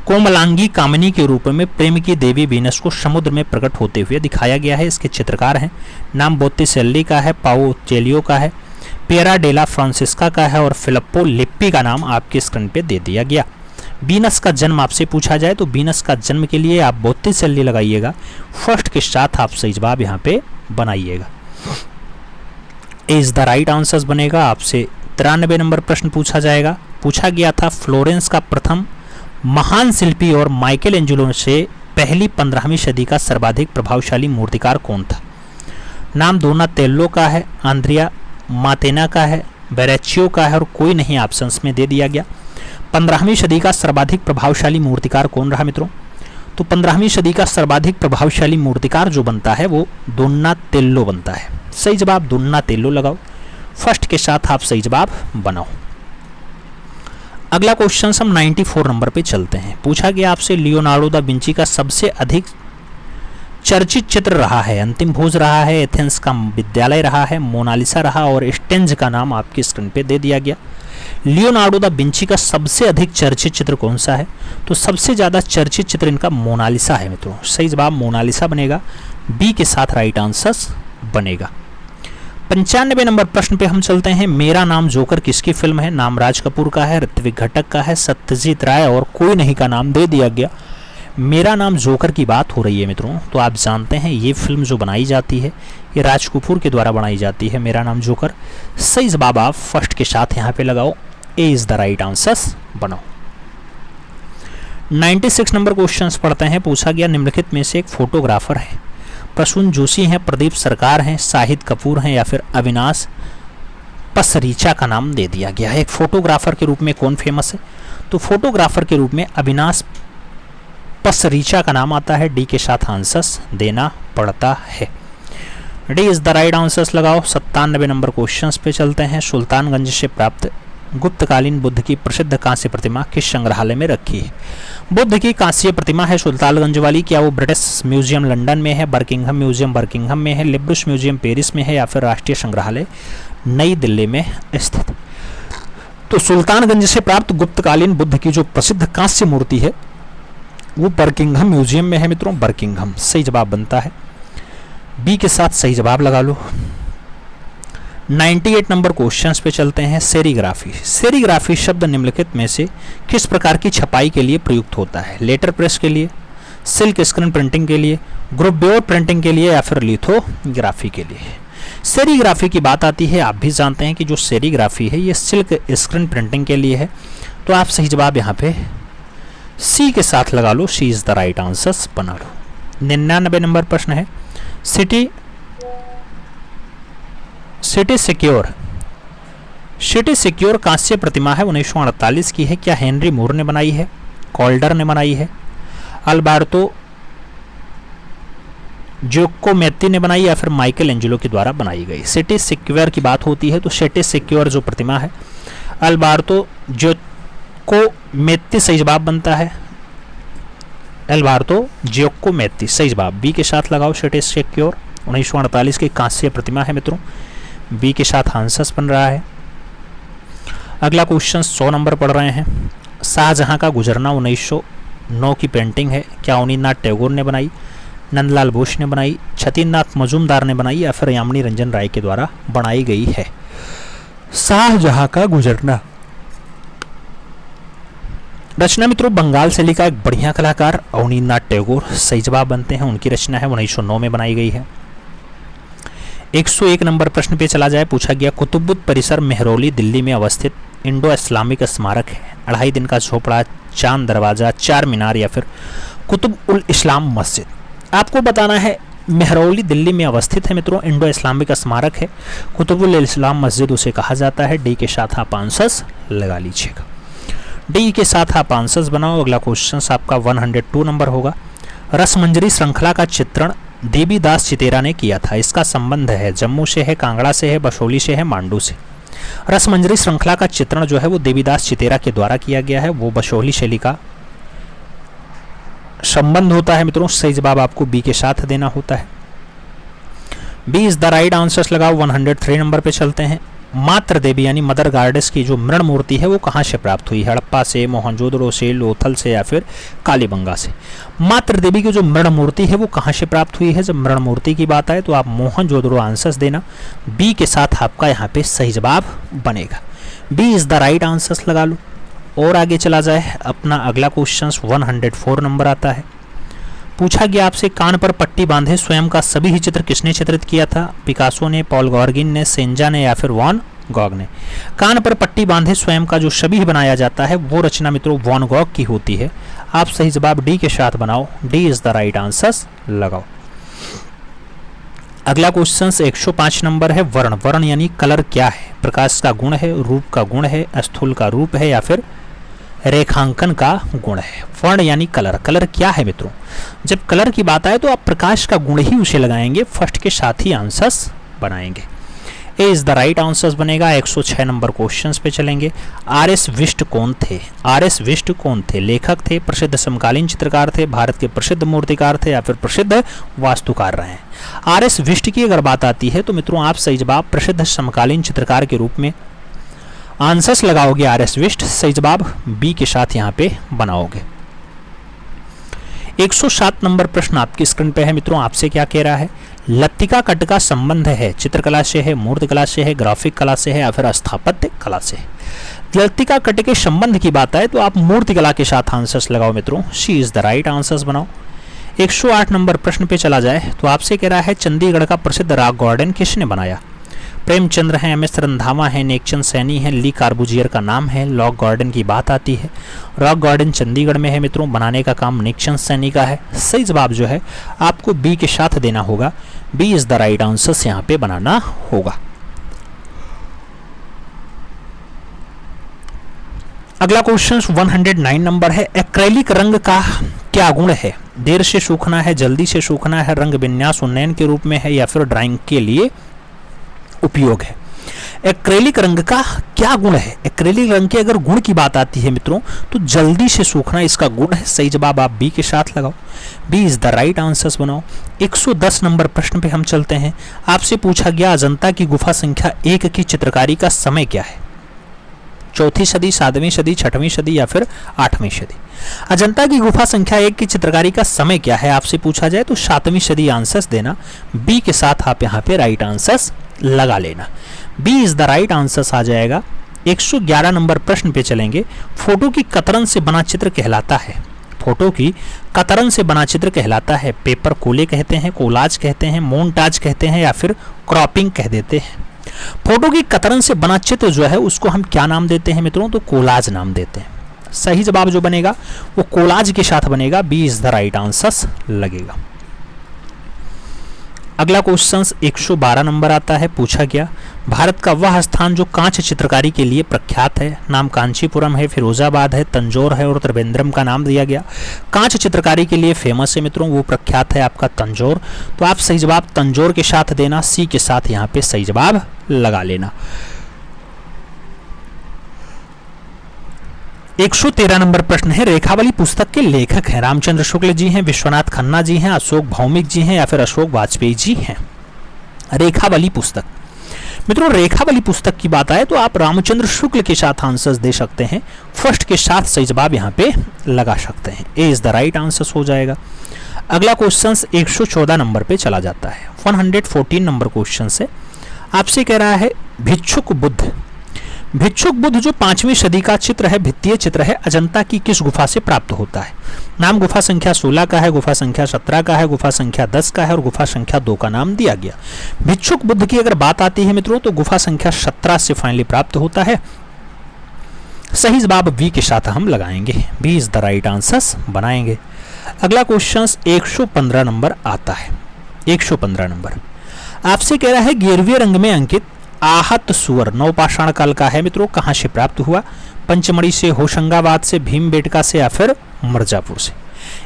कोमलांगी कामिनी के रूप में प्रेम की देवी वीनस को समुद्र में प्रकट होते हुए दिखाया गया है, इसके चित्रकार हैं, नाम बोत्तिसेल्ली का है, पाओ चेलियो का है, पियरा डेला फ्रांसिस्का का है, और फिलिप्पो लिप्पी का नाम आपके स्क्रीन पे दे दिया गया। वीनस का जन्म आपसे पूछा जाए तो वीनस का जन्म के लिए आप बोत्तिसेल्ली लगाइएगा, फर्स्ट के साथ आप सही जवाब यहाँ पे बनाइएगा, इज द राइट आंसर बनेगा। आपसे 93 नंबर प्रश्न पूछा जाएगा। पूछा गया था फ्लोरेंस का प्रथम महान शिल्पी और माइकल एंजेलो से पहली 15वीं सदी का सर्वाधिक प्रभावशाली मूर्तिकार कौन था? नाम डोनातेल्लो का है, आंद्रिया मातेना का है, बेरेचियो का है, और कोई नहीं ऑप्शंस में दे दिया गया। 15वीं सदी का सर्वाधिक प्रभावशाली मूर्तिकार कौन रहा मित्रों? तो 15वीं सदी का सर्वाधिक प्रभावशाली मूर्तिकार जो बनता है वो डोनातेल्लो बनता है। सही जवाब डोनातेल्लो लगाओ, फर्स्ट के साथ आप सही जवाब बनाओ। अगला क्वेश्चन हम 94 नंबर पे चलते हैं। पूछा गया आपसे लियोनार्डो दा विंची का सबसे अधिक चर्चित चित्र रहा है, अंतिम भोज रहा है, एथेंस का विद्यालय रहा है, मोनालिसा रहा, और स्टेंज का नाम आपकी स्क्रीन पे दे दिया गया। लियोनार्डो दा विंची का सबसे अधिक चर्चित चित्र कौन सा है? तो सबसे ज़्यादा चर्चित चित्र इनका मोनालिसा है मित्रों, सही जवाब मोनालिसा बनेगा, बी के साथ राइट आंसर बनेगा। 95 नंबर प्रश्न पे हम चलते हैं। मेरा नाम जोकर किसकी फिल्म है? नाम राज कपूर का है, ऋत्विक घटक का है, सत्यजीत राय और कोई नहीं का नाम दे दिया गया। मेरा नाम जोकर की बात हो रही है मित्रों, तो आप जानते हैं ये फिल्म जो बनाई जाती है ये राज कपूर के द्वारा बनाई जाती है, मेरा नाम जोकर। सही जवाब आप फर्स्ट के साथ यहाँ पे लगाओ, ए इज द राइट आंसर बनाओ। 96 नंबर क्वेश्चन पढ़ते हैं। पूछा गया निम्नलिखित में से एक फोटोग्राफर है, प्रसून जोशी हैं, प्रदीप सरकार हैं, शाहिद कपूर हैं, या फिर अविनाश पसरीचा का नाम दे दिया गया है। एक फोटोग्राफर के रूप में कौन फेमस है? तो फोटोग्राफर के रूप में अविनाश पसरीचा का नाम आता है, डी के साथ आंसर्स देना पड़ता है, D is the right answers लगाओ। 97 नंबर क्वेश्चंस पे चलते हैं। सुल्तानगंज से प्राप्त गुप्तकालीन बुद्ध की प्रसिद्ध कांस्य प्रतिमा किस संग्रहालय में रखी है? बुद्ध की कांस्य प्रतिमा है सुल्तानगंज वाली, क्या वो ब्रिटिश म्यूजियम लंदन में है, बर्किंघम म्यूजियम बर्किंघम में है, लिब्रुस म्यूजियम पेरिस में है, या फिर राष्ट्रीय संग्रहालय नई दिल्ली में स्थित? तो सुल्तानगंज से प्राप्त गुप्तकालीन बुद्ध की जो प्रसिद्ध कांस्य मूर्ति है वो बर्किंघम म्यूजियम में है मित्रों, बर्किंघम सही जवाब बनता है, बी के साथ सही जवाब लगा लो। 98 नंबर क्वेश्चंस पे चलते हैं। सेरीग्राफी। सेरीग्राफी शब्द निम्नलिखित में से किस प्रकार की छपाई के लिए प्रयुक्त होता है? लेटर प्रेस के लिए, सिल्क स्क्रीन प्रिंटिंग के लिए, ग्रुप बोर्ड प्रिंटिंग के लिए या फिर लिथोग्राफी के लिए। सेरीग्राफी की बात आती है, आप भी जानते हैं कि जो सेरीग्राफी है ये सिल्क स्क्रीन प्रिंटिंग के लिए है, तो आप सही जवाब यहाँ पे सी के साथ लगा लो, सी इज द राइट आंसर बना लो। 99 नंबर प्रश्न है, सिटी सिक्योर कांस्य प्रतिमा है, 1948 की है। क्या हेनरी मूर ने बनाई है, कॉल्डर ने बनाई है, अल्बर्टो जियोकोमेत्ती ने बनाई या फिर माइकल एंजेलो के द्वारा बनाई गई? सिटी सिक्योर की बात होती है तो सिटी सिक्योर जो प्रतिमा है अल्बर्टो जियोकोमेत्ती सही जवाब बनता है, अल्बर्टो जियोकोमेत्ती सही जवाब बी के साथ लगाओ। सिटी सिक्योर 1948 की कांस्य प्रतिमा है मित्रों, बी के साथ आंसर बन रहा है। अगला क्वेश्चन 100 नंबर पढ़ रहे हैं। शाहजहां का गुजरना 1909 की पेंटिंग है, क्या अवनींद्रनाथ टैगोर ने बनाई, नंदलाल बोस ने बनाई, छतीन्द्रनाथ मजूमदार ने बनाई या फिर यामिनी रंजन राय के द्वारा बनाई गई है? शाहजहां का गुजरना रचना मित्रों बंगाल से लिखा एक बढ़िया कलाकार अवनींद्रनाथ टैगोर सही जवाब बनते हैं, उनकी रचना है, 1909 में बनाई गई है। 101 नंबर प्रश्न पे चला जाए। पूछा गया कुतुबुद्दीन परिसर मेहरौली दिल्ली में अवस्थित इंडो इस्लामिक स्मारक है, 2.5 दिन का झोपड़ा, चांद दरवाजा, चार मीनार या फिर कुतुब उल इस्लाम मस्जिद? आपको बताना है मेहरौली दिल्ली में अवस्थित है मित्रों, इंडो इस्लामिक स्मारक है, कुतुब उल इस्लाम मस्जिद उसे कहा जाता है। डी के साथ आप आंसर्स लगा लीजिएगा, डी के साथ आप आंसर्स बनाओ। अगला क्वेश्चन आपका 102 नंबर होगा। रसमंजरी श्रृंखला का चित्रण देवीदास चितेरा ने किया था, इसका संबंध है जम्मू से है, कांगड़ा से है, बसोली से है, मांडू से? रसमंजरी श्रृंखला का चित्रण जो है वो देवीदास चितेरा के द्वारा किया गया है, वो बसोली शैली का संबंध होता है मित्रों, सही जवाब आपको बी के साथ देना होता है, B is the right answers लगाओ। 103 नंबर पे चलते हैं। मात्र देवी यानी मदर गॉडेस की जो मृण मूर्ति है वो कहाँ से प्राप्त हुई? हड़प्पा से, मोहनजोदड़ो से, लोथल से या फिर कालीबंगा से? मात्र देवी की जो मृण मूर्ति है वो कहाँ से प्राप्त हुई है? जब मृण मूर्ति की बात आए तो आप मोहनजोदड़ो आंसर्स देना, बी के साथ आपका यहाँ पे सही जवाब बनेगा, B is the right answers लगा लो। और आगे चला जाए, अपना अगला क्वेश्चन 104 नंबर आता है। पूछा गया आपसे कान पर पट्टी बांधे स्वयं का सभी ही चित्र किसने चित्रित किया था? पिकासो ने, पॉल गॉर्गिन ने, सेंजा ने या फिर वॉन गॉग ने? कान पर पट्टी बांधे स्वयं का जो शबीह बनाया जाता है वो रचना मित्रों वॉन गॉग की होती है, आप सही जवाब डी के साथ बनाओ, D is the right answers लगाओ। अगला क्वेश्चन 105 नंबर है। वर्ण। वर्ण यानी कलर क्या है? प्रकाश का गुण है, रूप का गुण है, स्थूल का रूप है या फिर रेखांकन का गुण है? वर्ण यानी कलर। कलर क्या है मित्रों? जब कलर की बात आए तो आप प्रकाश का गुण ही उसे लगाएंगे, फर्स्ट के साथ ही आंसर्स बनाएंगे, ए इज द राइट आंसर्स बनेगा। 106 नंबर क्वेश्चंस पे चलेंगे। आर एस विष्ट कौन थे? आर एस विष्ट कौन थे? लेखक थे, प्रसिद्ध समकालीन चित्रकार थे, भारत के प्रसिद्ध मूर्तिकार थे या फिर प्रसिद्ध वास्तुकार रहे हैं? आर एस विष्ट की अगर बात आती है तो मित्रों आप सही जवाब प्रसिद्ध समकालीन चित्रकार के रूप में आंसर्स लगाओगे, आर एस विष्ट सही जवाब बी के साथ यहाँ पे बनाओगे। 107 नंबर प्रश्न आपकी स्क्रीन पे है मित्रों, आपसे क्या कह रहा है? लत्तिका कट का संबंध है चित्रकला से है, मूर्तिकला से है, ग्राफिक कला से है या फिर स्थापत्य कला से है? लत्तिका कट के संबंध की बात आए तो आप मूर्तिकला के साथ आंसर्स लगाओ मित्रों, सी इज द राइट आंसर्स बनाओ। 108 नंबर प्रश्न पे चला जाए तो आपसे कह रहा है चंडीगढ़ का प्रसिद्ध रॉक गार्डन किसने बनाया? प्रेमचंद्र हैं, एम एस रंधावा हैं, नेकचंद सैनी हैं, ली कार्बूजियर का नाम है। रॉक गार्डन की बात आती है, रॉक गार्डन चंडीगढ़ में है मित्रों, बनाने का काम नेकचंद सैनी का है। सही जवाब जो है आपको बी के साथ देना होगा, B is the right answer यहाँ पे बनाना होगा। अगला क्वेश्चन 109 नंबर है। एक्रेलिक रंग का क्या गुण है? देर से सूखना है, जल्दी से सूखना है, रंग विन्यास उन्नयन के रूप में है या फिर ड्राइंग के लिए उपयोग है? एक्रेलिक रंग का क्या गुण है? एक्रेलिक रंग के अगर गुण की बात आती है मित्रों तो जल्दी से सूखना इसका गुण है, सही जवाब आप बी के साथ लगाओ, B is the right answers बनाओ। 110 नंबर प्रश्न पे हम चलते हैं। आपसे पूछा गया अजंता की गुफा संख्या 1 की चित्रकारी का समय क्या है? चौथी सदी, 7वीं सदी, 6वीं सदी या फिर 8वीं सदी? अजंता की गुफा संख्या 1 की चित्रकारी का समय क्या है आपसे पूछा जाए तो 7वीं सदी आंसर्स देना, बी के साथ आप यहाँ पे राइट आंसर्स लगा लेना, B is the right answer आ जाएगा। 111 नंबर प्रश्न पे चलेंगे। फोटो की कतरन से बना चित्र कहलाता है, फोटो की कतरन से बना चित्र कहलाता है। पेपर कोले कहते हैं, कोलाज कहते हैं, मोन्टाज कहते हैं या फिर क्रॉपिंग कह देते हैं। फोटो की कतरन से बना चित्र जो है उसको हम क्या नाम देते हैं मित्रों? तो कोलाज नाम देते हैं। सही जवाब जो बनेगा वो कोलाज के साथ बनेगा। B is the right answer लगेगा। अगला क्वेश्चन 112 नंबर आता है। पूछा गया भारत का वह स्थान जो कांच चित्रकारी के लिए प्रख्यात है। नाम कांचीपुरम है, फिरोजाबाद है, तंजौर है और त्रिवेंद्रम का नाम दिया गया। कांच चित्रकारी के लिए फेमस है मित्रों, वो प्रख्यात है आपका तंजौर। तो आप सही जवाब तंजौर के साथ देना, सी के साथ यहाँ पे सही जवाब लगा लेना। 113 नंबर प्रश्न है। रेखावली पुस्तक के लेखक हैं रामचंद्र शुक्ल जी हैं, विश्वनाथ खन्ना जी हैं, अशोक भौमिक जी हैं या फिर अशोक वाजपेयी जी हैं। रेखावली पुस्तक मित्रों, रेखावली पुस्तक की बात आए तो आप रामचंद्र शुक्ल के साथ आंसर्स दे सकते हैं। फर्स्ट के साथ सही जवाब यहाँ पे लगा सकते हैं। ए इज द राइट आंसर हो जाएगा। अगला क्वेश्चन 114 नंबर पे चला जाता है। 114 नंबर क्वेश्चन से आपसे कह रहा है भिक्षुक बुद्ध। भिक्षुक बुद्ध जो 5वीं सदी का चित्र है, भित्तीय चित्र है, अजंता की किस गुफा से प्राप्त होता है? नाम गुफा संख्या 16 का है, गुफा संख्या 17 का है, गुफा संख्या 10 का है और गुफा संख्या 2 का नाम दिया गया। भिक्षुक बुद्ध की अगर बात आती है मित्रों तो गुफा संख्या 17 से फाइनली प्राप्त होता है। सही जवाब बी के साथ हम लगाएंगे। B is the right answer बनाएंगे। अगला क्वेश्चन 115 नंबर आता है। 115 नंबर आपसे कह रहा है 11वें रंग में अंकित आहत सुअर नवपाषाण काल का है मित्रों, कहां से प्राप्त हुआ? पंचमढ़ी से, होशंगाबाद से, भीमबेटका से या फिर मिर्जापुर से।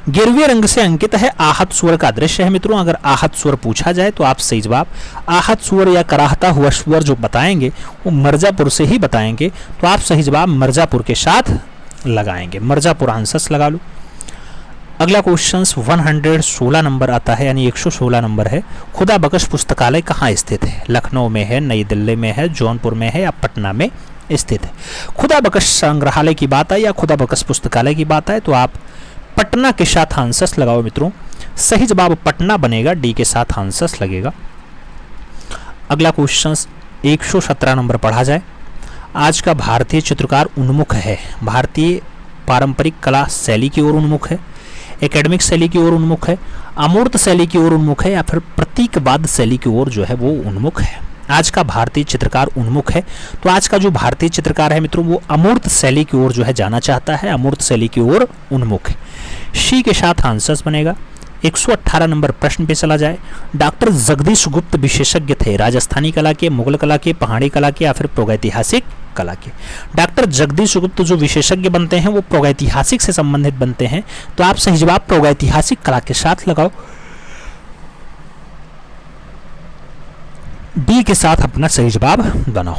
11वें रंग से अंकित है आहत सुअर का दृश्य है मित्रों। अगर आहत सुअर पूछा जाए तो आप सही जवाब आहत सुअर या कराहता हुआ सुअर जो बताएंगे वो मिर्जापुर से ही बताएंगे। तो आप सही जवाब मिर्जापुर के साथ लगाएंगे। मिर्जापुर आंसर्स लगा लो। अगला क्वेश्चन 116 नंबर आता है, यानी 116 नंबर है। खुदा बख्श पुस्तकालय कहाँ स्थित है? लखनऊ में है, नई दिल्ली में है, जौनपुर में है या पटना में स्थित है? खुदा बख्श संग्रहालय की बात आए या खुदा बख्श पुस्तकालय की बात आए तो आप पटना के साथ आंसर्स लगाओ मित्रों। सही जवाब पटना बनेगा। डी के साथ आंसर्स लगेगा। अगला क्वेश्चन 117 नंबर पढ़ा जाए। आज का भारतीय चित्रकार उन्मुख है। भारतीय पारंपरिक कला शैली की ओर उन्मुख है, एकेडमिक शैली की ओर उन्मुख है, अमूर्त शैली की ओर उन्मुख है या फिर प्रतीकवाद शैली की ओर जो है वो उन्मुख है। आज का भारतीय चित्रकार उन्मुख है। तो आज का जो भारतीय चित्रकार है मित्रों वो अमूर्त शैली की ओर जो है जाना चाहता है, अमूर्त शैली की ओर उन्मुख है। शी के साथ आंसर्स बनेगा। 118 नंबर प्रश्न पे चला जाए। डॉक्टर जगदीश गुप्त विशेषज्ञ थे राजस्थानी कला के, मुगल कला के, पहाड़ी कला के या फिर प्रागैतिहासिक कला के। डॉक्टर जगदीश गुप्त जो विशेषज्ञ बनते हैं वो प्रागैतिहासिक से संबंधित बनते हैं। तो आप सही जवाब प्रागैतिहासिक कला के साथ लगाओ। डी के साथ अपना सही जवाब बनाओ।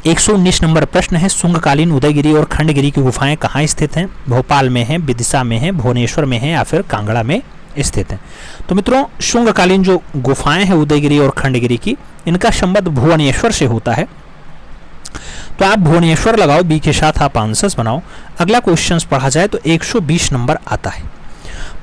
119 नंबर प्रश्न है। शुंगकालीन उदयगिरी और खंडगिरी की गुफाएं कहाँ स्थित हैं? भोपाल में है, विदिशा में है, भुवनेश्वर में है या फिर कांगड़ा में स्थित है? तो मित्रों शुंगकालीन जो गुफाएं हैं उदयगिरी और खंडगिरी की, इनका संबंध भुवनेश्वर से होता है। तो आप भुवनेश्वर लगाओ। बी के साथ आप आंसर्स बनाओ। अगला क्वेश्चन पढ़ा जाए तो 120 नंबर आता है।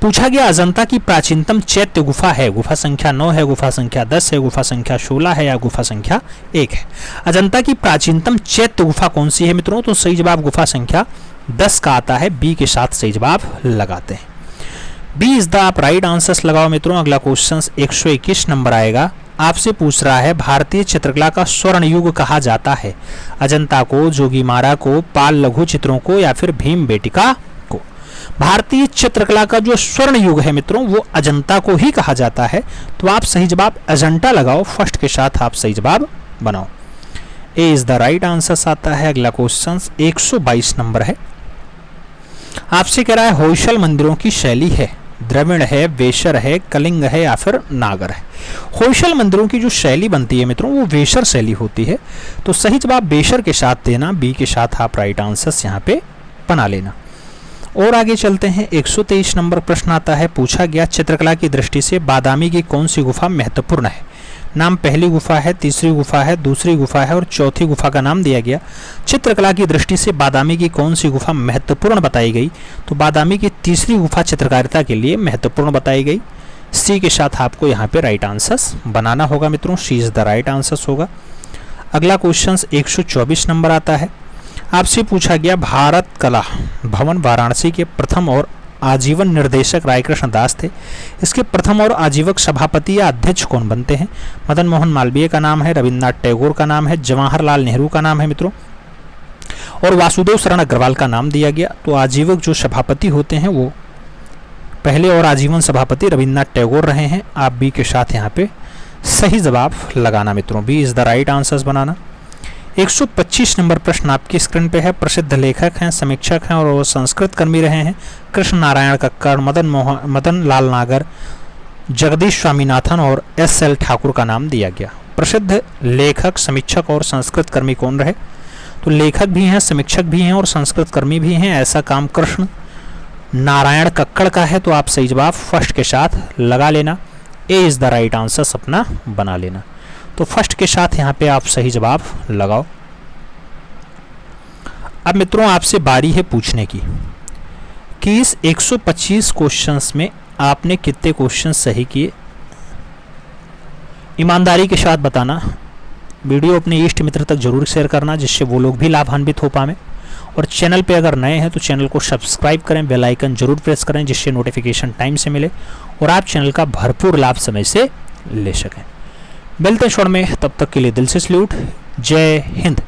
पूछा गया अजंता की प्राचीनतम चैत्य गुफा है। गुफा संख्या 9 है, गुफा संख्या 10 है, गुफा संख्या 16 है या गुफा संख्या 1 है? अजंता की प्राचीनतम चैत्य गुफा कौन सी है मित्रों? तो सही जवाब गुफा संख्या 10 का आता है। बी के साथ सही जवाब लगाते हैं। बी इज द आप राइट आंसर्स लगाओ मित्रों। अगला क्वेश्चन 121 नंबर आएगा। आपसे पूछ रहा है भारतीय चित्रकला का स्वर्ण युग कहा जाता है? अजंता को, जोगीमारा को, पाल लघु चित्रों को या फिर भीमबेटका को? भारतीय चित्रकला का जो स्वर्ण युग है मित्रों वो अजंता को ही कहा जाता है। तो आप सही जवाब अजंता लगाओ। फर्स्ट के साथ आप सही जवाब बनाओ। ए इज द राइट आंसर आता है। अगला क्वेश्चन 122 नंबर है। आपसे कह रहा है होयसल मंदिरों की शैली है, द्रविड़ है, वेशर है, कलिंग है या फिर नागर है? होयसल मंदिरों की जो शैली बनती है मित्रों वो वेशर शैली होती है। तो सही जवाब वेशर के साथ देना। बी के साथ आप राइट आंसर्स यहाँ पे बना लेना। और आगे चलते हैं। 123 नंबर प्रश्न आता है। पूछा गया चित्रकला की दृष्टि से बादामी की कौन सी गुफा महत्वपूर्ण है? नाम पहली गुफा है, तीसरी गुफा है, दूसरी गुफा है और चौथी गुफा का नाम दिया गया। चित्रकला की दृष्टि से बादामी की कौन सी गुफा महत्वपूर्ण बताई गई? तो बादामी की तीसरी गुफा चित्रकारिता के लिए महत्वपूर्ण बताई गई। सी के साथ आपको यहाँ पे राइट आंसर्स बनाना होगा मित्रों, सी इज द राइट आंसर्स होगा। अगला क्वेश्चन 124 नंबर आता है। आपसे पूछा गया भारत कला भवन वाराणसी के प्रथम और आजीवन निर्देशक रायकृष्ण दास थे। इसके प्रथम और आजीवक सभापति या अध्यक्ष कौन बनते हैं? मदन मोहन मालवीय का नाम है, रविन्द्रनाथ टैगोर का नाम है, जवाहरलाल नेहरू का नाम है मित्रों, और वासुदेव शरण अग्रवाल का नाम दिया गया। तो आजीवक जो सभापति होते हैं वो पहले और आजीवन सभापति रविन्द्रनाथ टैगोर रहे हैं। आप बी के साथ यहाँ पे सही जवाब लगाना मित्रों, B is the right answers बनाना। 125 नंबर प्रश्न आपकी स्क्रीन पे है। प्रसिद्ध लेखक हैं, समीक्षक हैं और संस्कृत कर्मी रहे हैं कृष्ण नारायण कक्कड़, मदन लाल नागर, जगदीश स्वामीनाथन और एस.एल. ठाकुर का नाम दिया गया। प्रसिद्ध लेखक, समीक्षक और संस्कृत कर्मी कौन रहे? तो लेखक भी हैं, समीक्षक भी हैं और संस्कृत कर्मी भी हैं। ऐसा काम कृष्ण नारायण कक्कड़ का है। तो आप सही जवाब फर्स्ट के साथ लगा लेना, ए इज द राइट आंसर अपना बना लेना। तो फर्स्ट के साथ यहाँ पे आप सही जवाब लगाओ। अब मित्रों आपसे बारी है पूछने की कि इस 125 क्वेश्चंस में आपने कितने क्वेश्चन सही किए। ईमानदारी के साथ बताना। वीडियो अपने इष्ट मित्र तक जरूर शेयर करना जिससे वो लोग भी लाभान्वित हो पाए। और चैनल पे अगर नए हैं तो चैनल को सब्सक्राइब करें, बेल आइकन जरूर प्रेस करें जिससे नोटिफिकेशन टाइम से मिले और आप चैनल का भरपूर लाभ समय से ले सकें। मिलते हैं शॉर्ट में, तब तक के लिए दिल से सैल्यूट। जय हिंद।